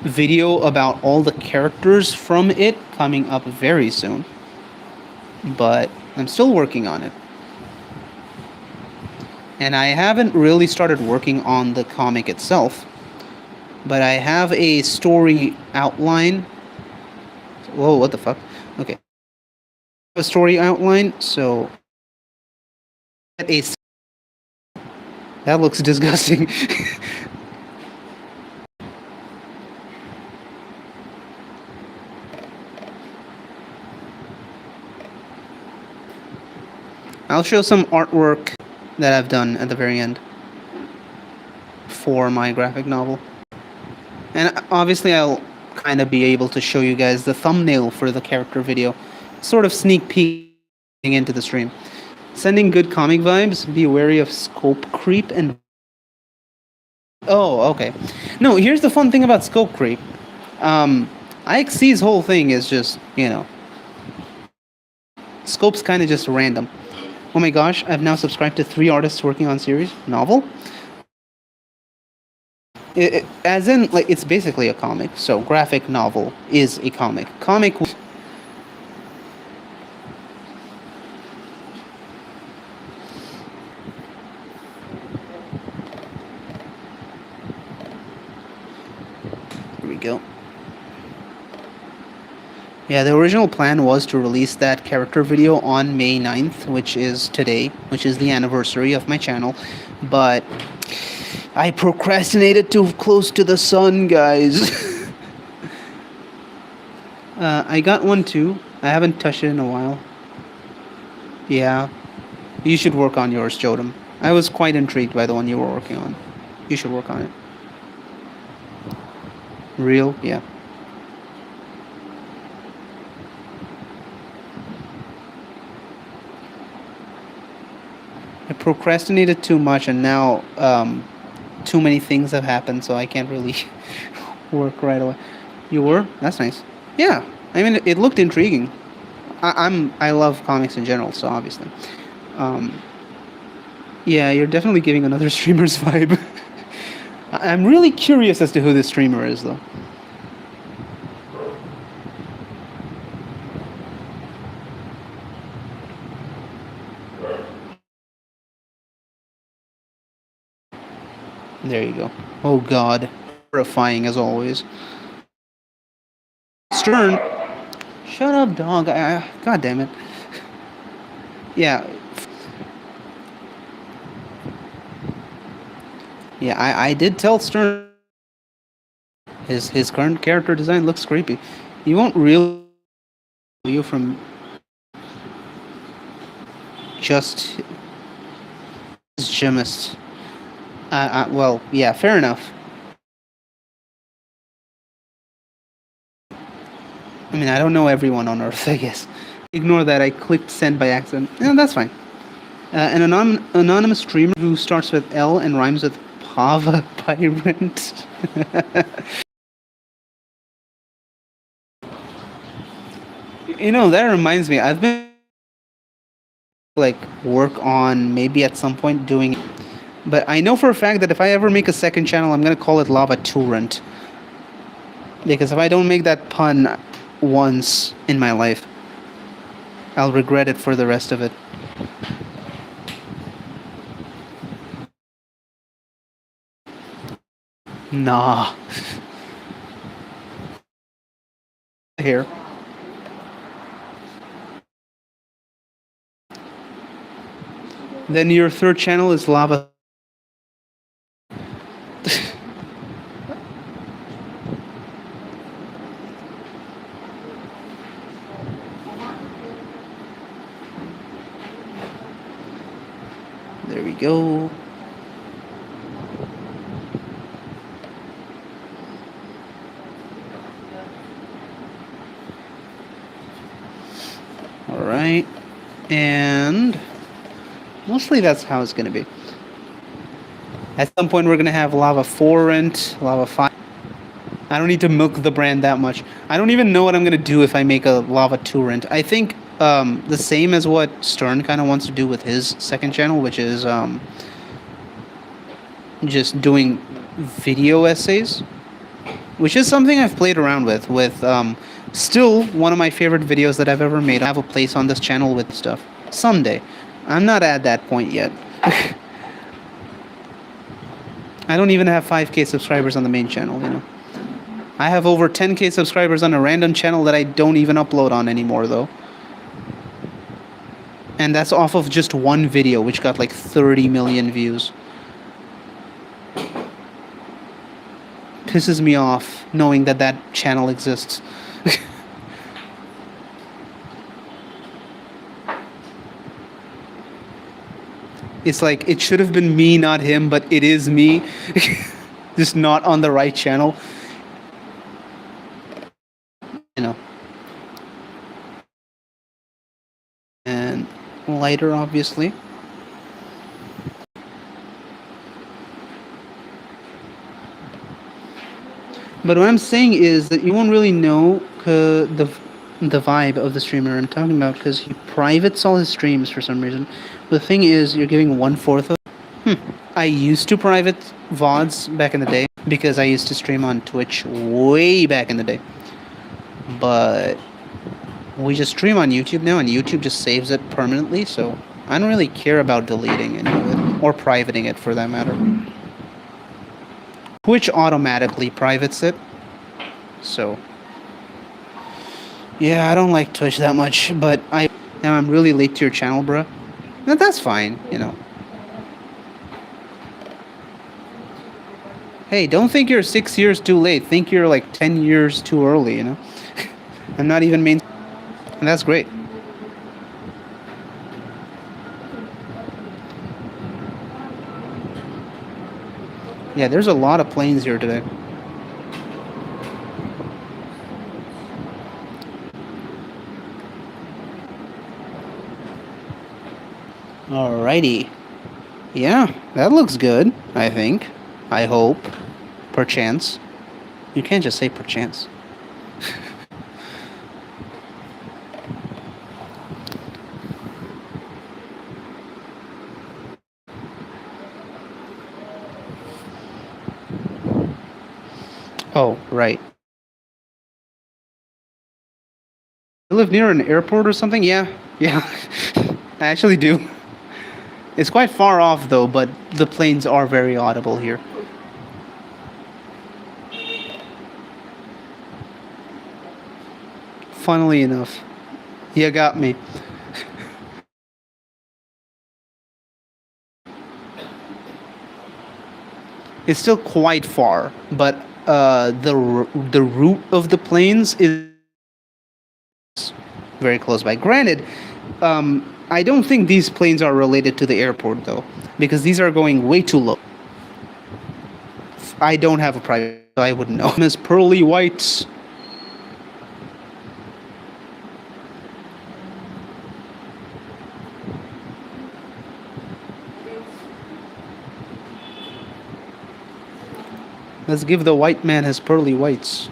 video about all the characters from it coming up very soon. But I'm still working on it. And I haven't really started working on the comic itself. But I have a story outline. Whoa, what the fuck? Okay. A story outline, so that looks disgusting. I'll show some artwork that I've done at the very end for my graphic novel. And obviously I'll kind of be able to show you guys the thumbnail for the character video. Sort of sneak peeking into the stream. Sending good comic vibes, be wary of scope creep and... Oh, okay. No, here's the fun thing about scope creep. IXC's whole thing is just, you know... Scope's kind of just random. Oh my gosh, I've now subscribed to 3 artists working on series. Novel? As in, like, it's basically a comic. So, graphic novel is a comic. Comic... Here we go. Yeah, the original plan was to release that character video on May 9th, which is today, which is the anniversary of my channel, but I procrastinated too close to the sun, guys. I got one too. I haven't touched it in a while. Yeah, you should work on yours, Jodam. I was quite intrigued by the one you were working on. You should work on it. Real? Yeah. I procrastinated too much, and now too many things have happened, so I can't really work right away. You were? That's nice. Yeah, I mean, it looked intriguing. I love comics in general, so obviously. Yeah, you're definitely giving another streamer's vibe. I'm really curious as to who this streamer is, though. There you go. Oh god. Terrifying as always. Stern. Shut up, dog. God damn it. Yeah. Yeah, I did tell Stern his current character design looks creepy. You won't really you from just Gemist. Well, yeah, fair enough. I mean, I don't know everyone on Earth, I guess. Ignore that, I clicked send by accident. Yeah, that's fine. An anonymous streamer who starts with L and rhymes with Pava Pyrant. You know, that reminds me, I've been like work on maybe at some point doing, but I know for a fact that if I ever make a second channel, I'm gonna call it Lava Torrent. Because if I don't make that pun once in my life, I'll regret it for the rest of it. Nah. Here. Then your third channel is Lava. There we go. All right. And mostly that's how it's going to be. At some point, we're going to have Lava Torrent, Lava 5. I don't need to milk the brand that much. I don't even know what I'm going to do if I make a Lava Torrent. I think the same as what Stern kind of wants to do with his second channel, which is just doing video essays, which is something I've played around with still one of my favorite videos that I've ever made. I have a place on this channel with stuff. Someday. I'm not at that point yet. I don't even have 5k subscribers on the main channel, you know. I have over 10k subscribers on a random channel that I don't even upload on anymore, though. And that's off of just one video, which got like 30 million views. Pisses me off knowing that that channel exists. It's like, it should have been me, not him, but it is me. Just not on the right channel. You know. And lighter, obviously. But what I'm saying is that you won't really know the vibe of the streamer I'm talking about, because he privates all his streams for some reason. But the thing is, you're giving 1/4 of... I used to private VODs back in the day, because I used to stream on Twitch way back in the day. But we just stream on YouTube now, and YouTube just saves it permanently, so I don't really care about deleting any of it, or privating it for that matter. Twitch automatically privates it, so yeah, I don't like Twitch that much, but I'm really late to your channel, bruh. That's fine, you know. Hey, don't think you're 6 years too late. Think you're like 10 years too early, you know. I'm not even main, and that's great. Yeah, there's a lot of planes here today. Alrighty. Yeah, that looks good, I think. I hope. Perchance. You can't just say perchance. Oh, right. You live near an airport or something? Yeah. I actually do. It's quite far off though, but the planes are very audible here. funnily enough. You got me. It's still quite far, but the route of the planes is very close by. Granted, I don't think these planes are related to the airport though, because these are going way too low. I don't have a private, so I wouldn't know. Miss Pearly Whites. Let's give the white man his pearly whites.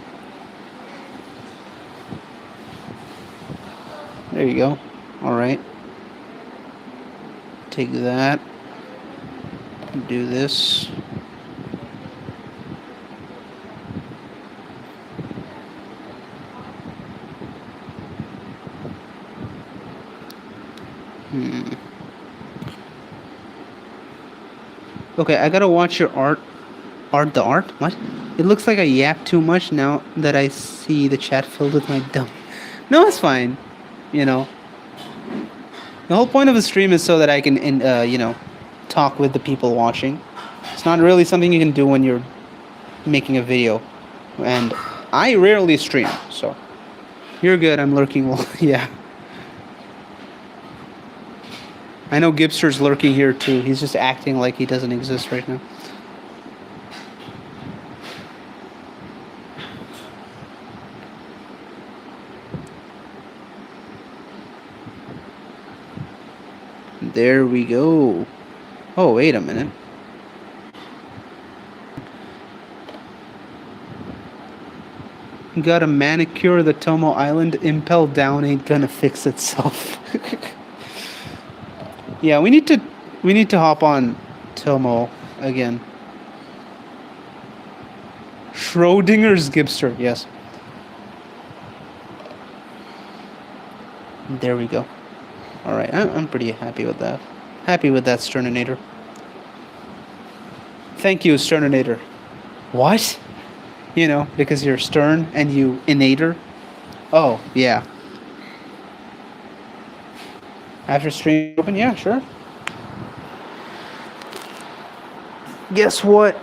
There you go. Alright. Take that. Do this. Okay, I gotta watch your art. The art? What? It looks like I yap too much now that I see the chat filled with my dumb. No, it's fine. You know. The whole point of the stream is so that I can, talk with the people watching. It's not really something you can do when you're making a video. And I rarely stream, so. You're good, I'm lurking. Well, yeah. I know Gibster's lurking here too. He's just acting like he doesn't exist right now. There we go. Oh, wait a minute. Gotta manicure the Tomo Island. Impel down ain't gonna fix itself. Yeah, we need to hop on Tomo again. Schrodinger's Gibster, yes. There we go. Alright, I'm pretty happy with that. Happy with that, Sterninator. Thank you, Sterninator. What? You know, because you're stern and you inator. Oh, yeah. After stream open, yeah, sure. Guess what?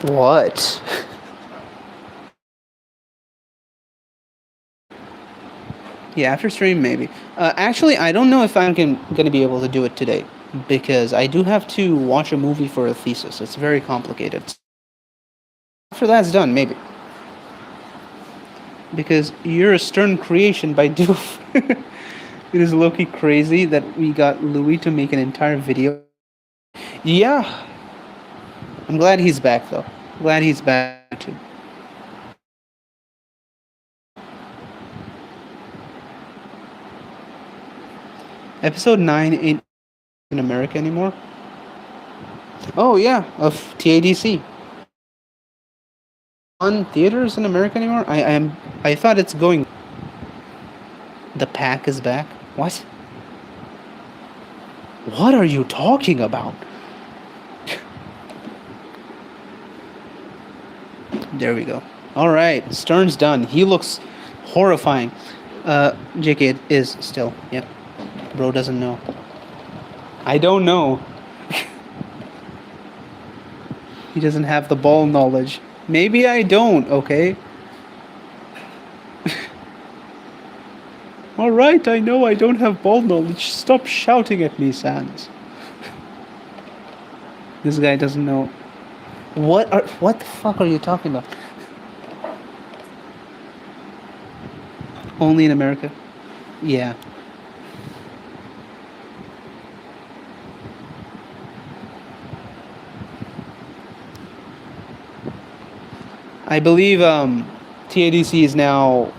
What? Yeah, after stream, maybe. Actually, I don't know if I'm going to be able to do it today, because I do have to watch a movie for a thesis. It's very complicated. After that's done, maybe. Because you're a stern creation by Doof. It is low-key crazy that we got Louis to make an entire video. Yeah. I'm glad he's back, though. Glad he's back, too. Episode 9 ain't in America anymore. Oh, yeah, of TADC. On theaters in America anymore? I thought it's going. The pack is back. What? What are you talking about? There we go. All right, Stern's done. He looks horrifying. JK is still. Yep. Bro doesn't know. I don't know. He doesn't have the ball knowledge. Maybe I don't, okay? Alright, I know I don't have ball knowledge. Stop shouting at me, Sans. This guy doesn't know. What the fuck are you talking about? Only in America? Yeah. I believe TADC is now,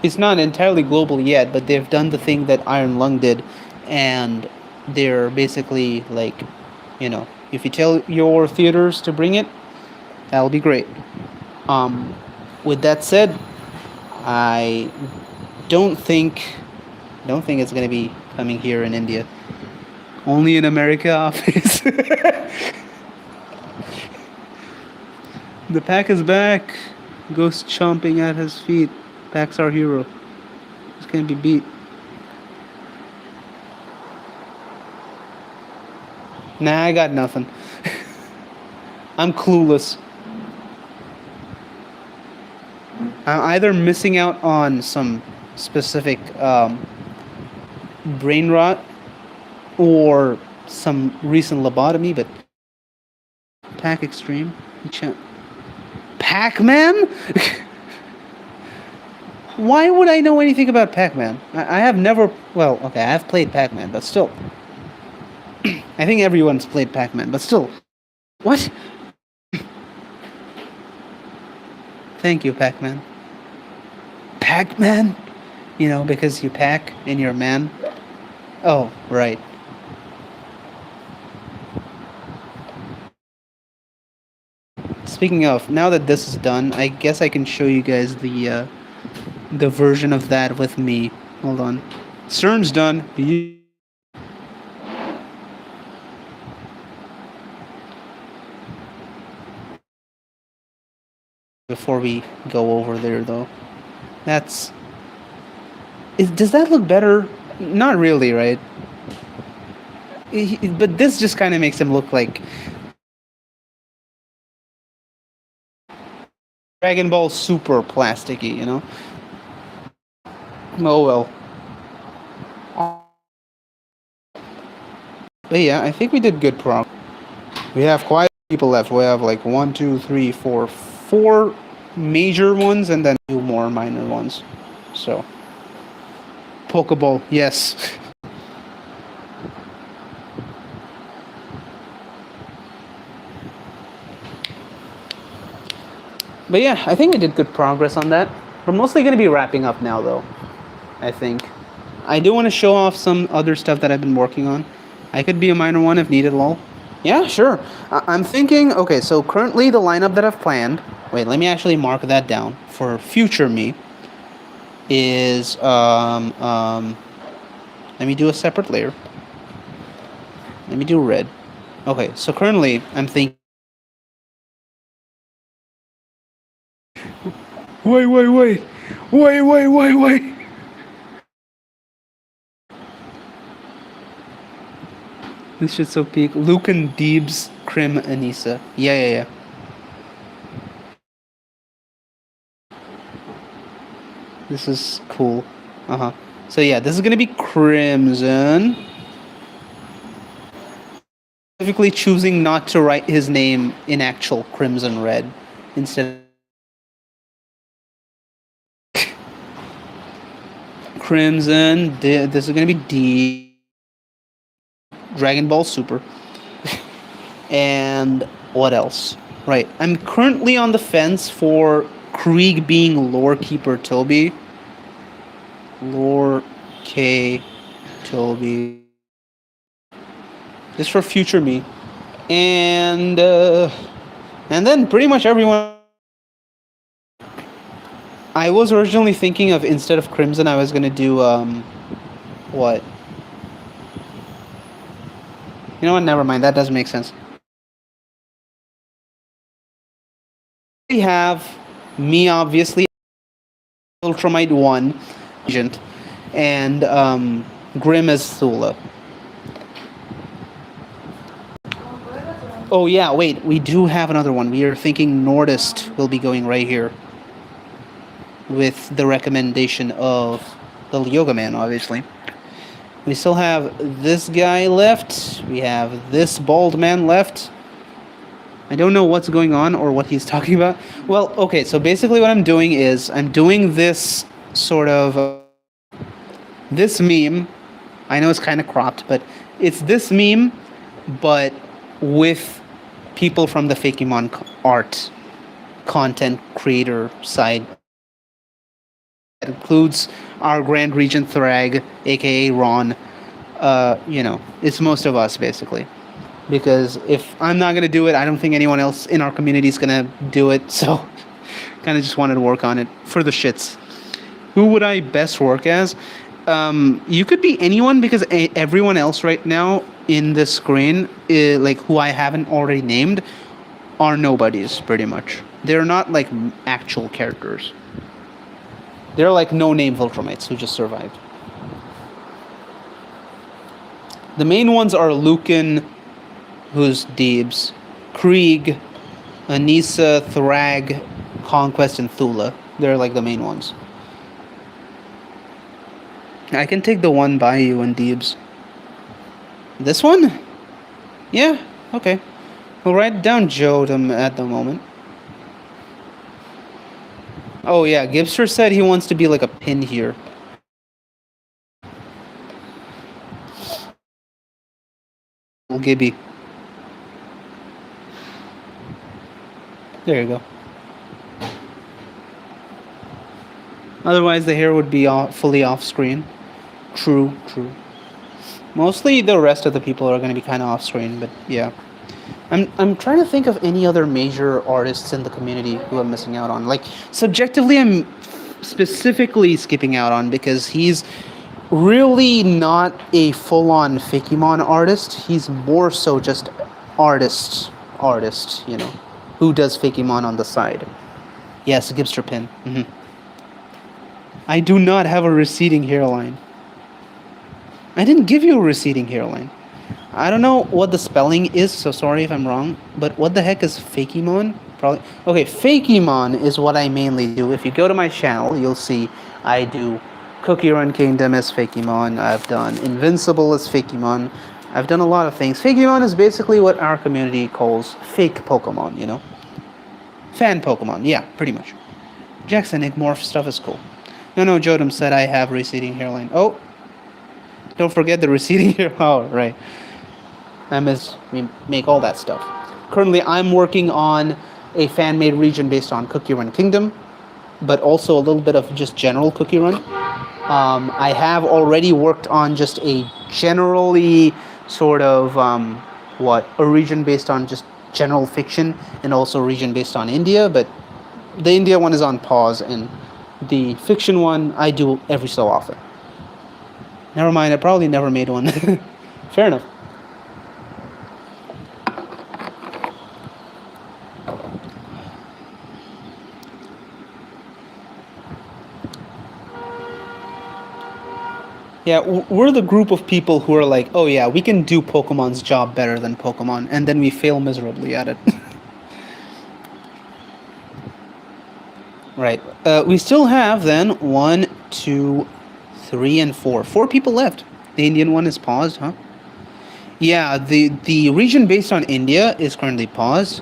it's not entirely global yet, but they've done the thing that Iron Lung did, and they're basically like, you know, if you tell your theaters to bring it, that'll be great. With that said, I don't think it's gonna be coming here in India. Only in America, office. The pack is back. Ghost chomping at his feet. Pack's our hero. He's gonna be beat. Nah, I got nothing. I'm clueless. I'm either missing out on some specific brain rot or some recent lobotomy, but Pack Extreme. Pac-Man? Why would I know anything about Pac-Man? I have never... Well, okay, I have played Pac-Man, but still. I think everyone's played Pac-Man, but still. What? Thank you, Pac-Man. Pac-Man? You know, because you pack and you're a man. Oh, right. Speaking of, now that this is done, I guess I can show you guys the version of that with me. Hold on. CERN's done. Before we go over there, though. Does that look better? Not really, right? But this just kind of makes him look like Dragon Ball Super plasticky, you know? Oh well. But yeah, I think we did good progress. We have quite a few people left. We have like 1, 2, 3, 4, 4 major ones and then 2 more minor ones. So, Pokeball, yes. But yeah, I think we did good progress on that. We're mostly going to be wrapping up now, though. I think. I do want to show off some other stuff that I've been working on. I could be a minor one if needed, lol. Yeah, sure. I'm thinking, okay, so currently the lineup that I've planned, wait, let me actually mark that down for future me, is, let me do a separate layer. Let me do red. Okay, so currently I'm thinking, wait. This shit's so peak. Lucan, Deebs, Krim, Anissa. Yeah. This is cool. So yeah, this is gonna be Crimson. Specifically choosing not to write his name in actual Crimson Red. Instead Crimson. This is gonna be D. Dragon Ball Super. And what else? Right. I'm currently on the fence for Krieg being Lore Keeper Toby. Lore K Toby. This for future me. And then pretty much everyone. I was originally thinking of, instead of Crimson, I was gonna do what? You know what? Never mind. That doesn't make sense. We have me, obviously, Ultramite 1 agent, and Grim as Thula. Oh yeah, wait, we do have another one. We are thinking Nordist will be going right here, with the recommendation of the Yoga Man, obviously. We still have this guy left. We have this bald man left. I don't know what's going on or what he's talking about. Well, okay, so basically what I'm doing is I'm doing this sort of this meme. I know it's kind of cropped, but it's this meme, but with people from the Fakemon art content creator side. That includes our Grand Regent Thrag, aka Ron. You know, it's most of us basically. Because if I'm not gonna do it, I don't think anyone else in our community is gonna do it. So, kind of just wanted to work on it for the shits. Who would I best work as? You could be anyone, because everyone else right now in the screen, like who I haven't already named, are nobodies pretty much. They're not like actual characters. They're like no-name Viltrumites who just survived. The main ones are Lucan, who's Deebs, Krieg, Anissa, Thrag, Conquest, and Thula. They're like the main ones. I can take the one by you and Deebs. This one? Yeah, okay. We'll write down Jodam at the moment. Oh yeah, Gibster said he wants to be like a pin here. Gibby. There you go. Otherwise the hair would be fully off screen. True. Mostly the rest of the people are going to be kind of off screen, but yeah. I'm trying to think of any other major artists in the community who I'm missing out on. Like, subjectively, I'm specifically skipping out on because he's really not a full-on Fakimon artist. He's more so just artist, you know, who does Fakimon on the side. Yes, Gibster pin. I do not have a receding hairline. I didn't give you a receding hairline. I don't know what the spelling is, so sorry if I'm wrong, but what the heck is Fakimon? Probably. Okay, Fakimon is what I mainly do. If you go to my channel, you'll see I do Cookie Run Kingdom as Fakimon. I've done Invincible as Fakimon. I've done a lot of things. Fakimon is basically what our community calls fake Pokemon, you know? Fan Pokemon, yeah, pretty much. Jackson Igmorph stuff is cool. No, Jodam said I have receding hairline. Oh, don't forget the receding hair. Oh, right. We make all that stuff. Currently, I'm working on a fan-made region based on Cookie Run Kingdom, but also a little bit of just general Cookie Run. I have already worked on just a generally sort of, a region based on just general fiction, and also a region based on India, but the India one is on pause, and the fiction one I do every so often. Never mind, I probably never made one. Fair enough. Yeah, we're the group of people who are like, oh yeah, we can do Pokemon's job better than Pokemon, and then we fail miserably at it. Right. We still have then 1, 2, 3, and 4. 4 people left. The Indian one is paused, huh? Yeah, the region based on India is currently paused.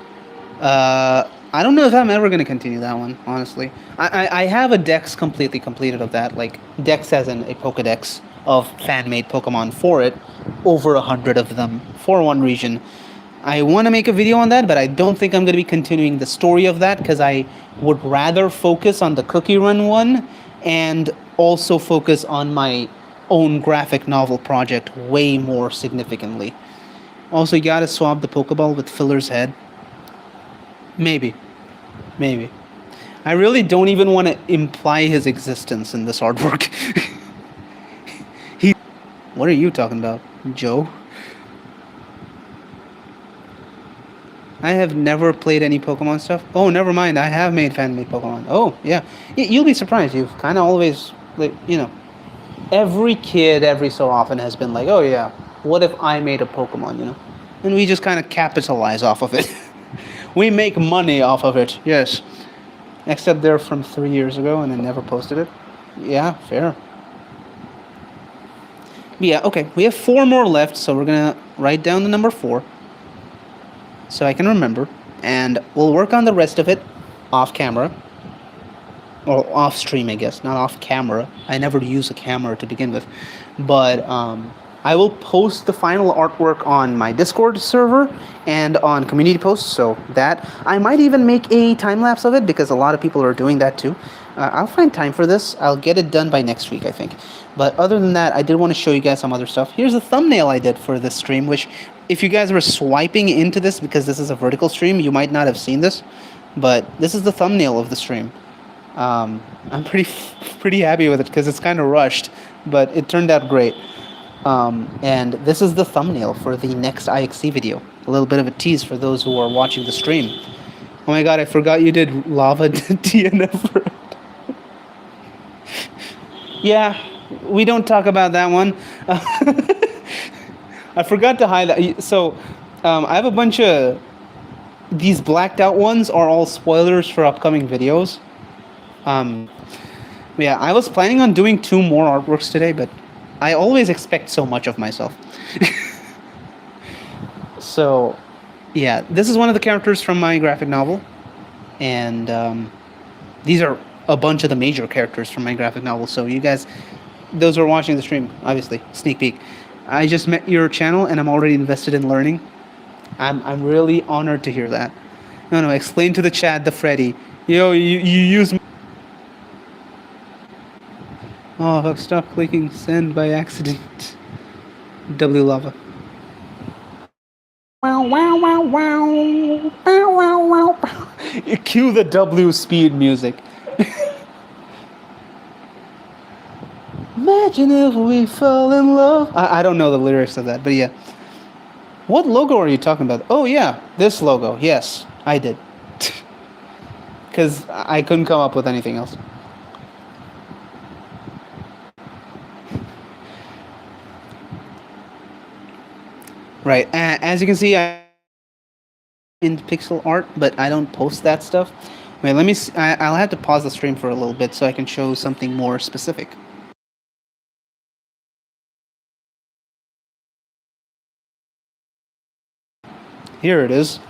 I don't know if I'm ever going to continue that one, honestly. I have a dex completely completed of that, like dex as in a Pokedex of fan-made Pokemon for it, over 100 of them for one region. I want to make a video on that, but I don't think I'm going to be continuing the story of that because I would rather focus on the Cookie Run one and also focus on my own graphic novel project way more significantly. Also, you gotta swap the Pokeball with Filler's head. Maybe. I really don't even want to imply his existence in this artwork. What are you talking about, Joe? I have never played any Pokemon stuff. Oh, never mind. I have made fan-made Pokemon. Oh, yeah. You'll be surprised. You've kind of always, like, you know, every kid every so often has been like, oh, yeah, what if I made a Pokemon, you know? And we just kind of capitalize off of it. We make money off of it, yes. Except they're from 3 years ago and I never posted it. Yeah, fair. But yeah, okay. We have 4 more left, so we're going to write down the number 4. So I can remember. And we'll work on the rest of it off camera. Or off stream, I guess. Not off camera. I never use a camera to begin with. But I will post the final artwork on my Discord server and on community posts. So that. I might even make a time-lapse of it because a lot of people are doing that too. I'll find time for this. I'll get it done by next week, I think. But other than that, I did want to show you guys some other stuff. Here's a thumbnail I did for this stream, which if you guys were swiping into this because this is a vertical stream, you might not have seen this. But this is the thumbnail of the stream. I'm pretty happy with it because it's kind of rushed, but it turned out great. And this is the thumbnail for the next IXC video. A little bit of a tease for those who are watching the stream. Oh my god, I forgot you did lava DNF for it. Yeah, we don't talk about that one. I forgot to highlight. So, I have a bunch of these blacked out ones are all spoilers for upcoming videos. Um, yeah, I was planning on doing 2 more artworks today, but I always expect so much of myself. So, yeah, this is one of the characters from my graphic novel, and these are a bunch of the major characters from my graphic novel. So you guys, those who are watching the stream, obviously, sneak peek. I just met your channel, and I'm already invested in learning. I'm really honored to hear that. No, explain to the chat, the Freddy. Yo, you use. Oh, fuck, stop clicking send by accident. W lava. Wow, wow, wow, wow. Wow, wow, wow. Cue the W speed music. Imagine if we fell in love. I don't know the lyrics of that, but yeah. What logo are you talking about? Oh, yeah, this logo. Yes, I did. Because I couldn't come up with anything else. Right. As you can see, I in pixel art, but I don't post that stuff. Wait, let me. I'll have to pause the stream for a little bit so I can show something more specific. Here it is.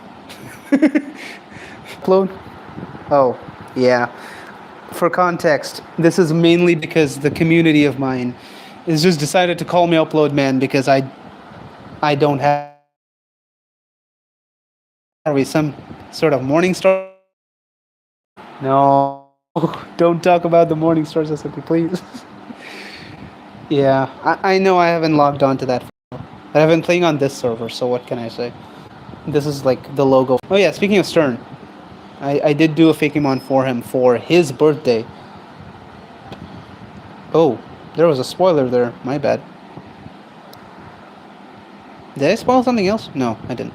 Upload. Oh, yeah. For context, this is mainly because the community of mine has just decided to call me Upload Man because I don't have. Are we some sort of morning star? No, don't talk about the morning stars, SMP, please. Yeah, I know I haven't logged on to that, but I've been playing on this server, so what can I say? This is like the logo. Oh yeah, speaking of Stern, I did do a Fakemon for him for his birthday. Oh, there was a spoiler there. My bad. Did I spoil something else? No, I didn't.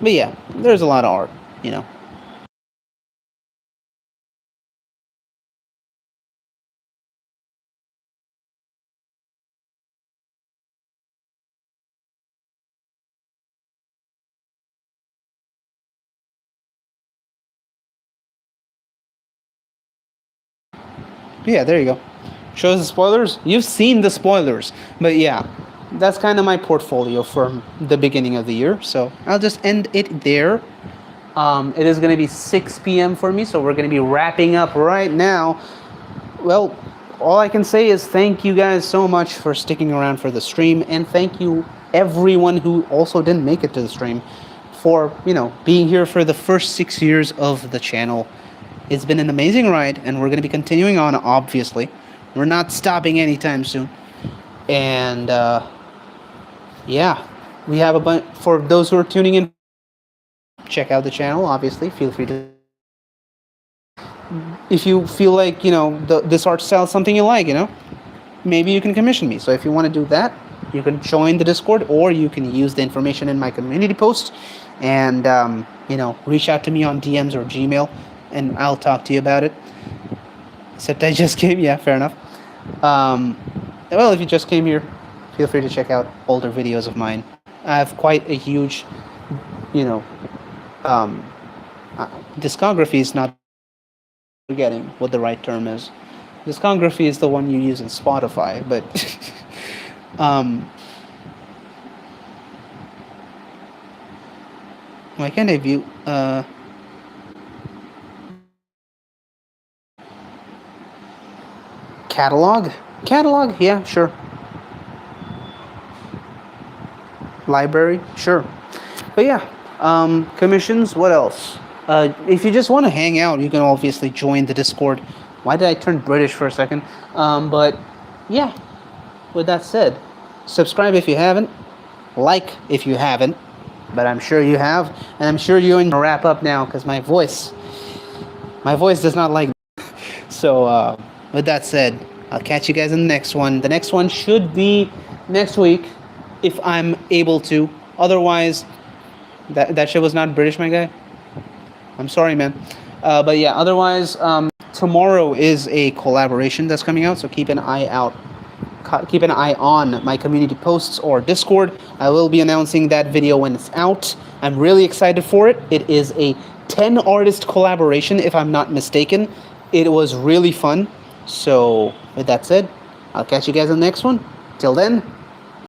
But yeah, there's a lot of art, you know. But yeah, there you go. Shows the spoilers. You've seen the spoilers. But yeah, that's kind of my portfolio from the beginning of the year. So I'll just end it there. It is going to be 6 p.m. for me, so we're going to be wrapping up right now. Well, all I can say is thank you guys so much for sticking around for the stream, and thank you everyone who also didn't make it to the stream for, being here for the first 6 years of the channel. It's been an amazing ride, and we're going to be continuing on, obviously. We're not stopping anytime soon. And, yeah, we have a bunch. For those who are tuning in, check out the channel, obviously. Feel free to. If you feel like, this art style is something you like, maybe you can commission me. So if you want to do that, you can join the Discord, or you can use the information in my community post and, reach out to me on DMs or Gmail, and I'll talk to you about it. Except I just came. Yeah, fair enough. Well, if you just came here, feel free to check out older videos of mine. I have quite a huge, discography is not forgetting what the right term is. Discography is the one you use in Spotify, but why can't I view catalog? Catalog, yeah, sure. Library, sure. But yeah, commissions, what else? If you just want to hang out, you can obviously join the Discord. Why did I turn British for a second? But yeah, with that said, subscribe if you haven't, like if you haven't, but I'm sure you have, and I'm sure you're going to wrap up now because my voice does not like. So with that said, I'll catch you guys in the next one. The next one should be next week, if I'm able to. Otherwise, that shit was not British, my guy. I'm sorry, man. But yeah, otherwise, tomorrow is a collaboration that's coming out, so keep an eye out. Keep an eye on my community posts or Discord. I will be announcing that video when it's out. I'm really excited for it. It is a 10 artist collaboration, if I'm not mistaken. It was really fun. So with that said, I'll catch you guys on the next one. Till then,